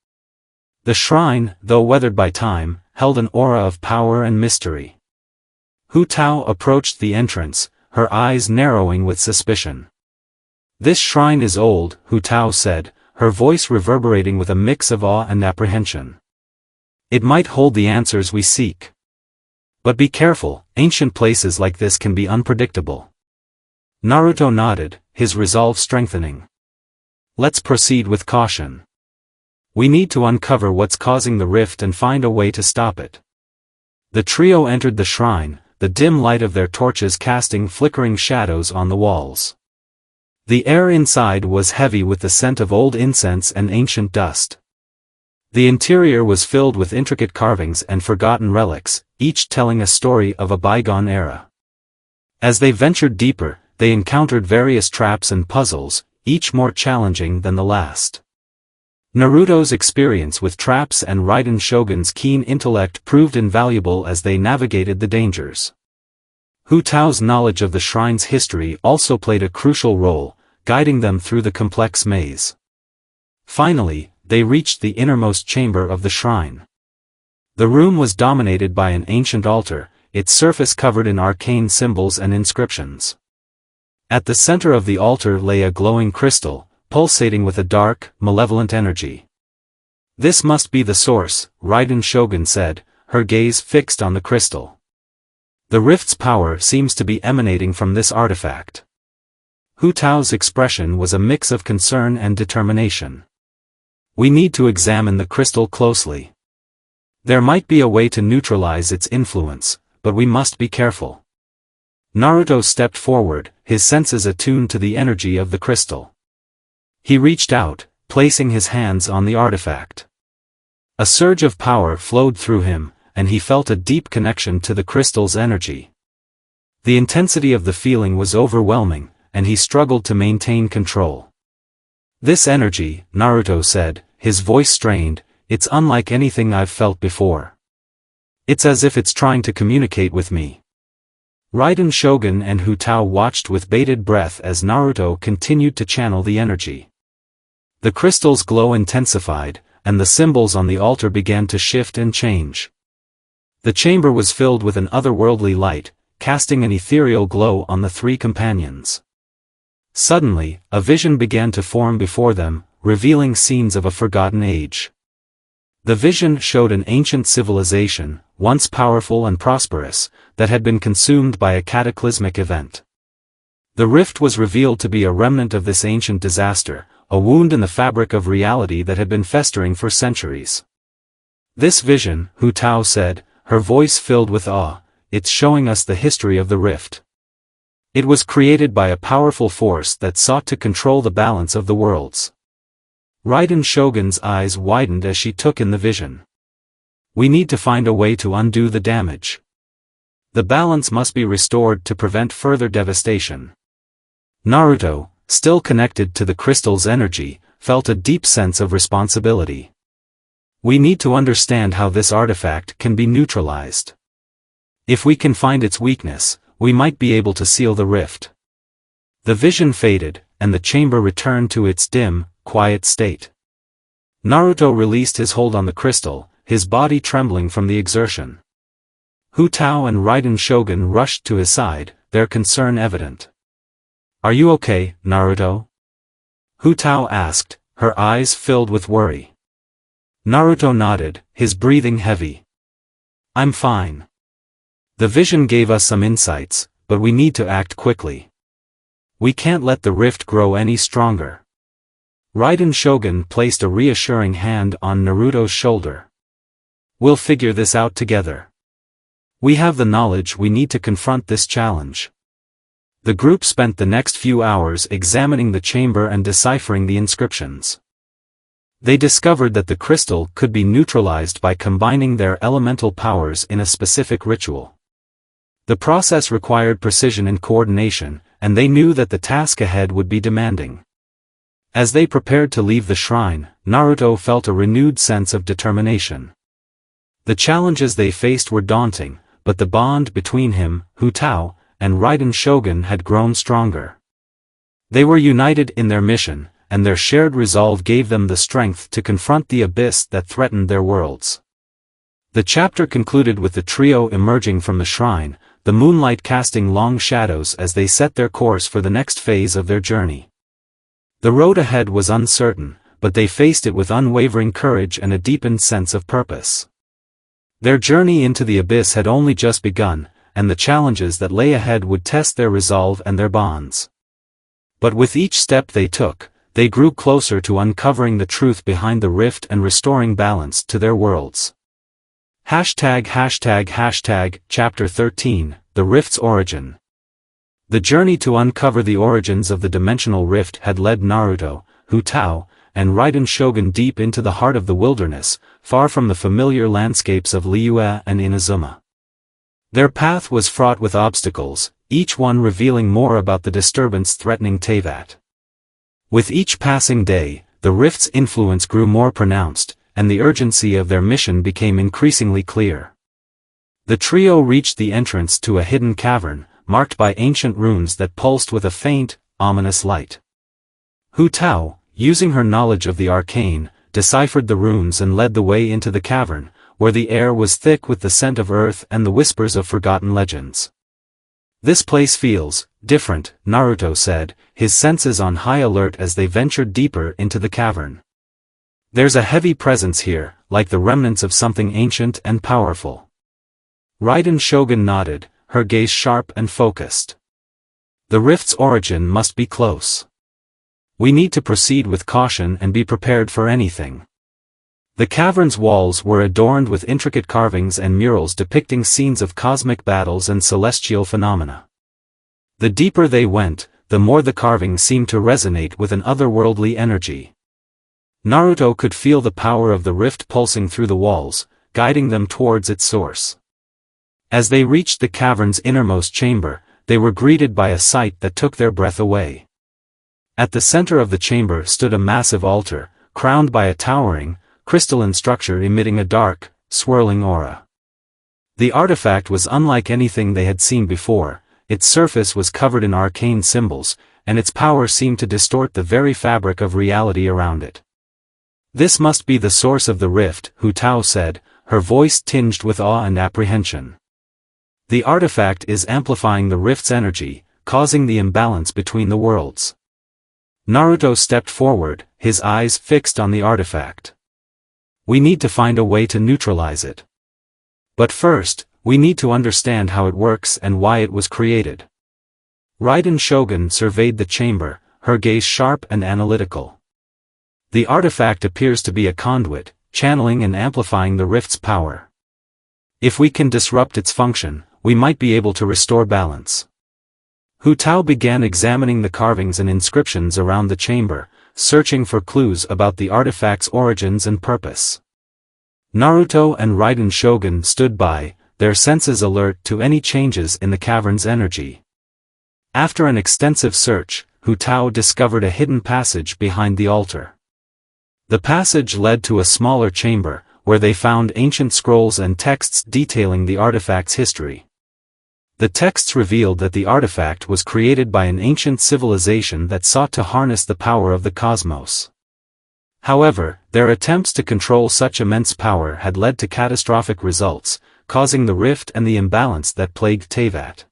The shrine, though weathered by time, held an aura of power and mystery. Hu Tao approached the entrance, her eyes narrowing with suspicion. "This shrine is old," Hu Tao said, her voice reverberating with a mix of awe and apprehension. "It might hold the answers we seek. But be careful, ancient places like this can be unpredictable." Naruto nodded, his resolve strengthening. "Let's proceed with caution. We need to uncover what's causing the rift and find a way to stop it." The trio entered the shrine, the dim light of their torches casting flickering shadows on the walls. The air inside was heavy with the scent of old incense and ancient dust. The interior was filled with intricate carvings and forgotten relics, each telling a story of a bygone era. As they ventured deeper, they encountered various traps and puzzles, each more challenging than the last. Naruto's experience with traps and Raiden Shogun's keen intellect proved invaluable as they navigated the dangers. Hu Tao's knowledge of the shrine's history also played a crucial role, guiding them through the complex maze. Finally, they reached the innermost chamber of the shrine. The room was dominated by an ancient altar, its surface covered in arcane symbols and inscriptions. At the center of the altar lay a glowing crystal, pulsating with a dark, malevolent energy. "This must be the source," Raiden Shogun said, her gaze fixed on the crystal. "The rift's power seems to be emanating from this artifact." Hu Tao's expression was a mix of concern and determination. "We need to examine the crystal closely. There might be a way to neutralize its influence, but we must be careful." Naruto stepped forward, his senses attuned to the energy of the crystal. He reached out, placing his hands on the artifact. A surge of power flowed through him, and he felt a deep connection to the crystal's energy. The intensity of the feeling was overwhelming, and he struggled to maintain control. "This energy," Naruto said, his voice strained, "it's unlike anything I've felt before. It's as if it's trying to communicate with me." Raiden Shogun and Hu Tao watched with bated breath as Naruto continued to channel the energy. The crystal's glow intensified, and the symbols on the altar began to shift and change. The chamber was filled with an otherworldly light, casting an ethereal glow on the three companions. Suddenly, a vision began to form before them, revealing scenes of a forgotten age. The vision showed an ancient civilization, once powerful and prosperous, that had been consumed by a cataclysmic event. The rift was revealed to be a remnant of this ancient disaster, a wound in the fabric of reality that had been festering for centuries. This vision, Hu Tao said, her voice filled with awe, it's showing us the history of the rift. It was created by a powerful force that sought to control the balance of the worlds. Raiden Shogun's eyes widened as she took in the vision. We need to find a way to undo the damage. The balance must be restored to prevent further devastation. Naruto, still connected to the crystal's energy, felt a deep sense of responsibility. We need to understand how this artifact can be neutralized. If we can find its weakness, we might be able to seal the rift. The vision faded, and the chamber returned to its dim, quiet state. Naruto released his hold on the crystal, his body trembling from the exertion. Hu Tao and Raiden Shogun rushed to his side, their concern evident. Are you okay, Naruto? Hu Tao asked, her eyes filled with worry. Naruto nodded, his breathing heavy. I'm fine. The vision gave us some insights, but we need to act quickly. We can't let the rift grow any stronger. Raiden Shogun placed a reassuring hand on Naruto's shoulder. We'll figure this out together. We have the knowledge we need to confront this challenge. The group spent the next few hours examining the chamber and deciphering the inscriptions. They discovered that the crystal could be neutralized by combining their elemental powers in a specific ritual. The process required precision and coordination, and they knew that the task ahead would be demanding. As they prepared to leave the shrine, Naruto felt a renewed sense of determination. The challenges they faced were daunting, but the bond between him, Hu Tao, and Raiden Shogun had grown stronger. They were united in their mission, and their shared resolve gave them the strength to confront the abyss that threatened their worlds. The chapter concluded with the trio emerging from the shrine, the moonlight casting long shadows as they set their course for the next phase of their journey. The road ahead was uncertain, but they faced it with unwavering courage and a deepened sense of purpose. Their journey into the abyss had only just begun, and the challenges that lay ahead would test their resolve and their bonds. But with each step they took, they grew closer to uncovering the truth behind the rift and restoring balance to their worlds. Chapter 13, The Rift's Origin. The journey to uncover the origins of the dimensional rift had led Naruto, Hu Tao, and Raiden Shogun deep into the heart of the wilderness, far from the familiar landscapes of Liyue and Inazuma. Their path was fraught with obstacles, each one revealing more about the disturbance threatening Teyvat. With each passing day, the rift's influence grew more pronounced, and the urgency of their mission became increasingly clear. The trio reached the entrance to a hidden cavern, marked by ancient runes that pulsed with a faint, ominous light. Hu Tao, using her knowledge of the arcane, deciphered the runes and led the way into the cavern, where the air was thick with the scent of earth and the whispers of forgotten legends. This place feels different, Naruto said, his senses on high alert as they ventured deeper into the cavern. There's a heavy presence here, like the remnants of something ancient and powerful. Raiden Shogun nodded, her gaze sharp and focused. The rift's origin must be close. We need to proceed with caution and be prepared for anything. The cavern's walls were adorned with intricate carvings and murals depicting scenes of cosmic battles and celestial phenomena. The deeper they went, the more the carvings seemed to resonate with an otherworldly energy. Naruto could feel the power of the rift pulsing through the walls, guiding them towards its source. As they reached the cavern's innermost chamber, they were greeted by a sight that took their breath away. At the center of the chamber stood a massive altar, crowned by a towering, crystalline structure emitting a dark, swirling aura. The artifact was unlike anything they had seen before, its surface was covered in arcane symbols, and its power seemed to distort the very fabric of reality around it. This must be the source of the rift, Hu Tao said, her voice tinged with awe and apprehension. The artifact is amplifying the rift's energy, causing the imbalance between the worlds. Naruto stepped forward, his eyes fixed on the artifact. We need to find a way to neutralize it. But first, we need to understand how it works and why it was created. Raiden Shogun surveyed the chamber, her gaze sharp and analytical. The artifact appears to be a conduit, channeling and amplifying the rift's power. If we can disrupt its function, we might be able to restore balance. Hu Tao began examining the carvings and inscriptions around the chamber, searching for clues about the artifact's origins and purpose. Naruto and Raiden Shogun stood by, their senses alert to any changes in the cavern's energy. After an extensive search, Hu Tao discovered a hidden passage behind the altar. The passage led to a smaller chamber, where they found ancient scrolls and texts detailing the artifact's history. The texts revealed that the artifact was created by an ancient civilization that sought to harness the power of the cosmos. However, their attempts to control such immense power had led to catastrophic results, causing the rift and the imbalance that plagued Teyvat.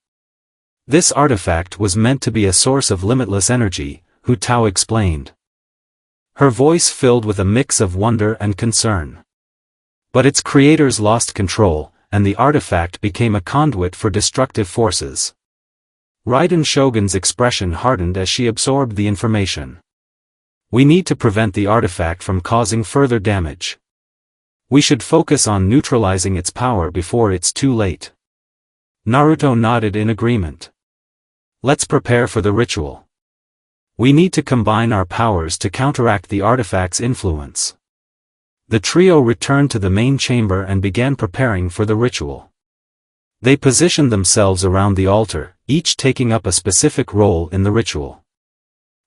This artifact was meant to be a source of limitless energy, Hu Tao explained. Her voice filled with a mix of wonder and concern. But its creators lost control, and the artifact became a conduit for destructive forces. Raiden Shogun's expression hardened as she absorbed the information. We need to prevent the artifact from causing further damage. We should focus on neutralizing its power before it's too late. Naruto nodded in agreement. Let's prepare for the ritual. We need to combine our powers to counteract the artifact's influence. The trio returned to the main chamber and began preparing for the ritual. They positioned themselves around the altar, each taking up a specific role in the ritual.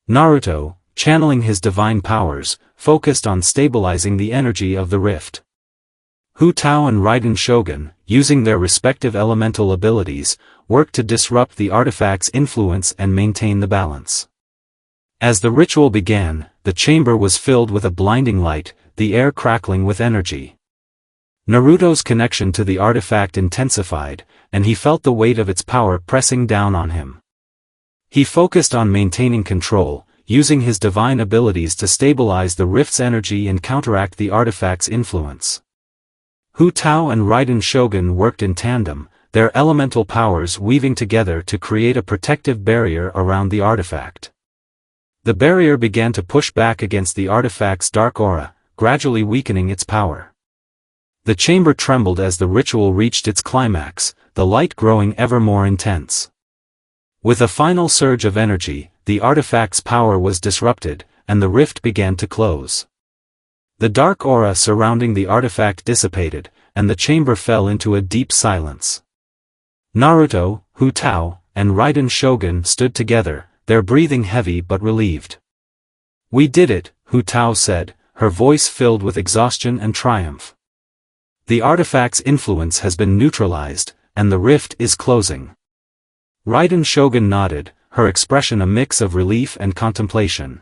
Naruto, channeling his divine powers, focused on stabilizing the energy of the rift. Hu Tao and Raiden Shogun, using their respective elemental abilities, worked to disrupt the artifact's influence and maintain the balance. As the ritual began, the chamber was filled with a blinding light, the air crackling with energy. Naruto's connection to the artifact intensified, and he felt the weight of its power pressing down on him. He focused on maintaining control, using his divine abilities to stabilize the rift's energy and counteract the artifact's influence. Hu Tao and Raiden Shogun worked in tandem, their elemental powers weaving together to create a protective barrier around the artifact. The barrier began to push back against the artifact's dark aura, gradually weakening its power. The chamber trembled as the ritual reached its climax, the light growing ever more intense. With a final surge of energy, the artifact's power was disrupted, and the rift began to close. The dark aura surrounding the artifact dissipated, and the chamber fell into a deep silence. Naruto, Hu Tao, and Raiden Shogun stood together, their breathing heavy but relieved. We did it, Hu Tao said, her voice filled with exhaustion and triumph. The artifact's influence has been neutralized, and the rift is closing. Raiden Shogun nodded, her expression a mix of relief and contemplation.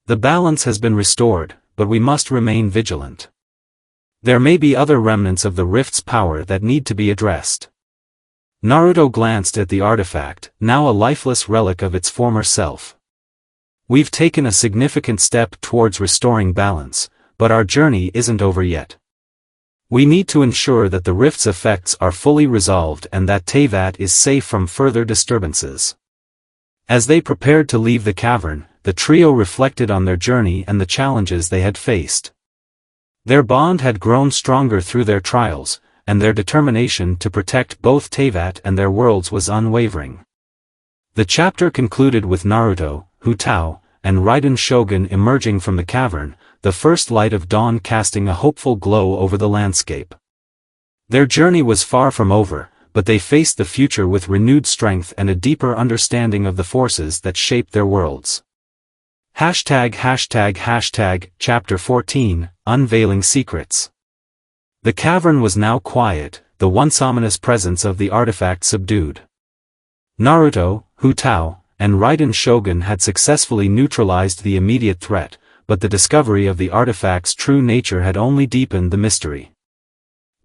The balance has been restored, but we must remain vigilant. There may be other remnants of the rift's power that need to be addressed. Naruto glanced at the artifact, now a lifeless relic of its former self. We've taken a significant step towards restoring balance, but our journey isn't over yet. We need to ensure that the rift's effects are fully resolved and that Teyvat is safe from further disturbances. As they prepared to leave the cavern, the trio reflected on their journey and the challenges they had faced. Their bond had grown stronger through their trials, and their determination to protect both Teyvat and their worlds was unwavering. The chapter concluded with Naruto, Hu Tao, and Raiden Shogun emerging from the cavern, the first light of dawn casting a hopeful glow over the landscape. Their journey was far from over, but they faced the future with renewed strength and a deeper understanding of the forces that shaped their worlds. Chapter 14, Unveiling Secrets. The cavern was now quiet, the once ominous presence of the artifact subdued. Naruto, Hu Tao, and Raiden Shogun had successfully neutralized the immediate threat, but the discovery of the artifact's true nature had only deepened the mystery.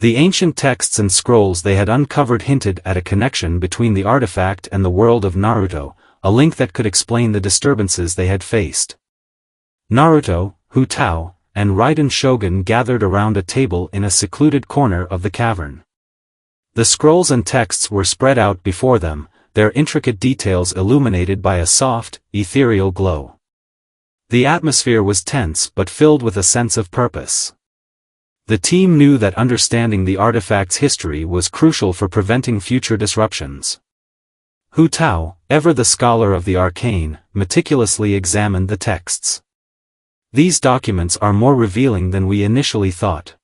The ancient texts and scrolls they had uncovered hinted at a connection between the artifact and the world of Naruto, a link that could explain the disturbances they had faced. Naruto, Hu Tao, and Raiden Shogun gathered around a table in a secluded corner of the cavern. The scrolls and texts were spread out before them, their intricate details illuminated by a soft, ethereal glow. The atmosphere was tense but filled with a sense of purpose. The team knew that understanding the artifact's history was crucial for preventing future disruptions. Hu Tao, ever the scholar of the arcane, meticulously examined the texts. These documents are more revealing than we initially thought.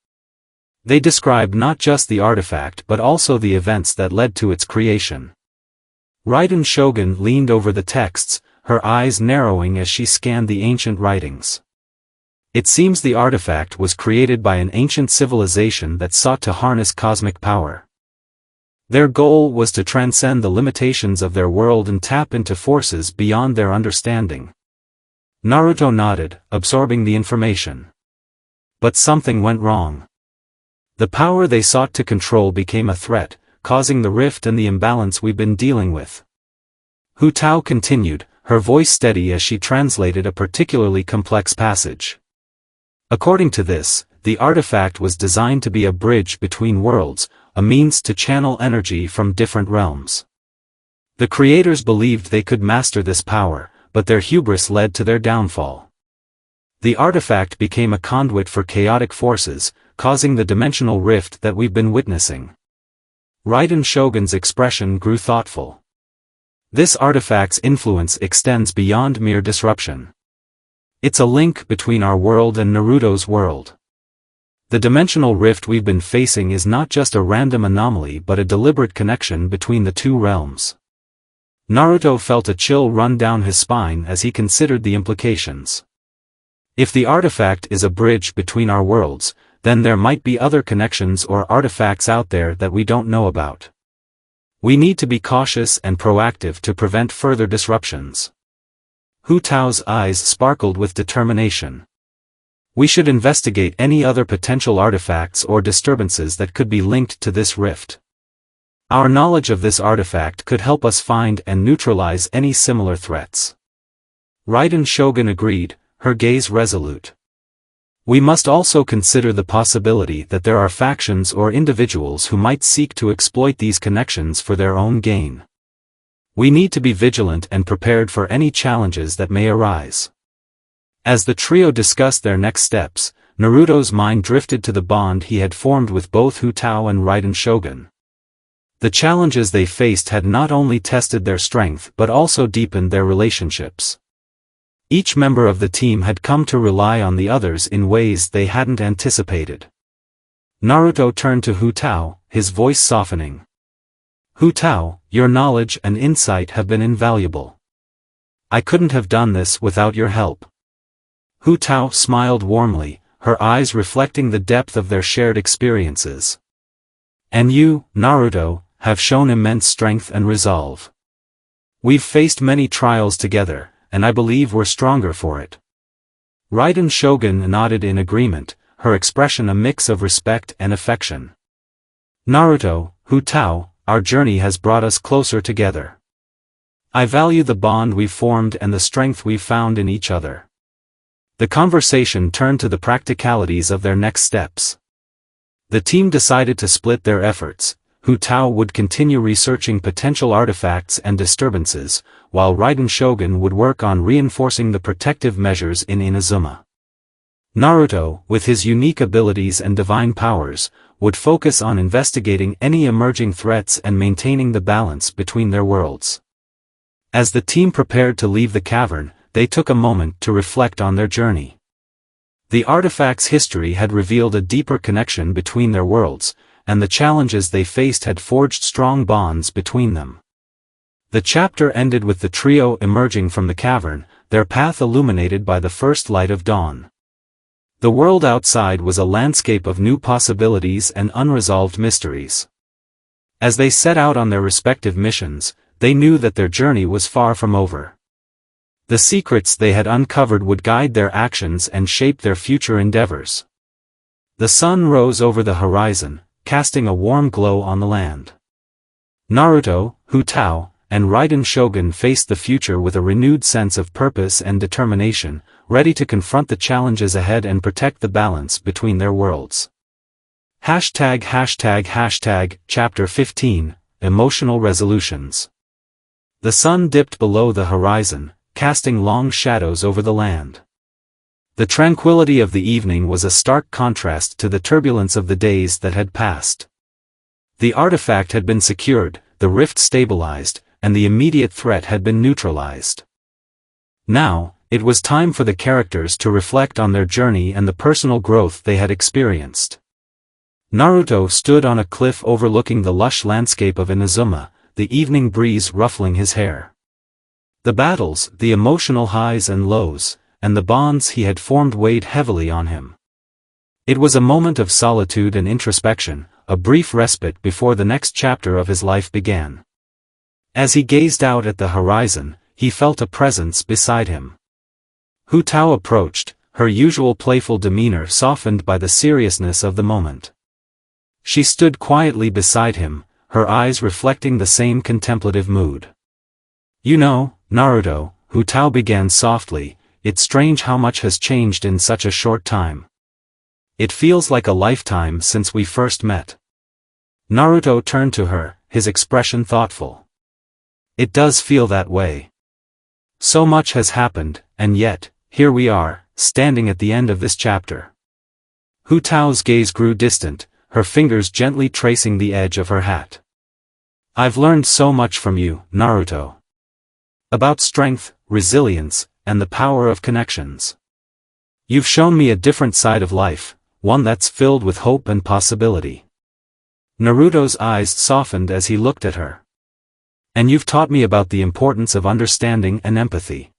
They describe not just the artifact but also the events that led to its creation. Raiden Shogun leaned over the texts, her eyes narrowing as she scanned the ancient writings. It seems the artifact was created by an ancient civilization that sought to harness cosmic power. Their goal was to transcend the limitations of their world and tap into forces beyond their understanding. Naruto nodded, absorbing the information. But something went wrong. The power they sought to control became a threat, causing the rift and the imbalance we've been dealing with. Hu Tao continued, her voice steady as she translated a particularly complex passage. According to this, the artifact was designed to be a bridge between worlds, a means to channel energy from different realms. The creators believed they could master this power, but their hubris led to their downfall. The artifact became a conduit for chaotic forces, causing the dimensional rift that we've been witnessing. Raiden Shogun's expression grew thoughtful. This artifact's influence extends beyond mere disruption. It's a link between our world and Naruto's world. The dimensional rift we've been facing is not just a random anomaly but a deliberate connection between the two realms. Naruto felt a chill run down his spine as he considered the implications. If the artifact is a bridge between our worlds, then there might be other connections or artifacts out there that we don't know about. We need to be cautious and proactive to prevent further disruptions. Hu Tao's eyes sparkled with determination. We should investigate any other potential artifacts or disturbances that could be linked to this rift. Our knowledge of this artifact could help us find and neutralize any similar threats. Raiden Shogun agreed, her gaze resolute. We must also consider the possibility that there are factions or individuals who might seek to exploit these connections for their own gain. We need to be vigilant and prepared for any challenges that may arise. As the trio discussed their next steps, Naruto's mind drifted to the bond he had formed with both Hu Tao and Raiden Shogun. The challenges they faced had not only tested their strength but also deepened their relationships. Each member of the team had come to rely on the others in ways they hadn't anticipated. Naruto turned to Hu Tao, his voice softening. Hu Tao, your knowledge and insight have been invaluable. I couldn't have done this without your help. Hu Tao smiled warmly, her eyes reflecting the depth of their shared experiences. And you, Naruto, have shown immense strength and resolve. We've faced many trials together, and I believe we're stronger for it. Raiden Shogun nodded in agreement, her expression a mix of respect and affection. Naruto, Hu Tao, our journey has brought us closer together. I value the bond we've formed and the strength we've found in each other. The conversation turned to the practicalities of their next steps. The team decided to split their efforts. Hu Tao would continue researching potential artifacts and disturbances, while Raiden Shogun would work on reinforcing the protective measures in Inazuma. Naruto, with his unique abilities and divine powers, would focus on investigating any emerging threats and maintaining the balance between their worlds. As the team prepared to leave the cavern, they took a moment to reflect on their journey. The artifact's history had revealed a deeper connection between their worlds, and the challenges they faced had forged strong bonds between them. The chapter ended with the trio emerging from the cavern, their path illuminated by the first light of dawn. The world outside was a landscape of new possibilities and unresolved mysteries. As they set out on their respective missions, they knew that their journey was far from over. The secrets they had uncovered would guide their actions and shape their future endeavors. The sun rose over the horizon, casting a warm glow on the land. Naruto, Hu Tao, and Raiden Shogun faced the future with a renewed sense of purpose and determination, ready to confront the challenges ahead and protect the balance between their worlds. Hashtag Chapter 15, Emotional Resolutions. The sun dipped below the horizon, casting long shadows over the land. The tranquility of the evening was a stark contrast to the turbulence of the days that had passed. The artifact had been secured, the rift stabilized, and the immediate threat had been neutralized. Now, it was time for the characters to reflect on their journey and the personal growth they had experienced. Naruto stood on a cliff overlooking the lush landscape of Inazuma, the evening breeze ruffling his hair. The battles, the emotional highs and lows, and the bonds he had formed weighed heavily on him. It was a moment of solitude and introspection, a brief respite before the next chapter of his life began. As he gazed out at the horizon, he felt a presence beside him. Hu Tao approached, her usual playful demeanor softened by the seriousness of the moment. She stood quietly beside him, her eyes reflecting the same contemplative mood. "You know, Naruto," Hu Tao began softly, "it's strange how much has changed in such a short time. It feels like a lifetime since we first met." Naruto turned to her, his expression thoughtful. "It does feel that way. So much has happened, and yet, here we are, standing at the end of this chapter." Hu Tao's gaze grew distant, her fingers gently tracing the edge of her hat. "I've learned so much from you, Naruto. About strength, resilience, and the power of connections. You've shown me a different side of life, one that's filled with hope and possibility." Naruto's eyes softened as he looked at her. "And you've taught me about the importance of understanding and empathy.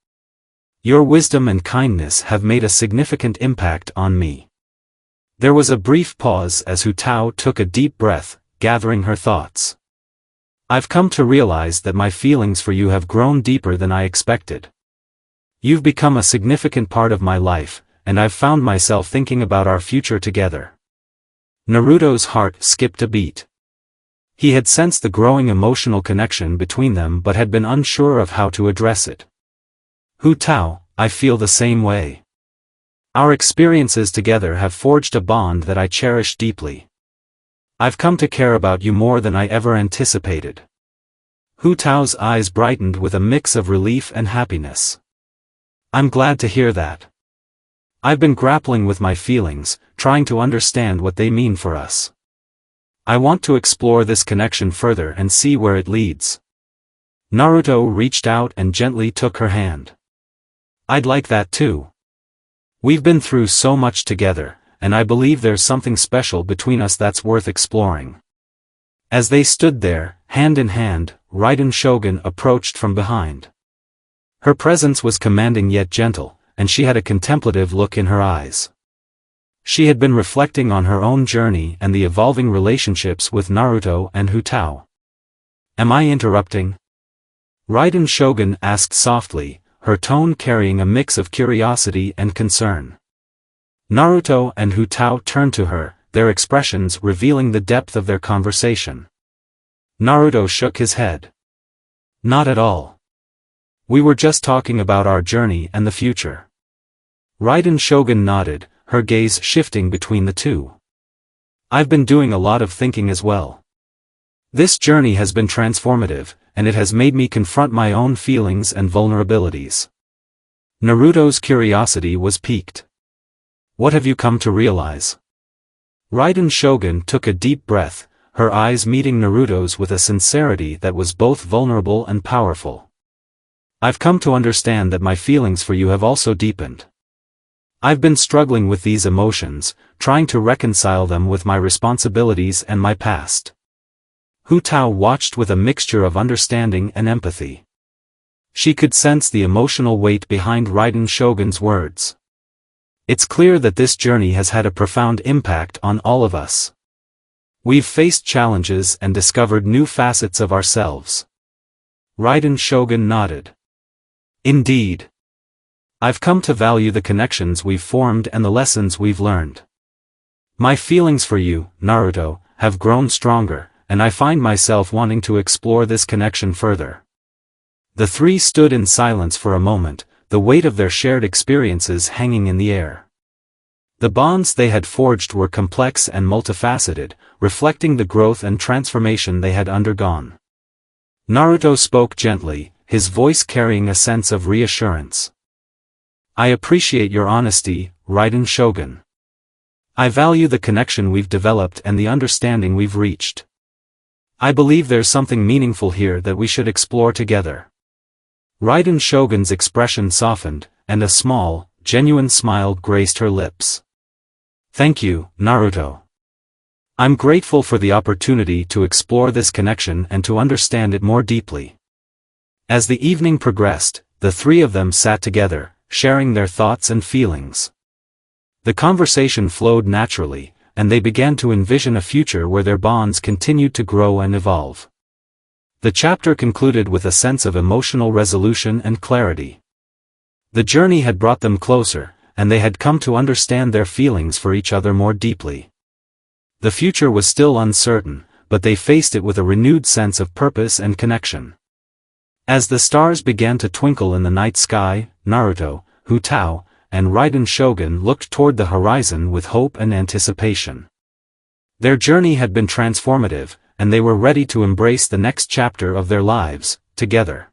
Your wisdom and kindness have made a significant impact on me." There was a brief pause as Hu Tao took a deep breath, gathering her thoughts. "I've come to realize that my feelings for you have grown deeper than I expected. You've become a significant part of my life, and I've found myself thinking about our future together." Naruto's heart skipped a beat. He had sensed the growing emotional connection between them but had been unsure of how to address it. "Hu Tao, I feel the same way. Our experiences together have forged a bond that I cherish deeply. I've come to care about you more than I ever anticipated." Hu Tao's eyes brightened with a mix of relief and happiness. "I'm glad to hear that. I've been grappling with my feelings, trying to understand what they mean for us. I want to explore this connection further and see where it leads." Naruto reached out and gently took her hand. "I'd like that too. We've been through so much together, and I believe there's something special between us that's worth exploring." As they stood there, hand in hand, Raiden Shogun approached from behind. Her presence was commanding yet gentle, and she had a contemplative look in her eyes. She had been reflecting on her own journey and the evolving relationships with Naruto and Hu Tao. "Am I interrupting?" Raiden Shogun asked softly, her tone carrying a mix of curiosity and concern. Naruto and Hu Tao turned to her, their expressions revealing the depth of their conversation. Naruto shook his head. "Not at all. We were just talking about our journey and the future." Raiden Shogun nodded, her gaze shifting between the two. "I've been doing a lot of thinking as well. This journey has been transformative, and it has made me confront my own feelings and vulnerabilities." Naruto's curiosity was piqued. "What have you come to realize?" Raiden Shogun took a deep breath, her eyes meeting Naruto's with a sincerity that was both vulnerable and powerful. "I've come to understand that my feelings for you have also deepened. I've been struggling with these emotions, trying to reconcile them with my responsibilities and my past." Hu Tao watched with a mixture of understanding and empathy. She could sense the emotional weight behind Raiden Shogun's words. "It's clear that this journey has had a profound impact on all of us. We've faced challenges and discovered new facets of ourselves." Raiden Shogun nodded. "Indeed. I've come to value the connections we've formed and the lessons we've learned. My feelings for you, Naruto, have grown stronger, and I find myself wanting to explore this connection further." The three stood in silence for a moment, the weight of their shared experiences hanging in the air. The bonds they had forged were complex and multifaceted, reflecting the growth and transformation they had undergone. Naruto spoke gently, his voice carrying a sense of reassurance. "I appreciate your honesty, Raiden Shogun. I value the connection we've developed and the understanding we've reached. I believe there's something meaningful here that we should explore together." Raiden Shogun's expression softened, and a small, genuine smile graced her lips. "Thank you, Naruto. I'm grateful for the opportunity to explore this connection and to understand it more deeply." As the evening progressed, the three of them sat together, sharing their thoughts and feelings. The conversation flowed naturally, and they began to envision a future where their bonds continued to grow and evolve. The chapter concluded with a sense of emotional resolution and clarity. The journey had brought them closer, and they had come to understand their feelings for each other more deeply. The future was still uncertain, but they faced it with a renewed sense of purpose and connection. As the stars began to twinkle in the night sky, Naruto, Hu Tao, and Raiden Shogun looked toward the horizon with hope and anticipation. Their journey had been transformative, and they were ready to embrace the next chapter of their lives, together.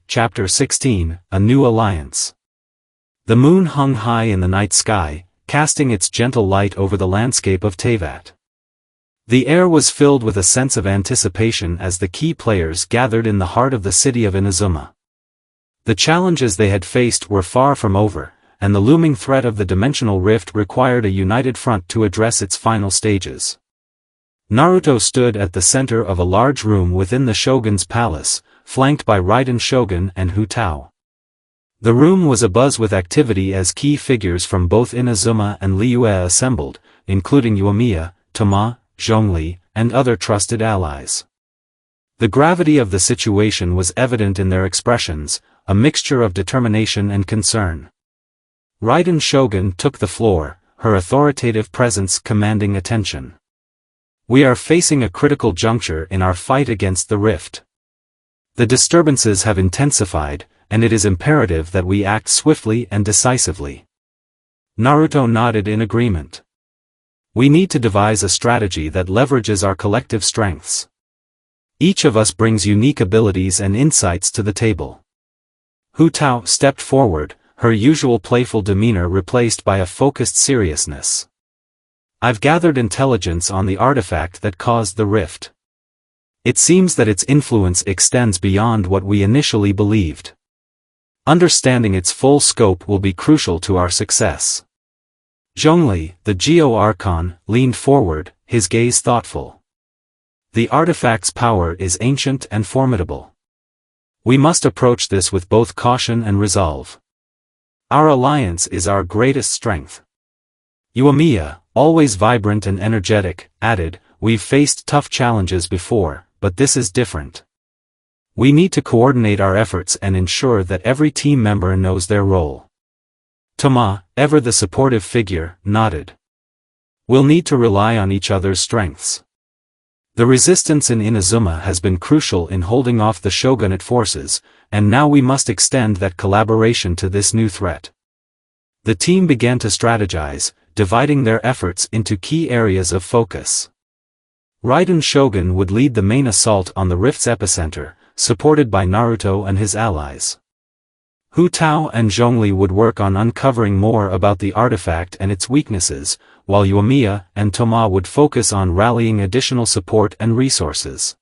Chapter 16, A New Alliance. The moon hung high in the night sky, casting its gentle light over the landscape of Teyvat. The air was filled with a sense of anticipation as the key players gathered in the heart of the city of Inazuma. The challenges they had faced were far from over, and the looming threat of the dimensional rift required a united front to address its final stages. Naruto stood at the center of a large room within the Shogun's palace, flanked by Raiden Shogun and Hu Tao. The room was abuzz with activity as key figures from both Inazuma and Liyue assembled, including Yoimiya, Toma, Zhongli, and other trusted allies. The gravity of the situation was evident in their expressions, a mixture of determination and concern. Raiden Shogun took the floor, her authoritative presence commanding attention. "We are facing a critical juncture in our fight against the rift. The disturbances have intensified, and it is imperative that we act swiftly and decisively." Naruto nodded in agreement. "We need to devise a strategy that leverages our collective strengths. Each of us brings unique abilities and insights to the table." Hu Tao stepped forward, her usual playful demeanor replaced by a focused seriousness. "I've gathered intelligence on the artifact that caused the rift. It seems that its influence extends beyond what we initially believed. Understanding its full scope will be crucial to our success." Zhongli, the Geo-Archon, leaned forward, his gaze thoughtful. "The artifact's power is ancient and formidable. We must approach this with both caution and resolve. Our alliance is our greatest strength." Yoimiya, always vibrant and energetic, added, "We've faced tough challenges before, but this is different. We need to coordinate our efforts and ensure that every team member knows their role." Toma, ever the supportive figure, nodded. "We'll need to rely on each other's strengths. The resistance in Inazuma has been crucial in holding off the shogunate forces, and now we must extend that collaboration to this new threat." The team began to strategize, dividing their efforts into key areas of focus. Raiden Shogun would lead the main assault on the rift's epicenter, supported by Naruto and his allies. Hu Tao and Zhongli would work on uncovering more about the artifact and its weaknesses, while Yoimiya and Toma would focus on rallying additional support and resources.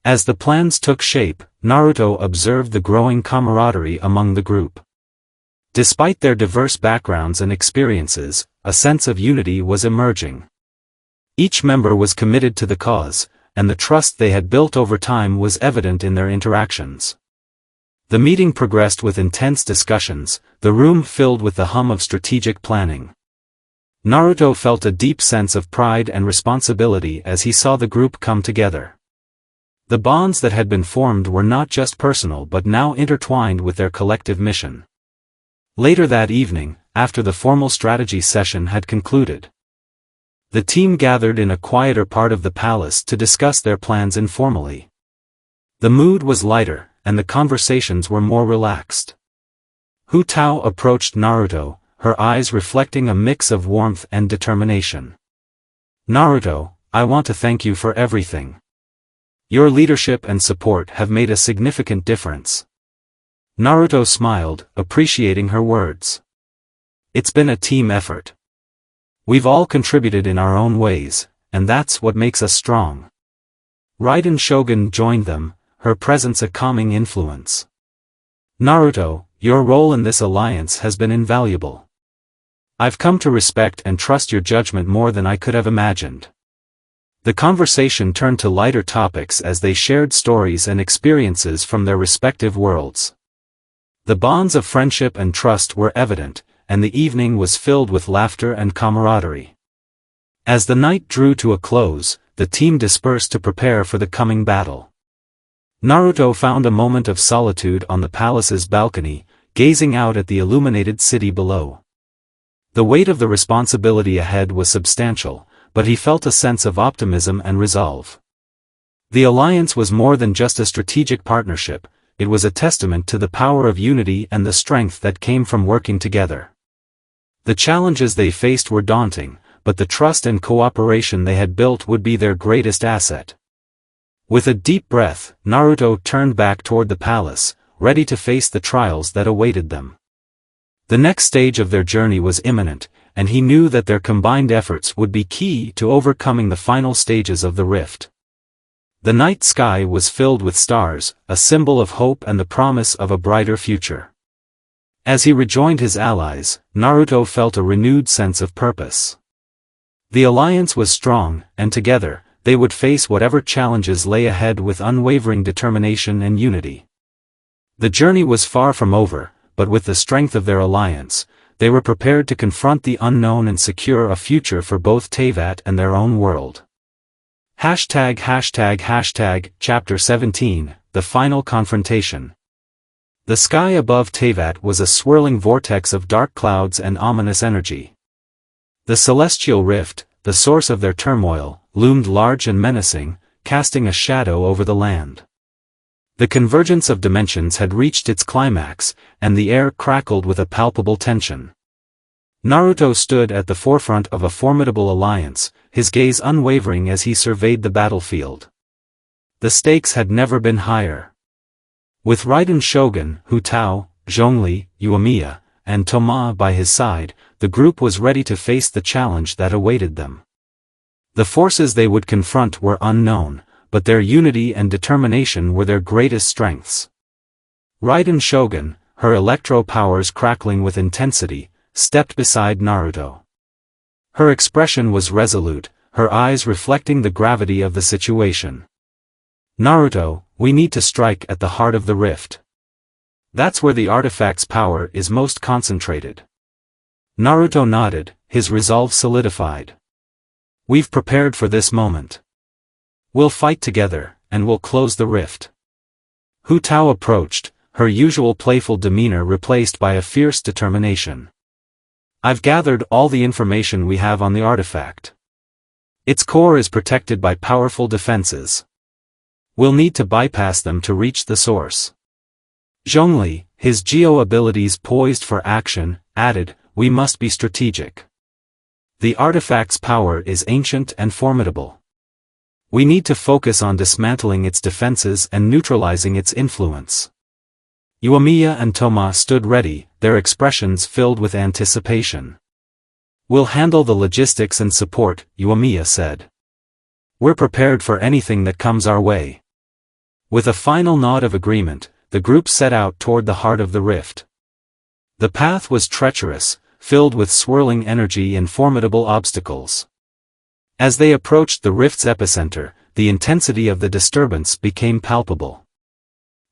As the plans took shape, Naruto observed the growing camaraderie among the group. Despite their diverse backgrounds and experiences, a sense of unity was emerging. Each member was committed to the cause, and the trust they had built over time was evident in their interactions. The meeting progressed with intense discussions, the room filled with the hum of strategic planning. Naruto felt a deep sense of pride and responsibility as he saw the group come together. The bonds that had been formed were not just personal but now intertwined with their collective mission. Later that evening, after the formal strategy session had concluded, the team gathered in a quieter part of the palace to discuss their plans informally. The mood was lighter, and the conversations were more relaxed. Hu Tao approached Naruto, her eyes reflecting a mix of warmth and determination. "Naruto, I want to thank you for everything. Your leadership and support have made a significant difference." Naruto smiled, appreciating her words. "It's been a team effort. We've all contributed in our own ways, and that's what makes us strong." Raiden Shogun joined them, her presence a calming influence. "Naruto, your role in this alliance has been invaluable. I've come to respect and trust your judgment more than I could have imagined." The conversation turned to lighter topics as they shared stories and experiences from their respective worlds. The bonds of friendship and trust were evident, and the evening was filled with laughter and camaraderie. As the night drew to a close, the team dispersed to prepare for the coming battle. Naruto found a moment of solitude on the palace's balcony, gazing out at the illuminated city below. The weight of the responsibility ahead was substantial, but he felt a sense of optimism and resolve. The alliance was more than just a strategic partnership, it was a testament to the power of unity and the strength that came from working together. The challenges they faced were daunting, but the trust and cooperation they had built would be their greatest asset. With a deep breath, Naruto turned back toward the palace, ready to face the trials that awaited them. The next stage of their journey was imminent, and he knew that their combined efforts would be key to overcoming the final stages of the rift. The night sky was filled with stars, a symbol of hope and the promise of a brighter future. As he rejoined his allies, Naruto felt a renewed sense of purpose. The alliance was strong, and together, they would face whatever challenges lay ahead with unwavering determination and unity. The journey was far from over, but with the strength of their alliance, they were prepared to confront the unknown and secure a future for both Teyvat and their own world. Chapter 17, The Final Confrontation. The sky above Teyvat was a swirling vortex of dark clouds and ominous energy. The celestial rift, the source of their turmoil, loomed large and menacing, casting a shadow over the land. The convergence of dimensions had reached its climax, and the air crackled with a palpable tension. Naruto stood at the forefront of a formidable alliance, his gaze unwavering as he surveyed the battlefield. The stakes had never been higher. With Raiden Shogun, Hu Tao, Zhongli, Uemiya, and Toma by his side, the group was ready to face the challenge that awaited them. The forces they would confront were unknown, but their unity and determination were their greatest strengths. Raiden Shogun, her electro powers crackling with intensity, stepped beside Naruto. Her expression was resolute, her eyes reflecting the gravity of the situation. "Naruto, we need to strike at the heart of the rift. That's where the artifact's power is most concentrated." Naruto nodded, his resolve solidified. "We've prepared for this moment. We'll fight together, and we'll close the rift." Hu Tao approached, her usual playful demeanor replaced by a fierce determination. "I've gathered all the information we have on the artifact. Its core is protected by powerful defenses. We'll need to bypass them to reach the source." Zhongli, his Geo abilities poised for action, added, "We must be strategic. The artifact's power is ancient and formidable. We need to focus on dismantling its defenses and neutralizing its influence." Uemiya and Toma stood ready, their expressions filled with anticipation. "We'll handle the logistics and support," Uemiya said. "We're prepared for anything that comes our way." With a final nod of agreement, the group set out toward the heart of the rift. The path was treacherous, filled with swirling energy and formidable obstacles. As they approached the rift's epicenter, the intensity of the disturbance became palpable.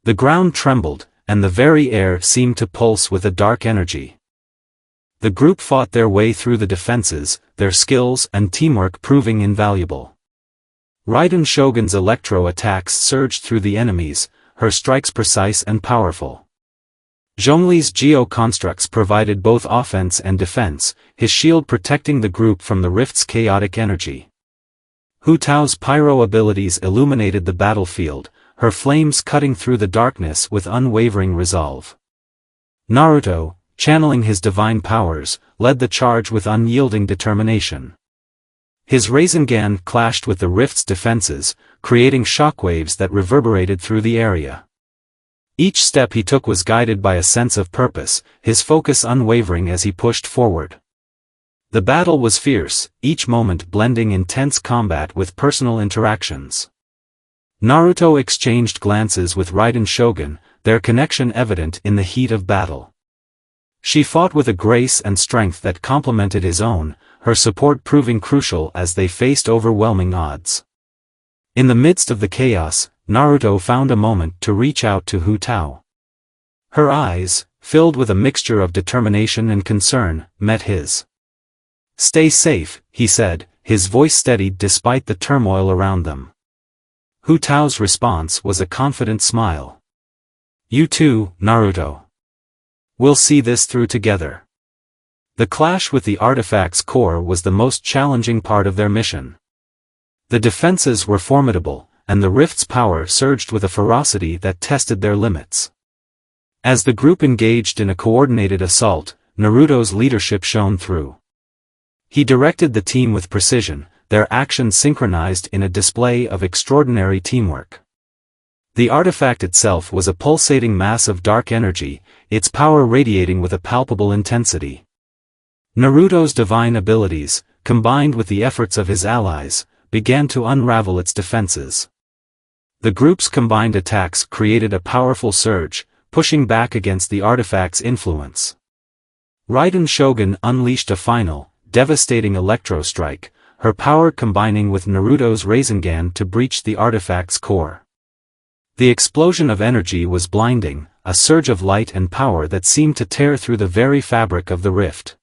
The ground trembled, and the very air seemed to pulse with a dark energy. The group fought their way through the defenses, their skills and teamwork proving invaluable. Raiden Shogun's electro attacks surged through the enemies, her strikes precise and powerful. Zhongli's geo-constructs provided both offense and defense, his shield protecting the group from the rift's chaotic energy. Hu Tao's pyro abilities illuminated the battlefield, her flames cutting through the darkness with unwavering resolve. Naruto, channeling his divine powers, led the charge with unyielding determination. His Rasengan clashed with the rift's defenses, creating shockwaves that reverberated through the area. Each step he took was guided by a sense of purpose, his focus unwavering as he pushed forward. The battle was fierce, each moment blending intense combat with personal interactions. Naruto exchanged glances with Raiden Shogun, their connection evident in the heat of battle. She fought with a grace and strength that complemented his own, her support proving crucial as they faced overwhelming odds. In the midst of the chaos, Naruto found a moment to reach out to Hu Tao. Her eyes, filled with a mixture of determination and concern, met his. "Stay safe," he said, his voice steadied despite the turmoil around them. Hu Tao's response was a confident smile. "You too, Naruto. We'll see this through together." The clash with the artifact's core was the most challenging part of their mission. The defenses were formidable, and the rift's power surged with a ferocity that tested their limits. As the group engaged in a coordinated assault, Naruto's leadership shone through. He directed the team with precision, their actions synchronized in a display of extraordinary teamwork. The artifact itself was a pulsating mass of dark energy, its power radiating with a palpable intensity. Naruto's divine abilities, combined with the efforts of his allies, began to unravel its defenses. The group's combined attacks created a powerful surge, pushing back against the artifact's influence. Raiden Shogun unleashed a final, devastating electro strike, her power combining with Naruto's Rasengan to breach the artifact's core. The explosion of energy was blinding, a surge of light and power that seemed to tear through the very fabric of the rift.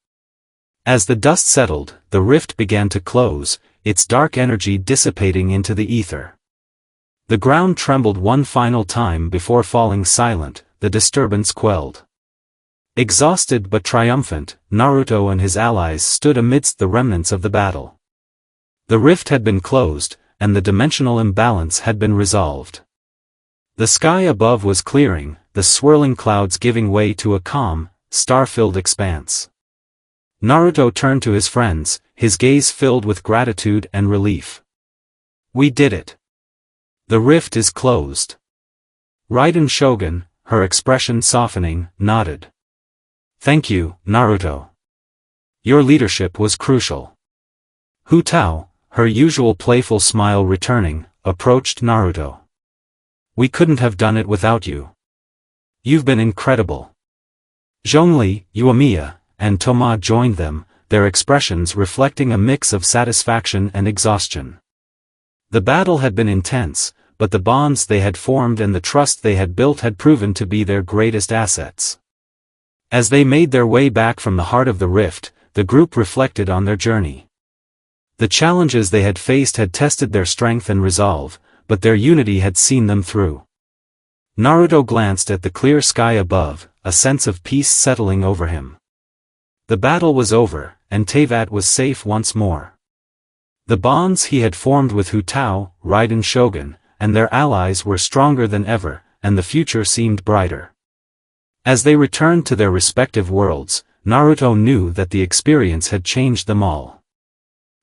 As the dust settled, the rift began to close, its dark energy dissipating into the ether. The ground trembled one final time before falling silent, the disturbance quelled. Exhausted but triumphant, Naruto and his allies stood amidst the remnants of the battle. The rift had been closed, and the dimensional imbalance had been resolved. The sky above was clearing, the swirling clouds giving way to a calm, star-filled expanse. Naruto turned to his friends, his gaze filled with gratitude and relief. "We did it. The rift is closed." Raiden Shogun, her expression softening, nodded. "Thank you, Naruto. Your leadership was crucial." Hu Tao, her usual playful smile returning, approached Naruto. "We couldn't have done it without you. You've been incredible." Zhongli, Yuamiya, and Toma joined them, their expressions reflecting a mix of satisfaction and exhaustion. The battle had been intense, but the bonds they had formed and the trust they had built had proven to be their greatest assets. As they made their way back from the heart of the rift, the group reflected on their journey. The challenges they had faced had tested their strength and resolve, but their unity had seen them through. Naruto glanced at the clear sky above, a sense of peace settling over him. The battle was over, and Teyvat was safe once more. The bonds he had formed with Hu Tao, Raiden Shogun, and their allies were stronger than ever, and the future seemed brighter. As they returned to their respective worlds, Naruto knew that the experience had changed them all.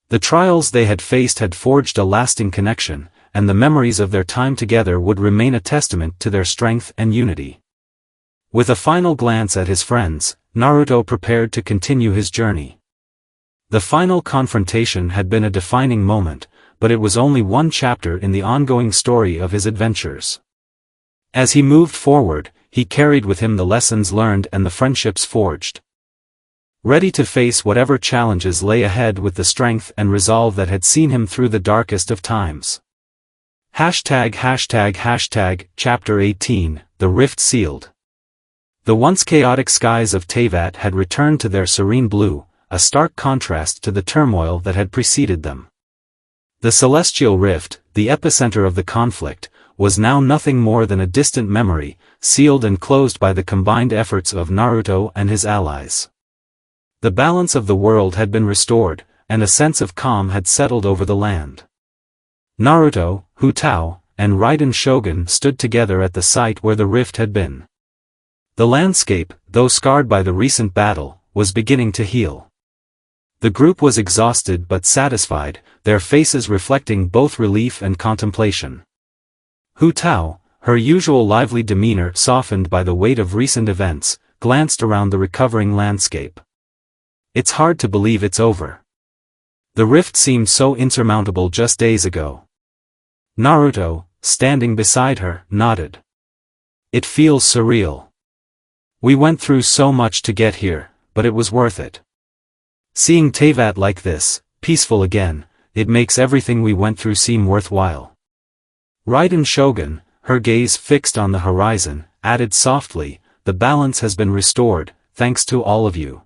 The trials they had faced had forged a lasting connection, and the memories of their time together would remain a testament to their strength and unity. With a final glance at his friends, Naruto prepared to continue his journey. The final confrontation had been a defining moment, but it was only one chapter in the ongoing story of his adventures. As he moved forward, he carried with him the lessons learned and the friendships forged. Ready to face whatever challenges lay ahead with the strength and resolve that had seen him through the darkest of times. Chapter 18, The Rift Sealed. The once chaotic skies of Teyvat had returned to their serene blue, a stark contrast to the turmoil that had preceded them. The celestial rift, the epicenter of the conflict, was now nothing more than a distant memory, sealed and closed by the combined efforts of Naruto and his allies. The balance of the world had been restored, and a sense of calm had settled over the land. Naruto, Hu Tao, and Raiden Shogun stood together at the site where the rift had been. The landscape, though scarred by the recent battle, was beginning to heal. The group was exhausted but satisfied, their faces reflecting both relief and contemplation. Hu Tao, her usual lively demeanor softened by the weight of recent events, glanced around the recovering landscape. It's hard to believe it's over. The rift seemed so insurmountable just days ago. Naruto, standing beside her, nodded. It feels surreal. We went through so much to get here, but it was worth it. Seeing Teyvat like this, peaceful again, it makes everything we went through seem worthwhile. Raiden Shogun, her gaze fixed on the horizon, added softly, the balance has been restored, thanks to all of you.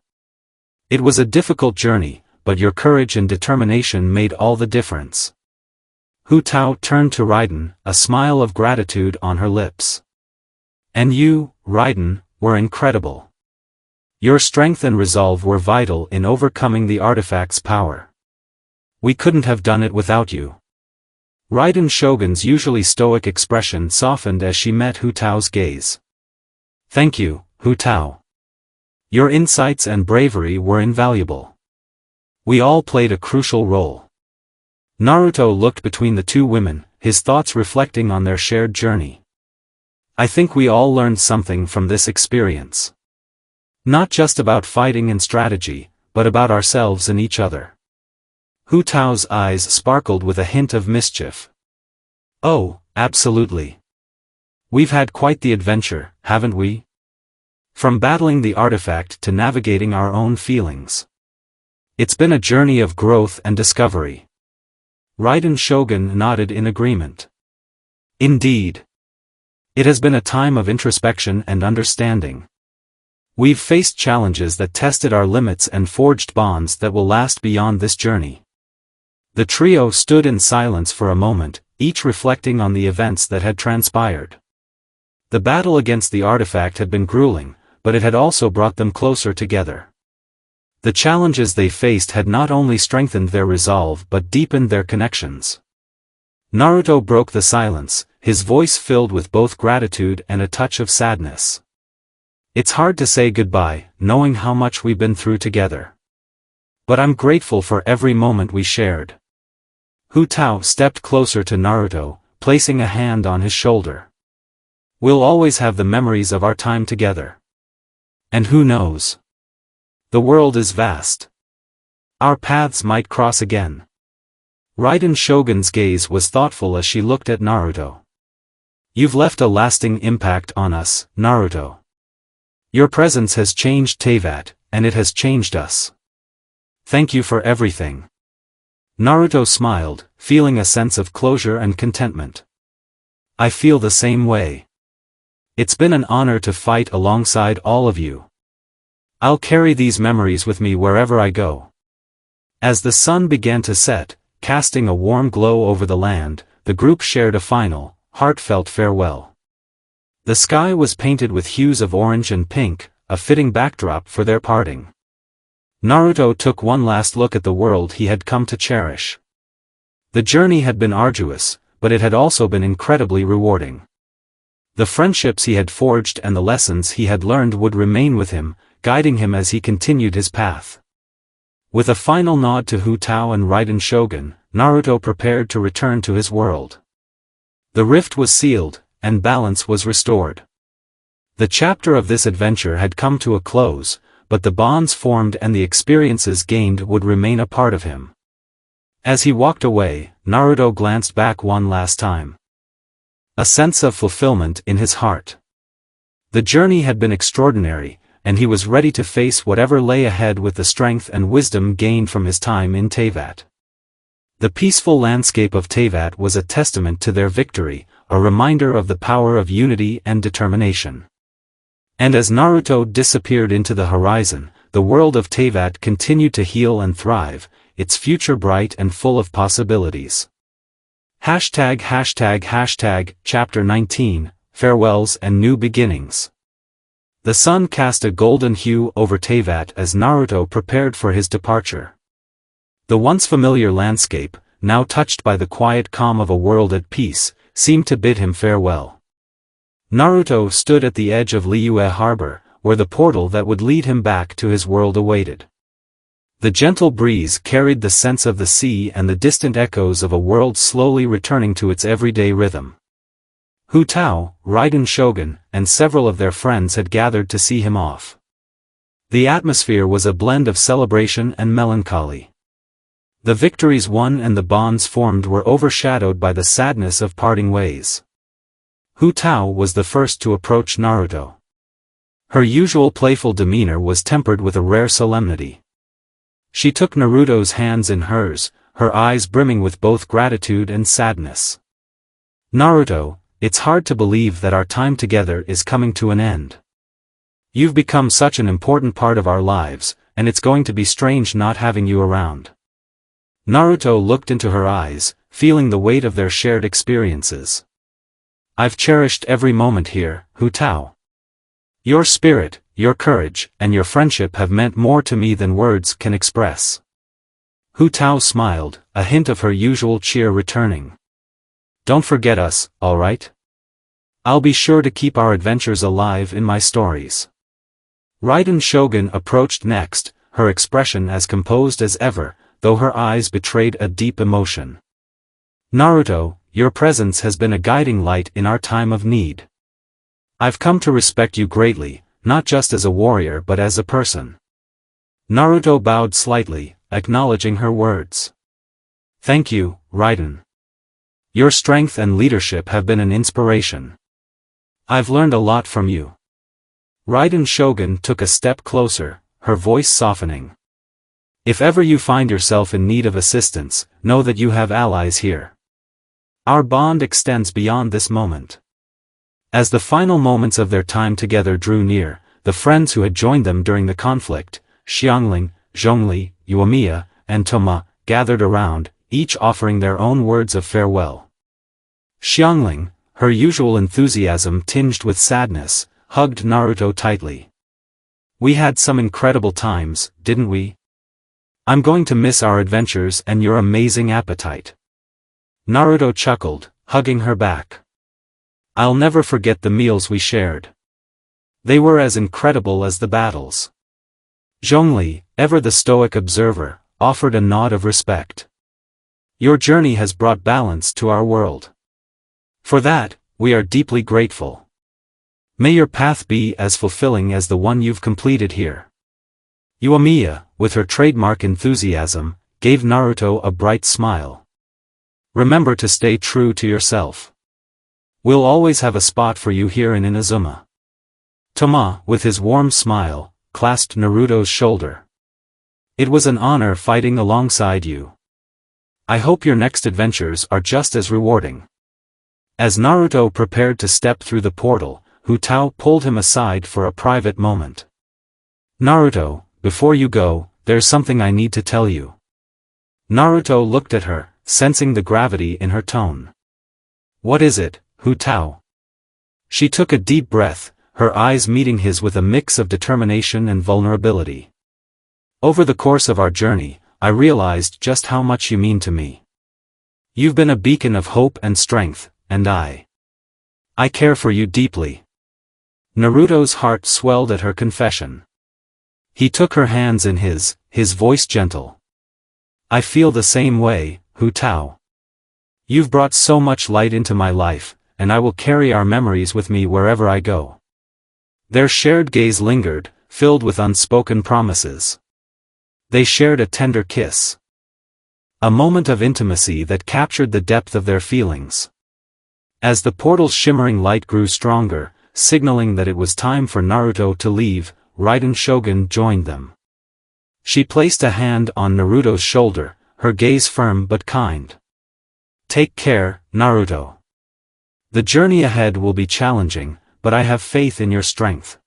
It was a difficult journey, but your courage and determination made all the difference. Hu Tao turned to Raiden, a smile of gratitude on her lips. And you, Raiden, were incredible. Your strength and resolve were vital in overcoming the artifact's power. We couldn't have done it without you. Raiden Shogun's usually stoic expression softened as she met Hu Tao's gaze. Thank you, Hu Tao. Your insights and bravery were invaluable. We all played a crucial role. Naruto looked between the two women, his thoughts reflecting on their shared journey. I think we all learned something from this experience. Not just about fighting and strategy, but about ourselves and each other. Hu Tao's eyes sparkled with a hint of mischief. Oh, absolutely. We've had quite the adventure, haven't we? From battling the artifact to navigating our own feelings. It's been a journey of growth and discovery. Raiden Shogun nodded in agreement. Indeed. It has been a time of introspection and understanding. We've faced challenges that tested our limits and forged bonds that will last beyond this journey. The trio stood in silence for a moment, each reflecting on the events that had transpired. The battle against the artifact had been grueling, but it had also brought them closer together. The challenges they faced had not only strengthened their resolve but deepened their connections. Naruto broke the silence, his voice filled with both gratitude and a touch of sadness. It's hard to say goodbye, knowing how much we've been through together. But I'm grateful for every moment we shared. Hu Tao stepped closer to Naruto, placing a hand on his shoulder. We'll always have the memories of our time together. And who knows? The world is vast. Our paths might cross again. Raiden Shogun's gaze was thoughtful as she looked at Naruto. You've left a lasting impact on us, Naruto. Your presence has changed Teyvat, and it has changed us. Thank you for everything. Naruto smiled, feeling a sense of closure and contentment. I feel the same way. It's been an honor to fight alongside all of you. I'll carry these memories with me wherever I go. As the sun began to set, casting a warm glow over the land, the group shared a final, heartfelt farewell. The sky was painted with hues of orange and pink, a fitting backdrop for their parting. Naruto took one last look at the world he had come to cherish. The journey had been arduous, but it had also been incredibly rewarding. The friendships he had forged and the lessons he had learned would remain with him, guiding him as he continued his path. With a final nod to Hu Tao and Raiden Shogun, Naruto prepared to return to his world. The rift was sealed, and balance was restored. The chapter of this adventure had come to a close, but the bonds formed and the experiences gained would remain a part of him. As he walked away, Naruto glanced back one last time. A sense of fulfillment in his heart. The journey had been extraordinary, and he was ready to face whatever lay ahead with the strength and wisdom gained from his time in Teyvat. The peaceful landscape of Teyvat was a testament to their victory, a reminder of the power of unity and determination. And as Naruto disappeared into the horizon, the world of Teyvat continued to heal and thrive, its future bright and full of possibilities. Chapter 19, Farewells and New Beginnings. The sun cast a golden hue over Teyvat as Naruto prepared for his departure. The once familiar landscape, now touched by the quiet calm of a world at peace, seemed to bid him farewell. Naruto stood at the edge of Liyue Harbor, where the portal that would lead him back to his world awaited. The gentle breeze carried the scents of the sea and the distant echoes of a world slowly returning to its everyday rhythm. Hu Tao, Raiden Shogun, and several of their friends had gathered to see him off. The atmosphere was a blend of celebration and melancholy. The victories won and the bonds formed were overshadowed by the sadness of parting ways. Hu Tao was the first to approach Naruto. Her usual playful demeanor was tempered with a rare solemnity. She took Naruto's hands in hers, her eyes brimming with both gratitude and sadness. "Naruto, it's hard to believe that our time together is coming to an end. You've become such an important part of our lives, and it's going to be strange not having you around." Naruto looked into her eyes, feeling the weight of their shared experiences. "I've cherished every moment here, Hu Tao. Your spirit, your courage, and your friendship have meant more to me than words can express." Hu Tao smiled, a hint of her usual cheer returning. "Don't forget us, all right? I'll be sure to keep our adventures alive in my stories." Raiden Shogun approached next, her expression as composed as ever, though her eyes betrayed a deep emotion. "Naruto, your presence has been a guiding light in our time of need. I've come to respect you greatly, not just as a warrior but as a person." Naruto bowed slightly, acknowledging her words. "Thank you, Raiden. Your strength and leadership have been an inspiration. I've learned a lot from you." Raiden Shogun took a step closer, her voice softening. "If ever you find yourself in need of assistance, know that you have allies here. Our bond extends beyond this moment." As the final moments of their time together drew near, the friends who had joined them during the conflict, Xiangling, Zhongli, Yuamiya, and Toma, gathered around, each offering their own words of farewell. Xiangling, her usual enthusiasm tinged with sadness, hugged Naruto tightly. "We had some incredible times, didn't we? I'm going to miss our adventures and your amazing appetite." Naruto chuckled, hugging her back. "I'll never forget the meals we shared. They were as incredible as the battles." Zhongli, ever the stoic observer, offered a nod of respect. "Your journey has brought balance to our world. For that, we are deeply grateful. May your path be as fulfilling as the one you've completed here." Yuamiya, with her trademark enthusiasm, gave Naruto a bright smile. "Remember to stay true to yourself. We'll always have a spot for you here in Inazuma." Toma, with his warm smile, clasped Naruto's shoulder. "It was an honor fighting alongside you. I hope your next adventures are just as rewarding." As Naruto prepared to step through the portal, Hu Tao pulled him aside for a private moment. "Naruto, before you go, there's something I need to tell you." Naruto looked at her, sensing the gravity in her tone. "What is it, Hu Tao?" She took a deep breath, her eyes meeting his with a mix of determination and vulnerability. "Over the course of our journey, I realized just how much you mean to me. You've been a beacon of hope and strength, and I care for you deeply." Naruto's heart swelled at her confession. He took her hands in his voice gentle. "I feel the same way, Hu Tao. You've brought so much light into my life, and I will carry our memories with me wherever I go." Their shared gaze lingered, filled with unspoken promises. They shared a tender kiss. A moment of intimacy that captured the depth of their feelings. As the portal's shimmering light grew stronger, signaling that it was time for Naruto to leave, Raiden Shogun joined them. She placed a hand on Naruto's shoulder, her gaze firm but kind. "Take care, Naruto. The journey ahead will be challenging, but I have faith in your strength."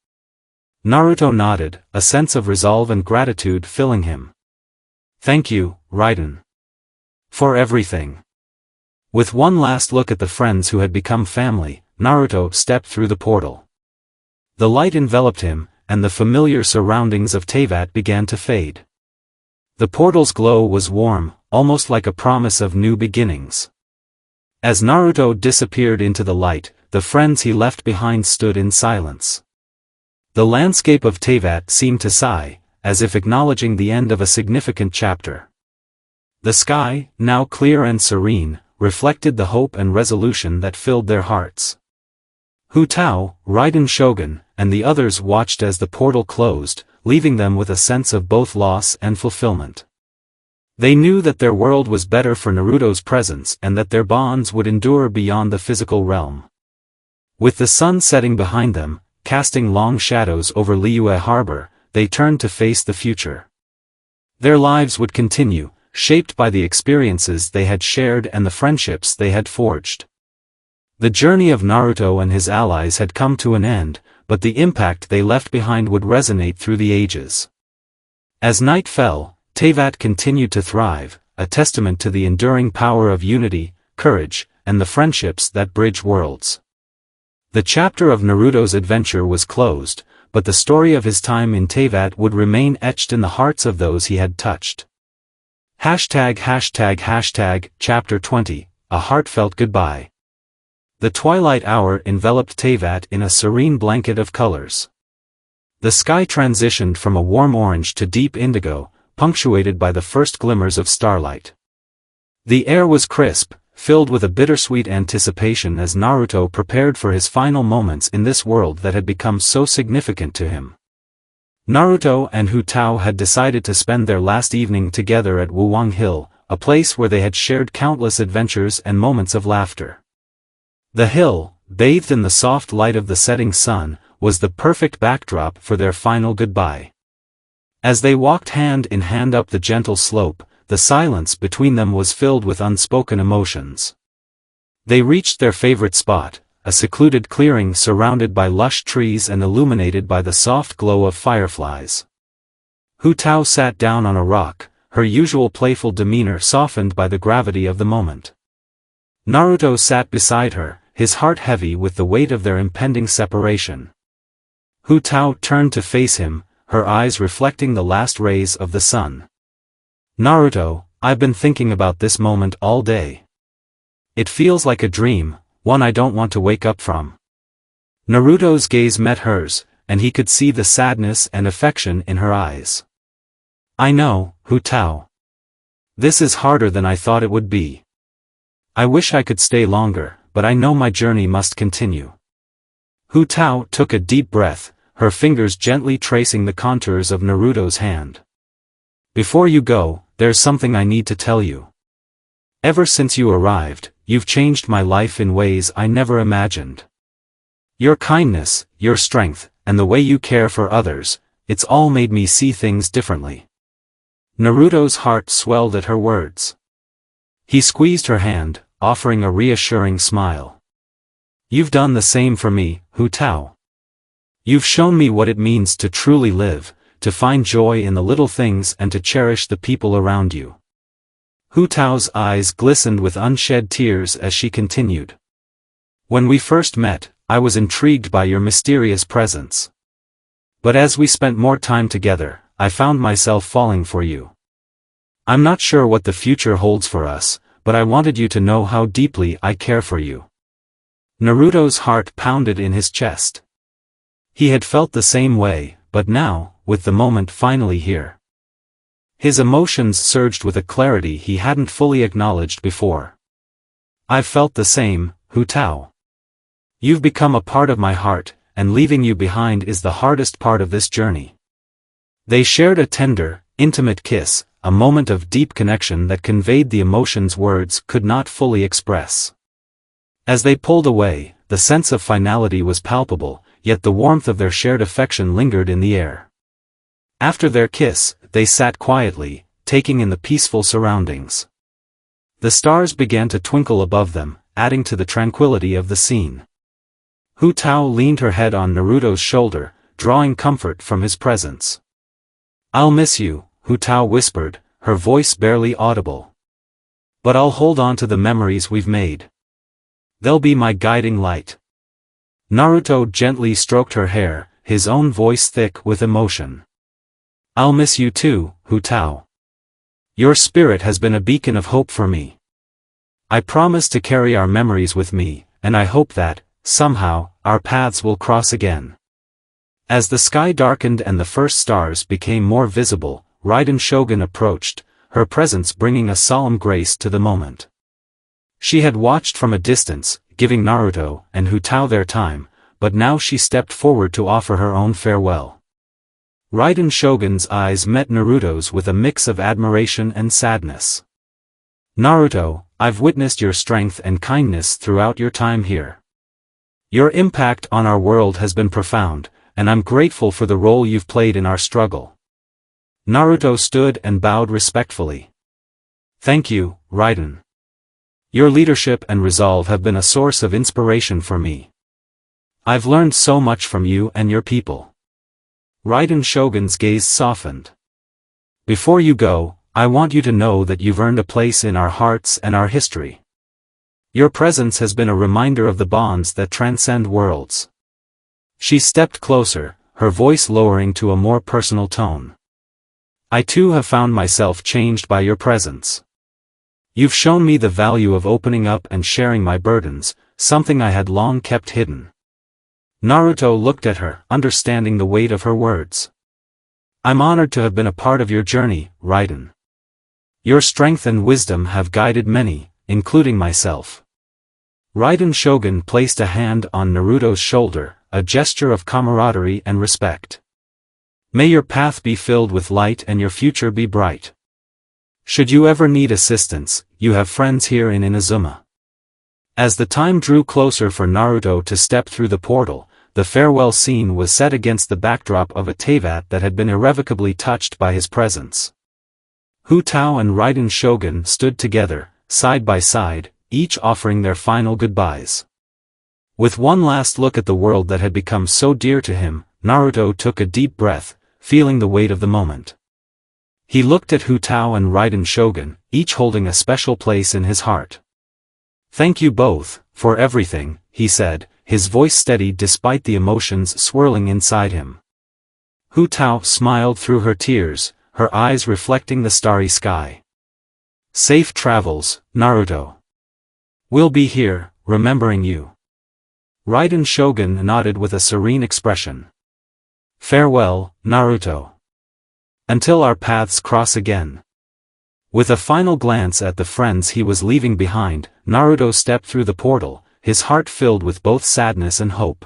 Naruto nodded, a sense of resolve and gratitude filling him. Thank you, Raiden. For everything. With one last look at the friends who had become family, Naruto stepped through the portal. The light enveloped him, and the familiar surroundings of Teyvat began to fade. The portal's glow was warm, almost like a promise of new beginnings. As Naruto disappeared into the light, the friends he left behind stood in silence. The landscape of Teyvat seemed to sigh, as if acknowledging the end of a significant chapter. The sky, now clear and serene, reflected the hope and resolution that filled their hearts. Hu Tao, Raiden Shogun, and the others watched as the portal closed, leaving them with a sense of both loss and fulfillment. They knew that their world was better for Naruto's presence and that their bonds would endure beyond the physical realm. With the sun setting behind them, casting long shadows over Liyue Harbor, they turned to face the future. Their lives would continue, shaped by the experiences they had shared and the friendships they had forged. The journey of Naruto and his allies had come to an end, but the impact they left behind would resonate through the ages. As night fell, Teyvat continued to thrive, a testament to the enduring power of unity, courage, and the friendships that bridge worlds. The chapter of Naruto's adventure was closed, but the story of his time in Teyvat would remain etched in the hearts of those he had touched. Chapter 20, A Heartfelt Goodbye. The twilight hour enveloped Teyvat in a serene blanket of colors. The sky transitioned from a warm orange to deep indigo, punctuated by the first glimmers of starlight. The air was crisp, filled with a bittersweet anticipation as Naruto prepared for his final moments in this world that had become so significant to him. Naruto and Hu Tao had decided to spend their last evening together at Wuwang Hill, a place where they had shared countless adventures and moments of laughter. The hill, bathed in the soft light of the setting sun, was the perfect backdrop for their final goodbye. As they walked hand in hand up the gentle slope, the silence between them was filled with unspoken emotions. They reached their favorite spot, a secluded clearing surrounded by lush trees and illuminated by the soft glow of fireflies. Hu Tao sat down on a rock, her usual playful demeanor softened by the gravity of the moment. Naruto sat beside her, his heart heavy with the weight of their impending separation. Hu Tao turned to face him, her eyes reflecting the last rays of the sun. Naruto, I've been thinking about this moment all day. It feels like a dream, one I don't want to wake up from. Naruto's gaze met hers, and he could see the sadness and affection in her eyes. I know, Hu Tao. This is harder than I thought it would be. I wish I could stay longer, but I know my journey must continue. Hu Tao took a deep breath, her fingers gently tracing the contours of Naruto's hand. Before you go, there's something I need to tell you. Ever since you arrived, you've changed my life in ways I never imagined. Your kindness, your strength, and the way you care for others, it's all made me see things differently. Naruto's heart swelled at her words. He squeezed her hand, offering a reassuring smile. You've done the same for me, Hu Tao. You've shown me what it means to truly live, to find joy in the little things and to cherish the people around you. Hu Tao's eyes glistened with unshed tears as she continued. When we first met, I was intrigued by your mysterious presence. But as we spent more time together, I found myself falling for you. I'm not sure what the future holds for us, but I wanted you to know how deeply I care for you. Naruto's heart pounded in his chest. He had felt the same way, but now, with the moment finally here, his emotions surged with a clarity he hadn't fully acknowledged before. I've felt the same, Hu Tao. You've become a part of my heart, and leaving you behind is the hardest part of this journey. They shared a tender, intimate kiss, a moment of deep connection that conveyed the emotions words could not fully express. As they pulled away, the sense of finality was palpable, yet the warmth of their shared affection lingered in the air. After their kiss, they sat quietly, taking in the peaceful surroundings. The stars began to twinkle above them, adding to the tranquility of the scene. Hu Tao leaned her head on Naruto's shoulder, drawing comfort from his presence. I'll miss you, Hu Tao whispered, her voice barely audible. But I'll hold on to the memories we've made. They'll be my guiding light. Naruto gently stroked her hair, his own voice thick with emotion. I'll miss you too, Hu Tao. Your spirit has been a beacon of hope for me. I promise to carry our memories with me, and I hope that, somehow, our paths will cross again. As the sky darkened and the first stars became more visible, Raiden Shogun approached, her presence bringing a solemn grace to the moment. She had watched from a distance, giving Naruto and Hu Tao their time, but now she stepped forward to offer her own farewell. Raiden Shogun's eyes met Naruto's with a mix of admiration and sadness. Naruto, I've witnessed your strength and kindness throughout your time here. Your impact on our world has been profound, and I'm grateful for the role you've played in our struggle. Naruto stood and bowed respectfully. Thank you, Raiden. Your leadership and resolve have been a source of inspiration for me. I've learned so much from you and your people. Raiden Shogun's gaze softened. Before you go, I want you to know that you've earned a place in our hearts and our history. Your presence has been a reminder of the bonds that transcend worlds. She stepped closer, her voice lowering to a more personal tone. I too have found myself changed by your presence. You've shown me the value of opening up and sharing my burdens, something I had long kept hidden. Naruto looked at her, understanding the weight of her words. I'm honored to have been a part of your journey, Raiden. Your strength and wisdom have guided many, including myself. Raiden Shogun placed a hand on Naruto's shoulder, a gesture of camaraderie and respect. May your path be filled with light and your future be bright. Should you ever need assistance, you have friends here in Inazuma. As the time drew closer for Naruto to step through the portal, the farewell scene was set against the backdrop of a Teyvat that had been irrevocably touched by his presence. Hu Tao and Raiden Shogun stood together, side by side, each offering their final goodbyes. With one last look at the world that had become so dear to him, Naruto took a deep breath, feeling the weight of the moment. He looked at Hu Tao and Raiden Shogun, each holding a special place in his heart. Thank you both, for everything, he said, his voice steady despite the emotions swirling inside him. Hu Tao smiled through her tears, her eyes reflecting the starry sky. Safe travels, Naruto. We'll be here, remembering you. Raiden Shogun nodded with a serene expression. Farewell, Naruto. Until our paths cross again. With a final glance at the friends he was leaving behind, Naruto stepped through the portal, his heart filled with both sadness and hope.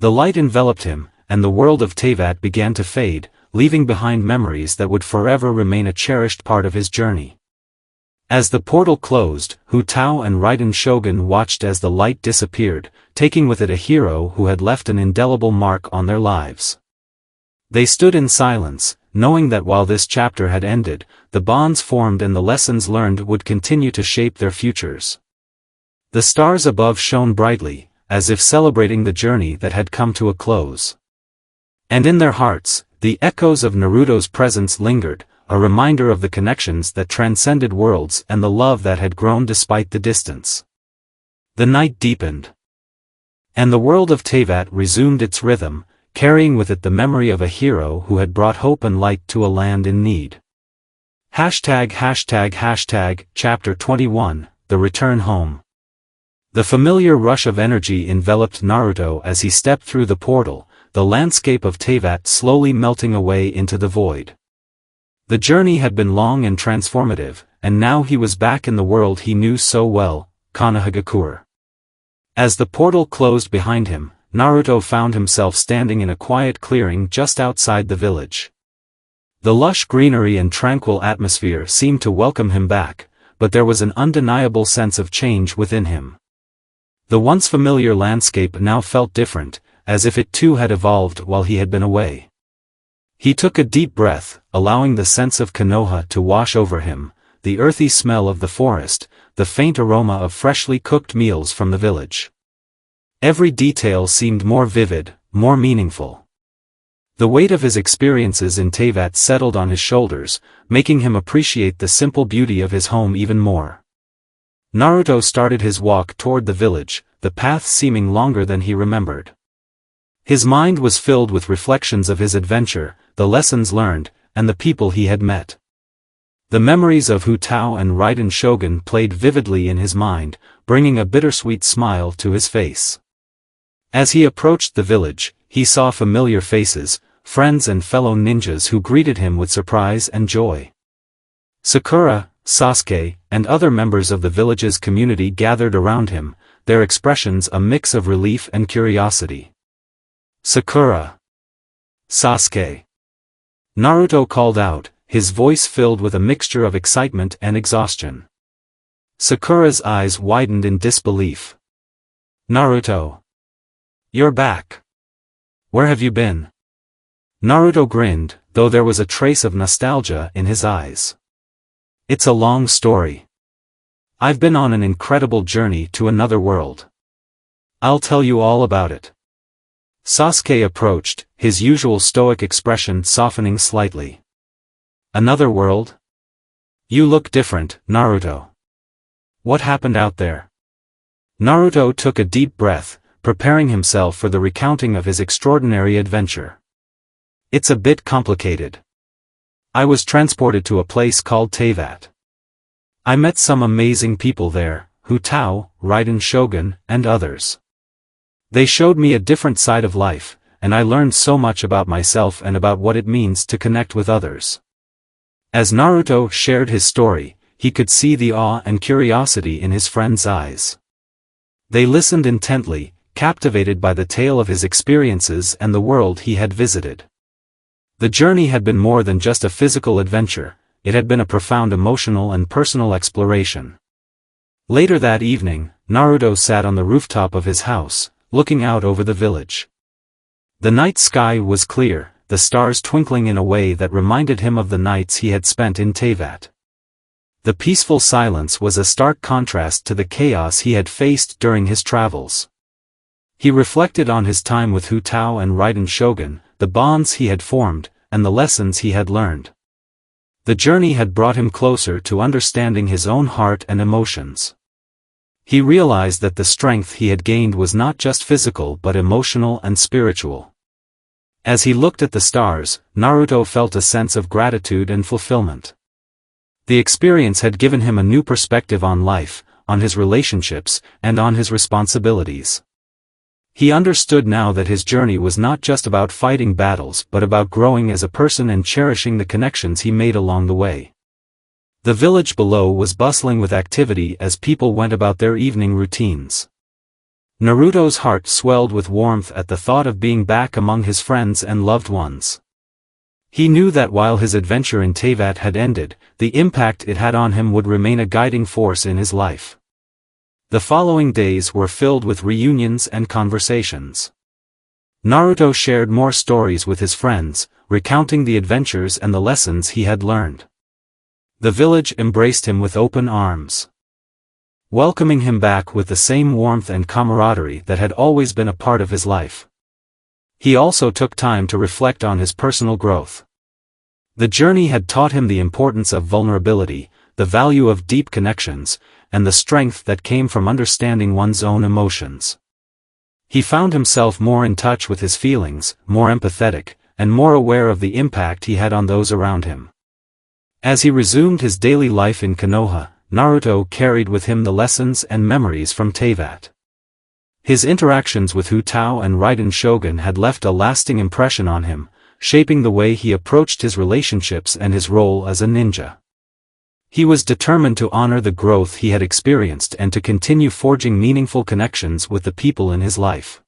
The light enveloped him, and the world of Teyvat began to fade, leaving behind memories that would forever remain a cherished part of his journey. As the portal closed, Hu Tao and Raiden Shogun watched as the light disappeared, taking with it a hero who had left an indelible mark on their lives. They stood in silence, knowing that while this chapter had ended, the bonds formed and the lessons learned would continue to shape their futures. The stars above shone brightly, as if celebrating the journey that had come to a close. And in their hearts, the echoes of Naruto's presence lingered, a reminder of the connections that transcended worlds and the love that had grown despite the distance. The night deepened. And the world of Teyvat resumed its rhythm, carrying with it the memory of a hero who had brought hope and light to a land in need. Chapter 21, The Return Home. The familiar rush of energy enveloped Naruto as he stepped through the portal, the landscape of Teyvat slowly melting away into the void. The journey had been long and transformative, and now he was back in the world he knew so well, Konohagakure. As the portal closed behind him, Naruto found himself standing in a quiet clearing just outside the village. The lush greenery and tranquil atmosphere seemed to welcome him back, but there was an undeniable sense of change within him. The once familiar landscape now felt different, as if it too had evolved while he had been away. He took a deep breath, allowing the sense of Konoha to wash over him, the earthy smell of the forest, the faint aroma of freshly cooked meals from the village. Every detail seemed more vivid, more meaningful. The weight of his experiences in Teyvat settled on his shoulders, making him appreciate the simple beauty of his home even more. Naruto started his walk toward the village, the path seeming longer than he remembered. His mind was filled with reflections of his adventure, the lessons learned, and the people he had met. The memories of Hu Tao and Raiden Shogun played vividly in his mind, bringing a bittersweet smile to his face. As he approached the village, he saw familiar faces, friends and fellow ninjas who greeted him with surprise and joy. Sakura, Sasuke, and other members of the village's community gathered around him, their expressions a mix of relief and curiosity. Sakura. Sasuke. Naruto called out, his voice filled with a mixture of excitement and exhaustion. Sakura's eyes widened in disbelief. Naruto. You're back. Where have you been? Naruto grinned, though there was a trace of nostalgia in his eyes. It's a long story. I've been on an incredible journey to another world. I'll tell you all about it. Sasuke approached, his usual stoic expression softening slightly. Another world? You look different, Naruto. What happened out there? Naruto took a deep breath, preparing himself for the recounting of his extraordinary adventure. It's a bit complicated. I was transported to a place called Teyvat. I met some amazing people there, Hu Tao, Raiden Shogun, and others. They showed me a different side of life, and I learned so much about myself and about what it means to connect with others. As Naruto shared his story, he could see the awe and curiosity in his friends' eyes. They listened intently, captivated by the tale of his experiences and the world he had visited. The journey had been more than just a physical adventure, it had been a profound emotional and personal exploration. Later that evening, Naruto sat on the rooftop of his house, looking out over the village. The night sky was clear, the stars twinkling in a way that reminded him of the nights he had spent in Teyvat. The peaceful silence was a stark contrast to the chaos he had faced during his travels. He reflected on his time with Hu Tao and Raiden Shogun, the bonds he had formed, and the lessons he had learned. The journey had brought him closer to understanding his own heart and emotions. He realized that the strength he had gained was not just physical but emotional and spiritual. As he looked at the stars, Naruto felt a sense of gratitude and fulfillment. The experience had given him a new perspective on life, on his relationships, and on his responsibilities. He understood now that his journey was not just about fighting battles but about growing as a person and cherishing the connections he made along the way. The village below was bustling with activity as people went about their evening routines. Naruto's heart swelled with warmth at the thought of being back among his friends and loved ones. He knew that while his adventure in Teyvat had ended, the impact it had on him would remain a guiding force in his life. The following days were filled with reunions and conversations. Naruto shared more stories with his friends, recounting the adventures and the lessons he had learned. The village embraced him with open arms, welcoming him back with the same warmth and camaraderie that had always been a part of his life. He also took time to reflect on his personal growth. The journey had taught him the importance of vulnerability, the value of deep connections, and the strength that came from understanding one's own emotions. He found himself more in touch with his feelings, more empathetic, and more aware of the impact he had on those around him. As he resumed his daily life in Konoha, Naruto carried with him the lessons and memories from Teyvat. His interactions with Hu Tao and Raiden Shogun had left a lasting impression on him, shaping the way he approached his relationships and his role as a ninja. He was determined to honor the growth he had experienced and to continue forging meaningful connections with the people in his life.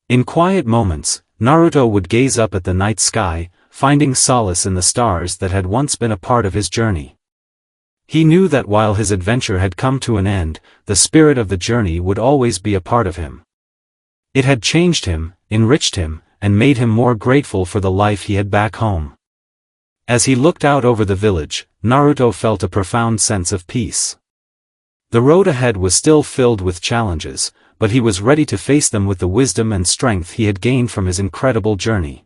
In quiet moments, Naruto would gaze up at the night sky, finding solace in the stars that had once been a part of his journey. He knew that while his adventure had come to an end, the spirit of the journey would always be a part of him. It had changed him, enriched him, and made him more grateful for the life he had back home. As he looked out over the village, Naruto felt a profound sense of peace. The road ahead was still filled with challenges, but he was ready to face them with the wisdom and strength he had gained from his incredible journey.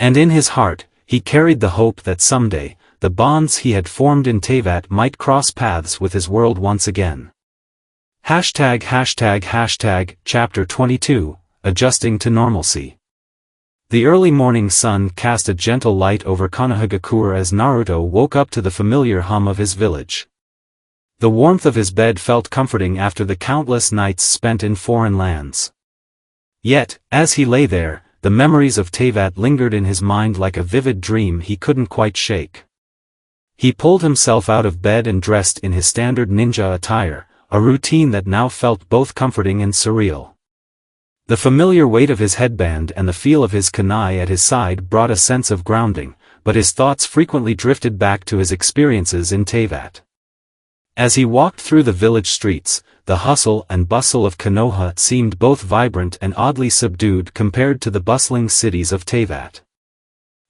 And in his heart, he carried the hope that someday, the bonds he had formed in Teyvat might cross paths with his world once again. Chapter 22, Adjusting to Normalcy. The early morning sun cast a gentle light over Konohagakure as Naruto woke up to the familiar hum of his village. The warmth of his bed felt comforting after the countless nights spent in foreign lands. Yet, as he lay there, the memories of Teyvat lingered in his mind like a vivid dream he couldn't quite shake. He pulled himself out of bed and dressed in his standard ninja attire, a routine that now felt both comforting and surreal. The familiar weight of his headband and the feel of his kunai at his side brought a sense of grounding, but his thoughts frequently drifted back to his experiences in Teyvat. As he walked through the village streets, the hustle and bustle of Konoha seemed both vibrant and oddly subdued compared to the bustling cities of Teyvat.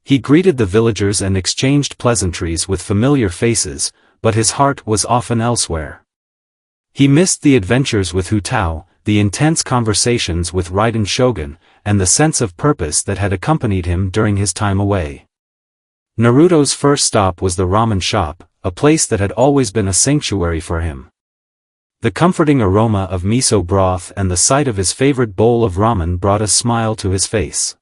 He greeted the villagers and exchanged pleasantries with familiar faces, but his heart was often elsewhere. He missed the adventures with Hu Tao, the intense conversations with Raiden Shogun, and the sense of purpose that had accompanied him during his time away. Naruto's first stop was the ramen shop, a place that had always been a sanctuary for him. The comforting aroma of miso broth and the sight of his favorite bowl of ramen brought a smile to his face.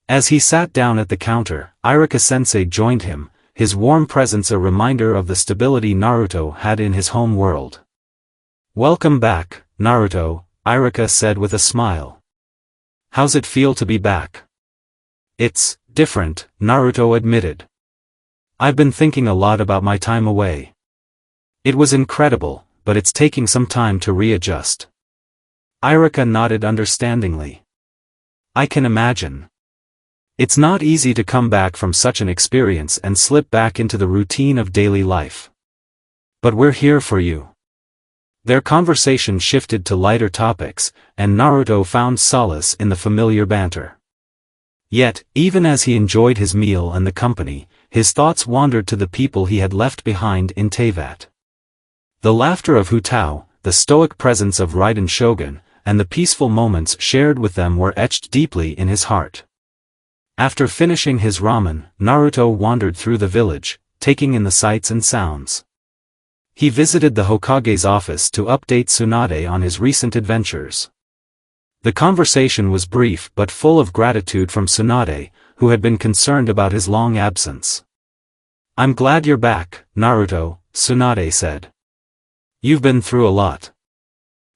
As he sat down at the counter, Iruka-sensei joined him, his warm presence a reminder of the stability Naruto had in his home world. "Welcome back, Naruto," Iruka said with a smile. "How's it feel to be back?" "It's different," Naruto admitted. "I've been thinking a lot about my time away. It was incredible, but it's taking some time to readjust." Iruka nodded understandingly. "I can imagine. It's not easy to come back from such an experience and slip back into the routine of daily life. But we're here for you." Their conversation shifted to lighter topics, and Naruto found solace in the familiar banter. Yet, even as he enjoyed his meal and the company, his thoughts wandered to the people he had left behind in Teyvat. The laughter of Hu Tao, the stoic presence of Raiden Shogun, and the peaceful moments shared with them were etched deeply in his heart. After finishing his ramen, Naruto wandered through the village, taking in the sights and sounds. He visited the Hokage's office to update Tsunade on his recent adventures. The conversation was brief but full of gratitude from Tsunade, who had been concerned about his long absence. "I'm glad you're back, Naruto," Tsunade said. "You've been through a lot.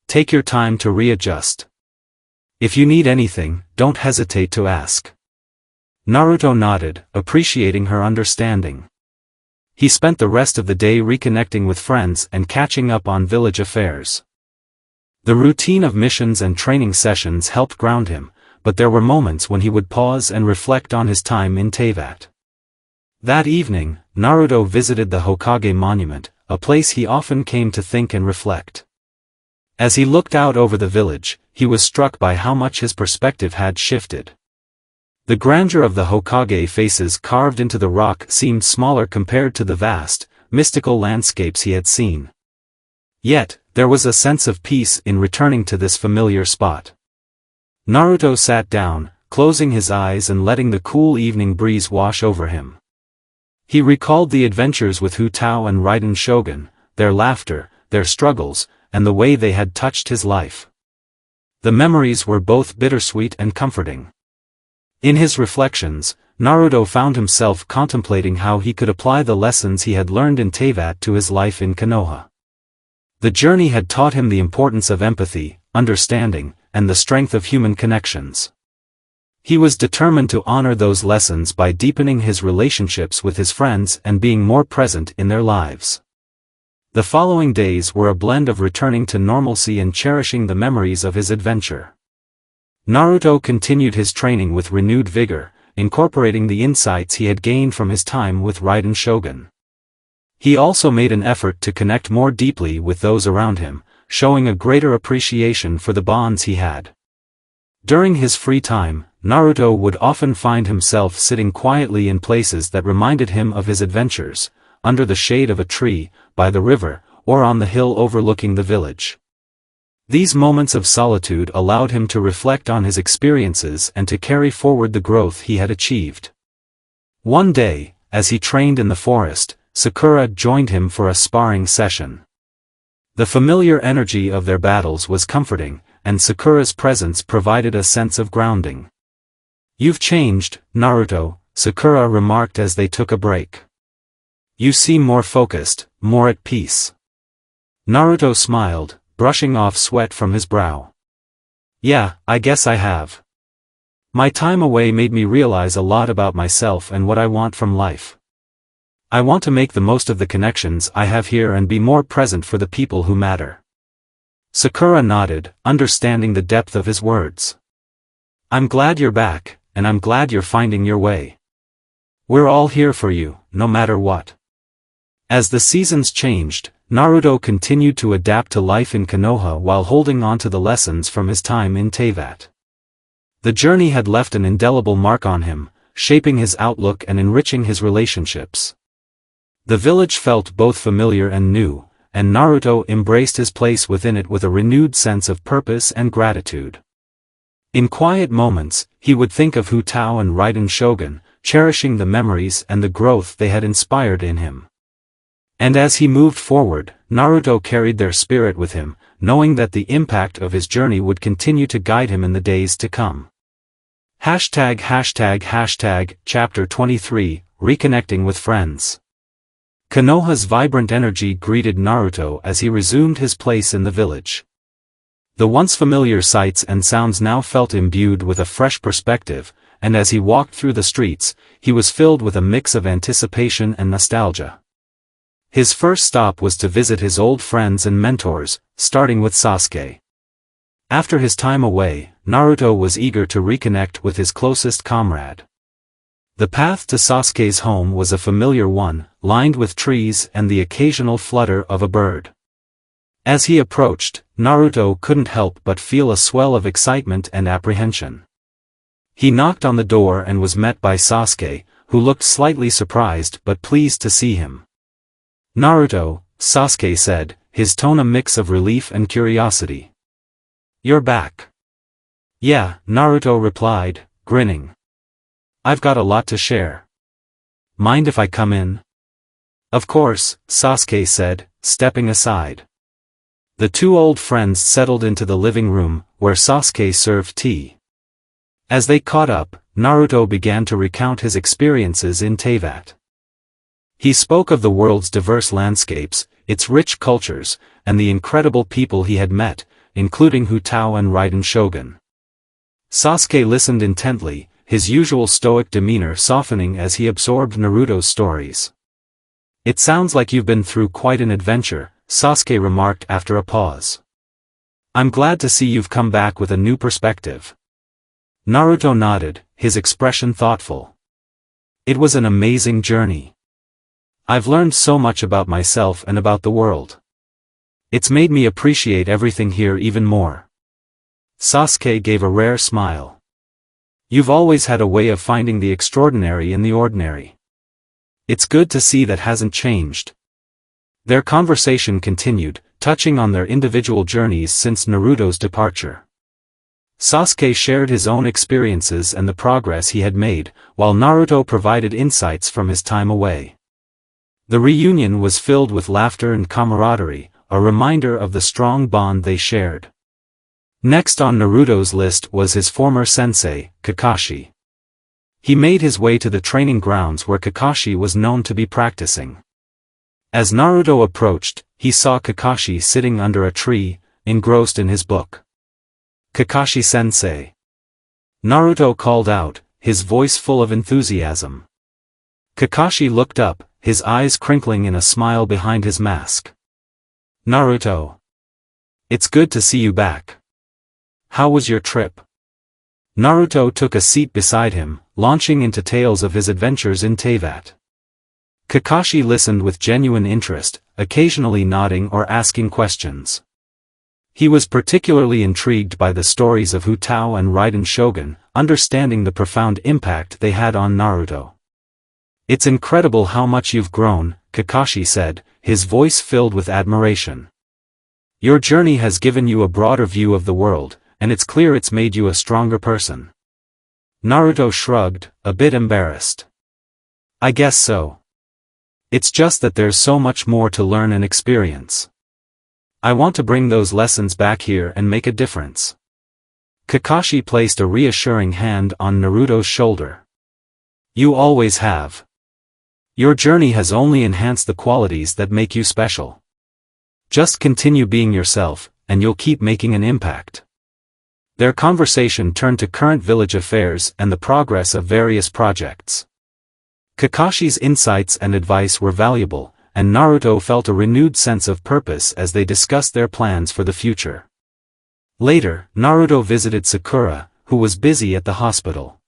Take your time to readjust. If you need anything, don't hesitate to ask." Naruto nodded, appreciating her understanding. He spent the rest of the day reconnecting with friends and catching up on village affairs. The routine of missions and training sessions helped ground him, but there were moments when he would pause and reflect on his time in Teyvat. That evening, Naruto visited the Hokage monument, a place he often came to think and reflect. As he looked out over the village, he was struck by how much his perspective had shifted. The grandeur of the Hokage faces carved into the rock seemed smaller compared to the vast, mystical landscapes he had seen. Yet, there was a sense of peace in returning to this familiar spot. Naruto sat down, closing his eyes and letting the cool evening breeze wash over him. He recalled the adventures with Hu Tao and Raiden Shogun, their laughter, their struggles, and the way they had touched his life. The memories were both bittersweet and comforting. In his reflections, Naruto found himself contemplating how he could apply the lessons he had learned in Teyvat to his life in Konoha. The journey had taught him the importance of empathy, understanding, and the strength of human connections. He was determined to honor those lessons by deepening his relationships with his friends and being more present in their lives. The following days were a blend of returning to normalcy and cherishing the memories of his adventure. Naruto continued his training with renewed vigor, incorporating the insights he had gained from his time with Raiden Shogun. He also made an effort to connect more deeply with those around him, showing a greater appreciation for the bonds he had. During his free time, Naruto would often find himself sitting quietly in places that reminded him of his adventures, under the shade of a tree, by the river, or on the hill overlooking the village. These moments of solitude allowed him to reflect on his experiences and to carry forward the growth he had achieved. One day, as he trained in the forest, Sakura joined him for a sparring session. The familiar energy of their battles was comforting, and Sakura's presence provided a sense of grounding. "You've changed, Naruto," Sakura remarked as they took a break. "You seem more focused, more at peace." Naruto smiled, brushing off sweat from his brow. "Yeah, I guess I have. My time away made me realize a lot about myself and what I want from life. I want to make the most of the connections I have here and be more present for the people who matter." Sakura nodded, understanding the depth of his words. "I'm glad you're back, and I'm glad you're finding your way. We're all here for you, no matter what." As the seasons changed, Naruto continued to adapt to life in Konoha while holding on to the lessons from his time in Teyvat. The journey had left an indelible mark on him, shaping his outlook and enriching his relationships. The village felt both familiar and new, and Naruto embraced his place within it with a renewed sense of purpose and gratitude. In quiet moments, he would think of Hu Tao and Raiden Shogun, cherishing the memories and the growth they had inspired in him. And as he moved forward, Naruto carried their spirit with him, knowing that the impact of his journey would continue to guide him in the days to come. Chapter 23, Reconnecting with Friends. Konoha's vibrant energy greeted Naruto as he resumed his place in the village. The once familiar sights and sounds now felt imbued with a fresh perspective, and as he walked through the streets, he was filled with a mix of anticipation and nostalgia. His first stop was to visit his old friends and mentors, starting with Sasuke. After his time away, Naruto was eager to reconnect with his closest comrade. The path to Sasuke's home was a familiar one, lined with trees and the occasional flutter of a bird. As he approached, Naruto couldn't help but feel a swell of excitement and apprehension. He knocked on the door and was met by Sasuke, who looked slightly surprised but pleased to see him. "Naruto," Sasuke said, his tone a mix of relief and curiosity. "You're back." "Yeah," Naruto replied, grinning. "I've got a lot to share. Mind if I come in?" "Of course," Sasuke said, stepping aside. The two old friends settled into the living room, where Sasuke served tea. As they caught up, Naruto began to recount his experiences in Teyvat. He spoke of the world's diverse landscapes, its rich cultures, and the incredible people he had met, including Hu Tao and Raiden Shogun. Sasuke listened intently, his usual stoic demeanor softening as he absorbed Naruto's stories. "It sounds like you've been through quite an adventure," Sasuke remarked after a pause. "I'm glad to see you've come back with a new perspective." Naruto nodded, his expression thoughtful. "It was an amazing journey. I've learned so much about myself and about the world. It's made me appreciate everything here even more." Sasuke gave a rare smile. "You've always had a way of finding the extraordinary in the ordinary. It's good to see that hasn't changed." Their conversation continued, touching on their individual journeys since Naruto's departure. Sasuke shared his own experiences and the progress he had made, while Naruto provided insights from his time away. The reunion was filled with laughter and camaraderie, a reminder of the strong bond they shared. Next on Naruto's list was his former sensei, Kakashi. He made his way to the training grounds where Kakashi was known to be practicing. As Naruto approached, he saw Kakashi sitting under a tree, engrossed in his book. "Kakashi-sensei." Naruto called out, his voice full of enthusiasm. Kakashi looked up, his eyes crinkling in a smile behind his mask. "Naruto. It's good to see you back. How was your trip?" Naruto took a seat beside him, launching into tales of his adventures in Teyvat. Kakashi listened with genuine interest, occasionally nodding or asking questions. He was particularly intrigued by the stories of Hu Tao and Raiden Shogun, understanding the profound impact they had on Naruto. "It's incredible how much you've grown," Kakashi said, his voice filled with admiration. Your journey has given you a broader view of the world, and it's clear it's made you a stronger person. Naruto shrugged, a bit embarrassed. I guess so. It's just that there's so much more to learn and experience. I want to bring those lessons back here and make a difference. Kakashi placed a reassuring hand on Naruto's shoulder. You always have. Your journey has only enhanced the qualities that make you special. Just continue being yourself, and you'll keep making an impact. Their conversation turned to current village affairs and the progress of various projects. Kakashi's insights and advice were valuable, and Naruto felt a renewed sense of purpose as they discussed their plans for the future. Later, Naruto visited Sakura, who was busy at the hospital.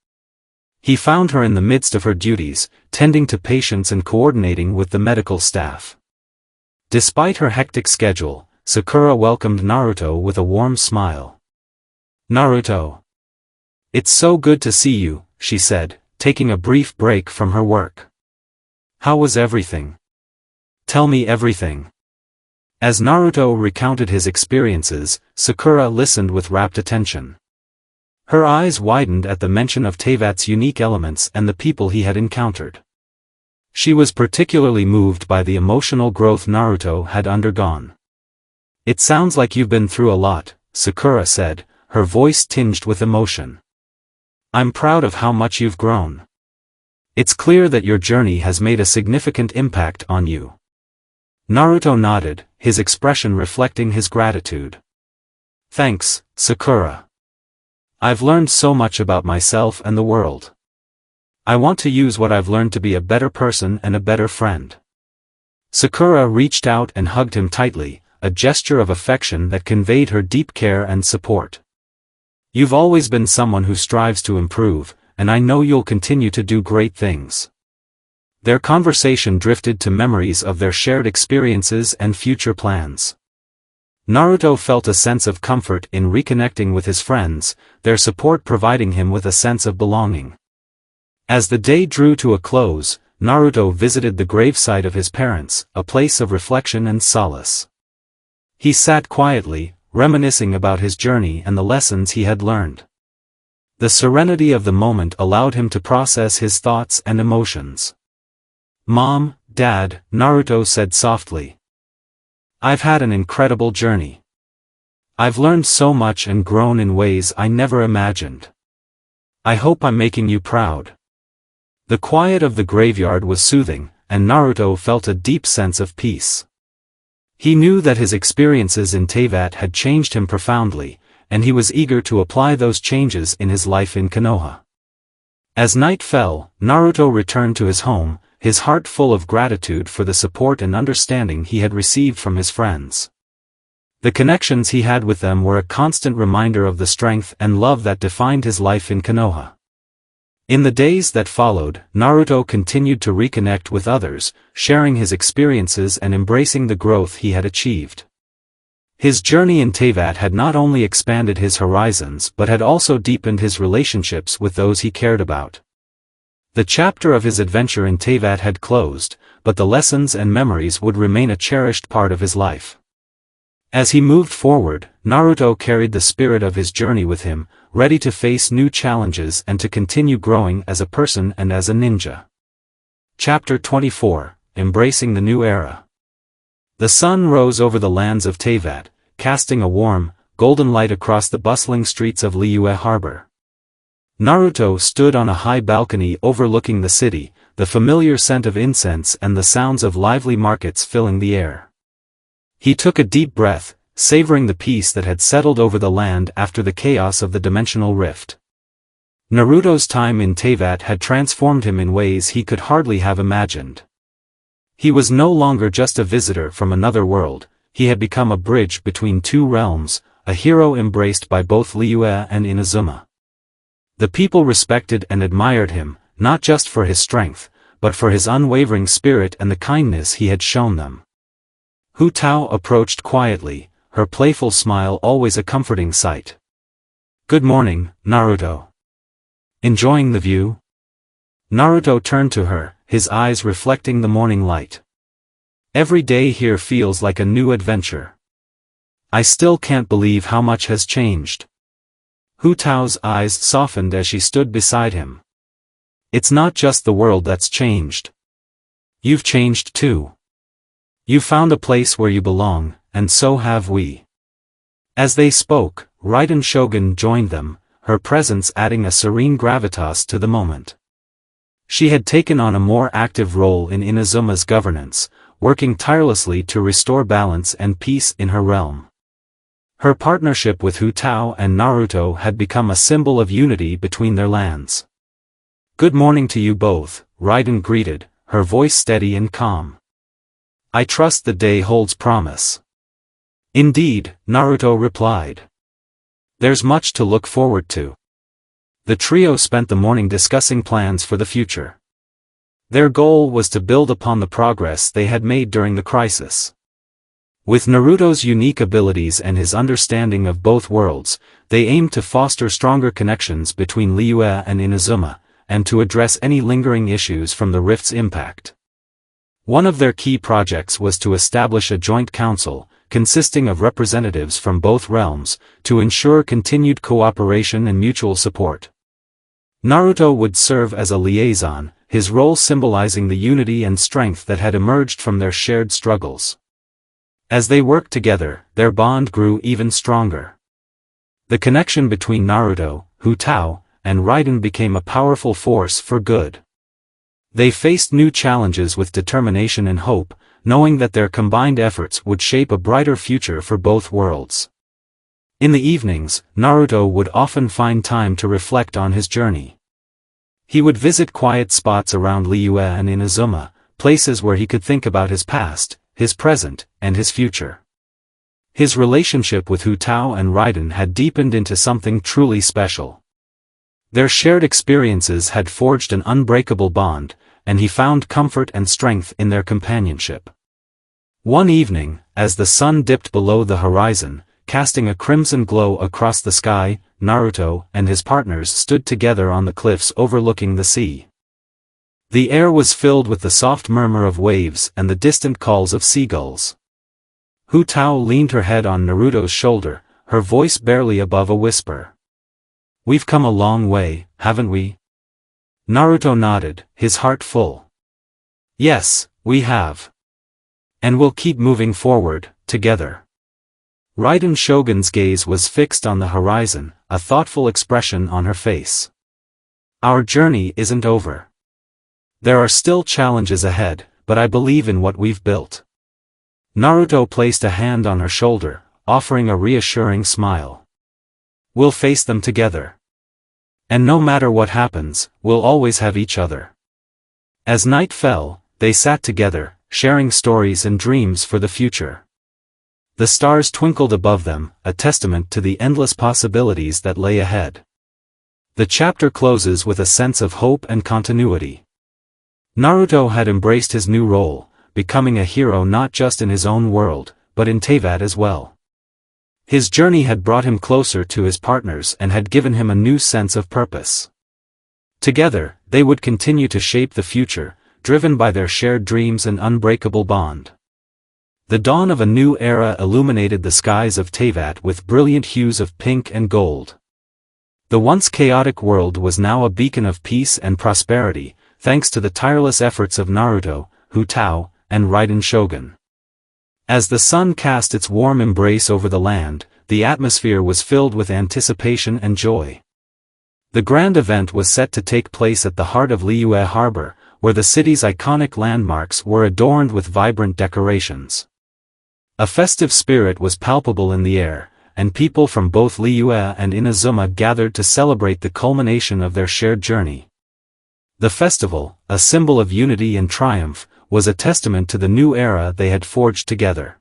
He found her in the midst of her duties, tending to patients and coordinating with the medical staff. Despite her hectic schedule, Sakura welcomed Naruto with a warm smile. Naruto. It's so good to see you, she said, taking a brief break from her work. How was everything? Tell me everything. As Naruto recounted his experiences, Sakura listened with rapt attention. Her eyes widened at the mention of Teyvat's unique elements and the people he had encountered. She was particularly moved by the emotional growth Naruto had undergone. It sounds like you've been through a lot, Sakura said, her voice tinged with emotion. I'm proud of how much you've grown. It's clear that your journey has made a significant impact on you. Naruto nodded, his expression reflecting his gratitude. Thanks, Sakura. I've learned so much about myself and the world. I want to use what I've learned to be a better person and a better friend. Sakura reached out and hugged him tightly, a gesture of affection that conveyed her deep care and support. You've always been someone who strives to improve, and I know you'll continue to do great things. Their conversation drifted to memories of their shared experiences and future plans. Naruto felt a sense of comfort in reconnecting with his friends, their support providing him with a sense of belonging. As the day drew to a close, Naruto visited the gravesite of his parents, a place of reflection and solace. He sat quietly, reminiscing about his journey and the lessons he had learned. The serenity of the moment allowed him to process his thoughts and emotions. Mom, Dad, Naruto said softly. I've had an incredible journey. I've learned so much and grown in ways I never imagined. I hope I'm making you proud. The quiet of the graveyard was soothing, and Naruto felt a deep sense of peace. He knew that his experiences in Teyvat had changed him profoundly, and he was eager to apply those changes in his life in Konoha. As night fell, Naruto returned to his home, his heart full of gratitude for the support and understanding he had received from his friends. The connections he had with them were a constant reminder of the strength and love that defined his life in Konoha. In the days that followed, Naruto continued to reconnect with others, sharing his experiences and embracing the growth he had achieved. His journey in Teyvat had not only expanded his horizons but had also deepened his relationships with those he cared about. The chapter of his adventure in Teyvat had closed, but the lessons and memories would remain a cherished part of his life. As he moved forward, Naruto carried the spirit of his journey with him, ready to face new challenges and to continue growing as a person and as a ninja. Chapter 24, Embracing the New Era. The sun rose over the lands of Teyvat, casting a warm, golden light across the bustling streets of Liyue Harbor. Naruto stood on a high balcony overlooking the city, the familiar scent of incense and the sounds of lively markets filling the air. He took a deep breath, savoring the peace that had settled over the land after the chaos of the dimensional rift. Naruto's time in Teyvat had transformed him in ways he could hardly have imagined. He was no longer just a visitor from another world, he had become a bridge between two realms, a hero embraced by both Liyue and Inazuma. The people respected and admired him, not just for his strength, but for his unwavering spirit and the kindness he had shown them. Hu Tao approached quietly, her playful smile always a comforting sight. Good morning, Naruto. Enjoying the view? Naruto turned to her, his eyes reflecting the morning light. Every day here feels like a new adventure. I still can't believe how much has changed. Hu Tao's eyes softened as she stood beside him. It's not just the world that's changed. You've changed too. You found a place where you belong, and so have we. As they spoke, Raiden Shogun joined them, her presence adding a serene gravitas to the moment. She had taken on a more active role in Inazuma's governance, working tirelessly to restore balance and peace in her realm. Her partnership with Hu Tao and Naruto had become a symbol of unity between their lands. Good morning to you both, Raiden greeted, her voice steady and calm. I trust the day holds promise. Indeed, Naruto replied. There's much to look forward to. The trio spent the morning discussing plans for the future. Their goal was to build upon the progress they had made during the crisis. With Naruto's unique abilities and his understanding of both worlds, they aimed to foster stronger connections between Liyue and Inazuma, and to address any lingering issues from the rift's impact. One of their key projects was to establish a joint council, consisting of representatives from both realms, to ensure continued cooperation and mutual support. Naruto would serve as a liaison, his role symbolizing the unity and strength that had emerged from their shared struggles. As they worked together, their bond grew even stronger. The connection between Naruto, Hu Tao, and Raiden became a powerful force for good. They faced new challenges with determination and hope, knowing that their combined efforts would shape a brighter future for both worlds. In the evenings, Naruto would often find time to reflect on his journey. He would visit quiet spots around Liyue and Inazuma, places where he could think about his past, his present, and his future. His relationship with Hu Tao and Raiden had deepened into something truly special. Their shared experiences had forged an unbreakable bond, and he found comfort and strength in their companionship. One evening, as the sun dipped below the horizon, casting a crimson glow across the sky, Naruto and his partners stood together on the cliffs overlooking the sea. The air was filled with the soft murmur of waves and the distant calls of seagulls. Hu Tao leaned her head on Naruto's shoulder, her voice barely above a whisper. We've come a long way, haven't we? Naruto nodded, his heart full. Yes, we have. And we'll keep moving forward, together. Raiden Shogun's gaze was fixed on the horizon, a thoughtful expression on her face. Our journey isn't over. There are still challenges ahead, but I believe in what we've built. Naruto placed a hand on her shoulder, offering a reassuring smile. We'll face them together. And no matter what happens, we'll always have each other. As night fell, they sat together, sharing stories and dreams for the future. The stars twinkled above them, a testament to the endless possibilities that lay ahead. The chapter closes with a sense of hope and continuity. Naruto had embraced his new role, becoming a hero not just in his own world, but in Teyvat as well. His journey had brought him closer to his partners and had given him a new sense of purpose. Together, they would continue to shape the future, driven by their shared dreams and unbreakable bond. The dawn of a new era illuminated the skies of Teyvat with brilliant hues of pink and gold. The once chaotic world was now a beacon of peace and prosperity, thanks to the tireless efforts of Naruto, Hu Tao, and Raiden Shogun. As the sun cast its warm embrace over the land, the atmosphere was filled with anticipation and joy. The grand event was set to take place at the heart of Liyue Harbor, where the city's iconic landmarks were adorned with vibrant decorations. A festive spirit was palpable in the air, and people from both Liyue and Inazuma gathered to celebrate the culmination of their shared journey. The festival, a symbol of unity and triumph, was a testament to the new era they had forged together.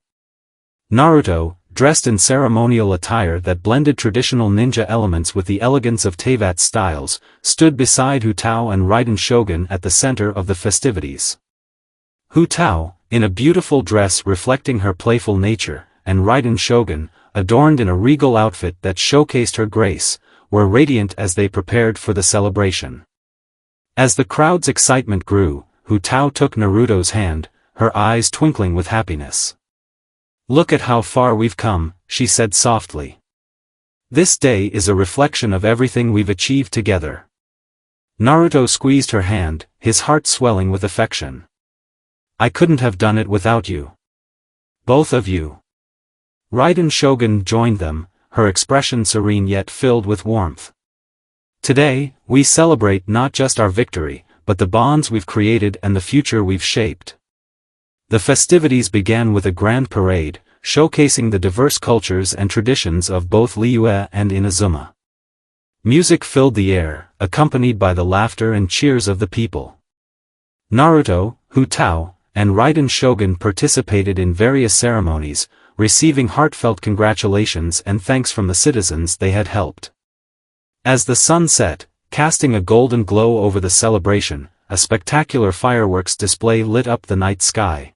Naruto, dressed in ceremonial attire that blended traditional ninja elements with the elegance of Teyvat styles, stood beside Hu Tao and Raiden Shogun at the center of the festivities. Hu Tao, in a beautiful dress reflecting her playful nature, and Raiden Shogun, adorned in a regal outfit that showcased her grace, were radiant as they prepared for the celebration. As the crowd's excitement grew, Hu Tao took Naruto's hand, her eyes twinkling with happiness. Look at how far we've come, she said softly. This day is a reflection of everything we've achieved together. Naruto squeezed her hand, his heart swelling with affection. I couldn't have done it without you. Both of you. Raiden Shogun joined them, her expression serene yet filled with warmth. Today, we celebrate not just our victory, but the bonds we've created and the future we've shaped. The festivities began with a grand parade, showcasing the diverse cultures and traditions of both Liyue and Inazuma. Music filled the air, accompanied by the laughter and cheers of the people. Naruto, Hu Tao, and Raiden Shogun participated in various ceremonies, receiving heartfelt congratulations and thanks from the citizens they had helped. As the sun set, casting a golden glow over the celebration, a spectacular fireworks display lit up the night sky.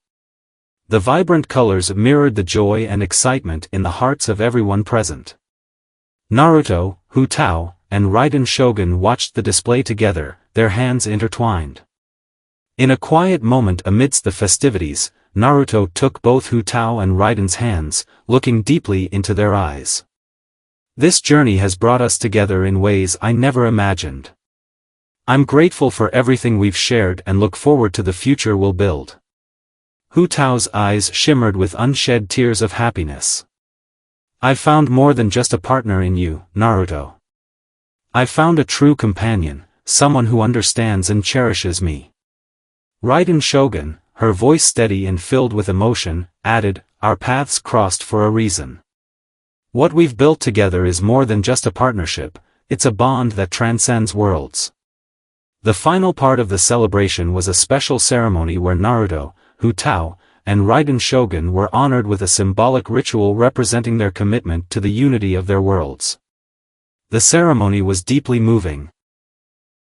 The vibrant colors mirrored the joy and excitement in the hearts of everyone present. Naruto, Hu Tao, and Raiden Shogun watched the display together, their hands intertwined. In a quiet moment amidst the festivities, Naruto took both Hu Tao and Raiden's hands, looking deeply into their eyes. This journey has brought us together in ways I never imagined. I'm grateful for everything we've shared and look forward to the future we'll build. Hu Tao's eyes shimmered with unshed tears of happiness. I've found more than just a partner in you, Naruto. I've found a true companion, someone who understands and cherishes me. Raiden Shogun, her voice steady and filled with emotion, added, our paths crossed for a reason. What we've built together is more than just a partnership, it's a bond that transcends worlds. The final part of the celebration was a special ceremony where Naruto, Hu Tao, and Raiden Shogun were honored with a symbolic ritual representing their commitment to the unity of their worlds. The ceremony was deeply moving,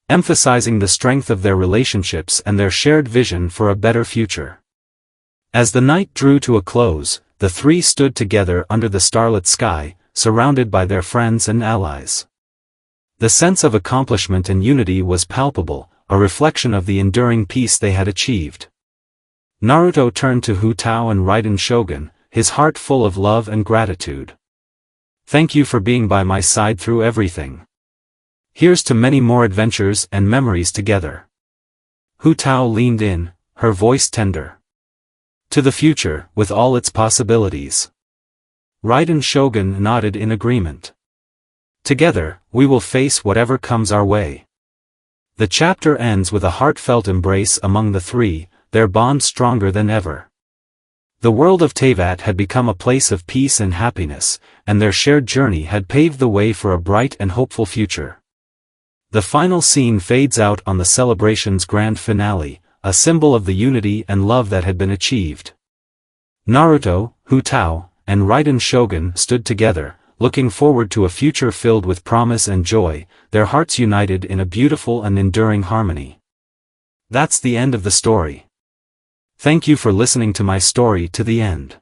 emphasizing the strength of their relationships and their shared vision for a better future. As the night drew to a close, the three stood together under the starlit sky, surrounded by their friends and allies. The sense of accomplishment and unity was palpable, a reflection of the enduring peace they had achieved. Naruto turned to Hu Tao and Raiden Shogun, his heart full of love and gratitude. Thank you for being by my side through everything. Here's to many more adventures and memories together. Hu Tao leaned in, her voice tender. To the future, with all its possibilities. Raiden Shogun nodded in agreement. Together, we will face whatever comes our way. The chapter ends with a heartfelt embrace among the three, their bond stronger than ever. The world of Teyvat had become a place of peace and happiness, and their shared journey had paved the way for a bright and hopeful future. The final scene fades out on the celebration's grand finale, a symbol of the unity and love that had been achieved. Naruto, Hu Tao, and Raiden Shogun stood together, looking forward to a future filled with promise and joy, their hearts united in a beautiful and enduring harmony. That's the end of the story. Thank you for listening to my story to the end.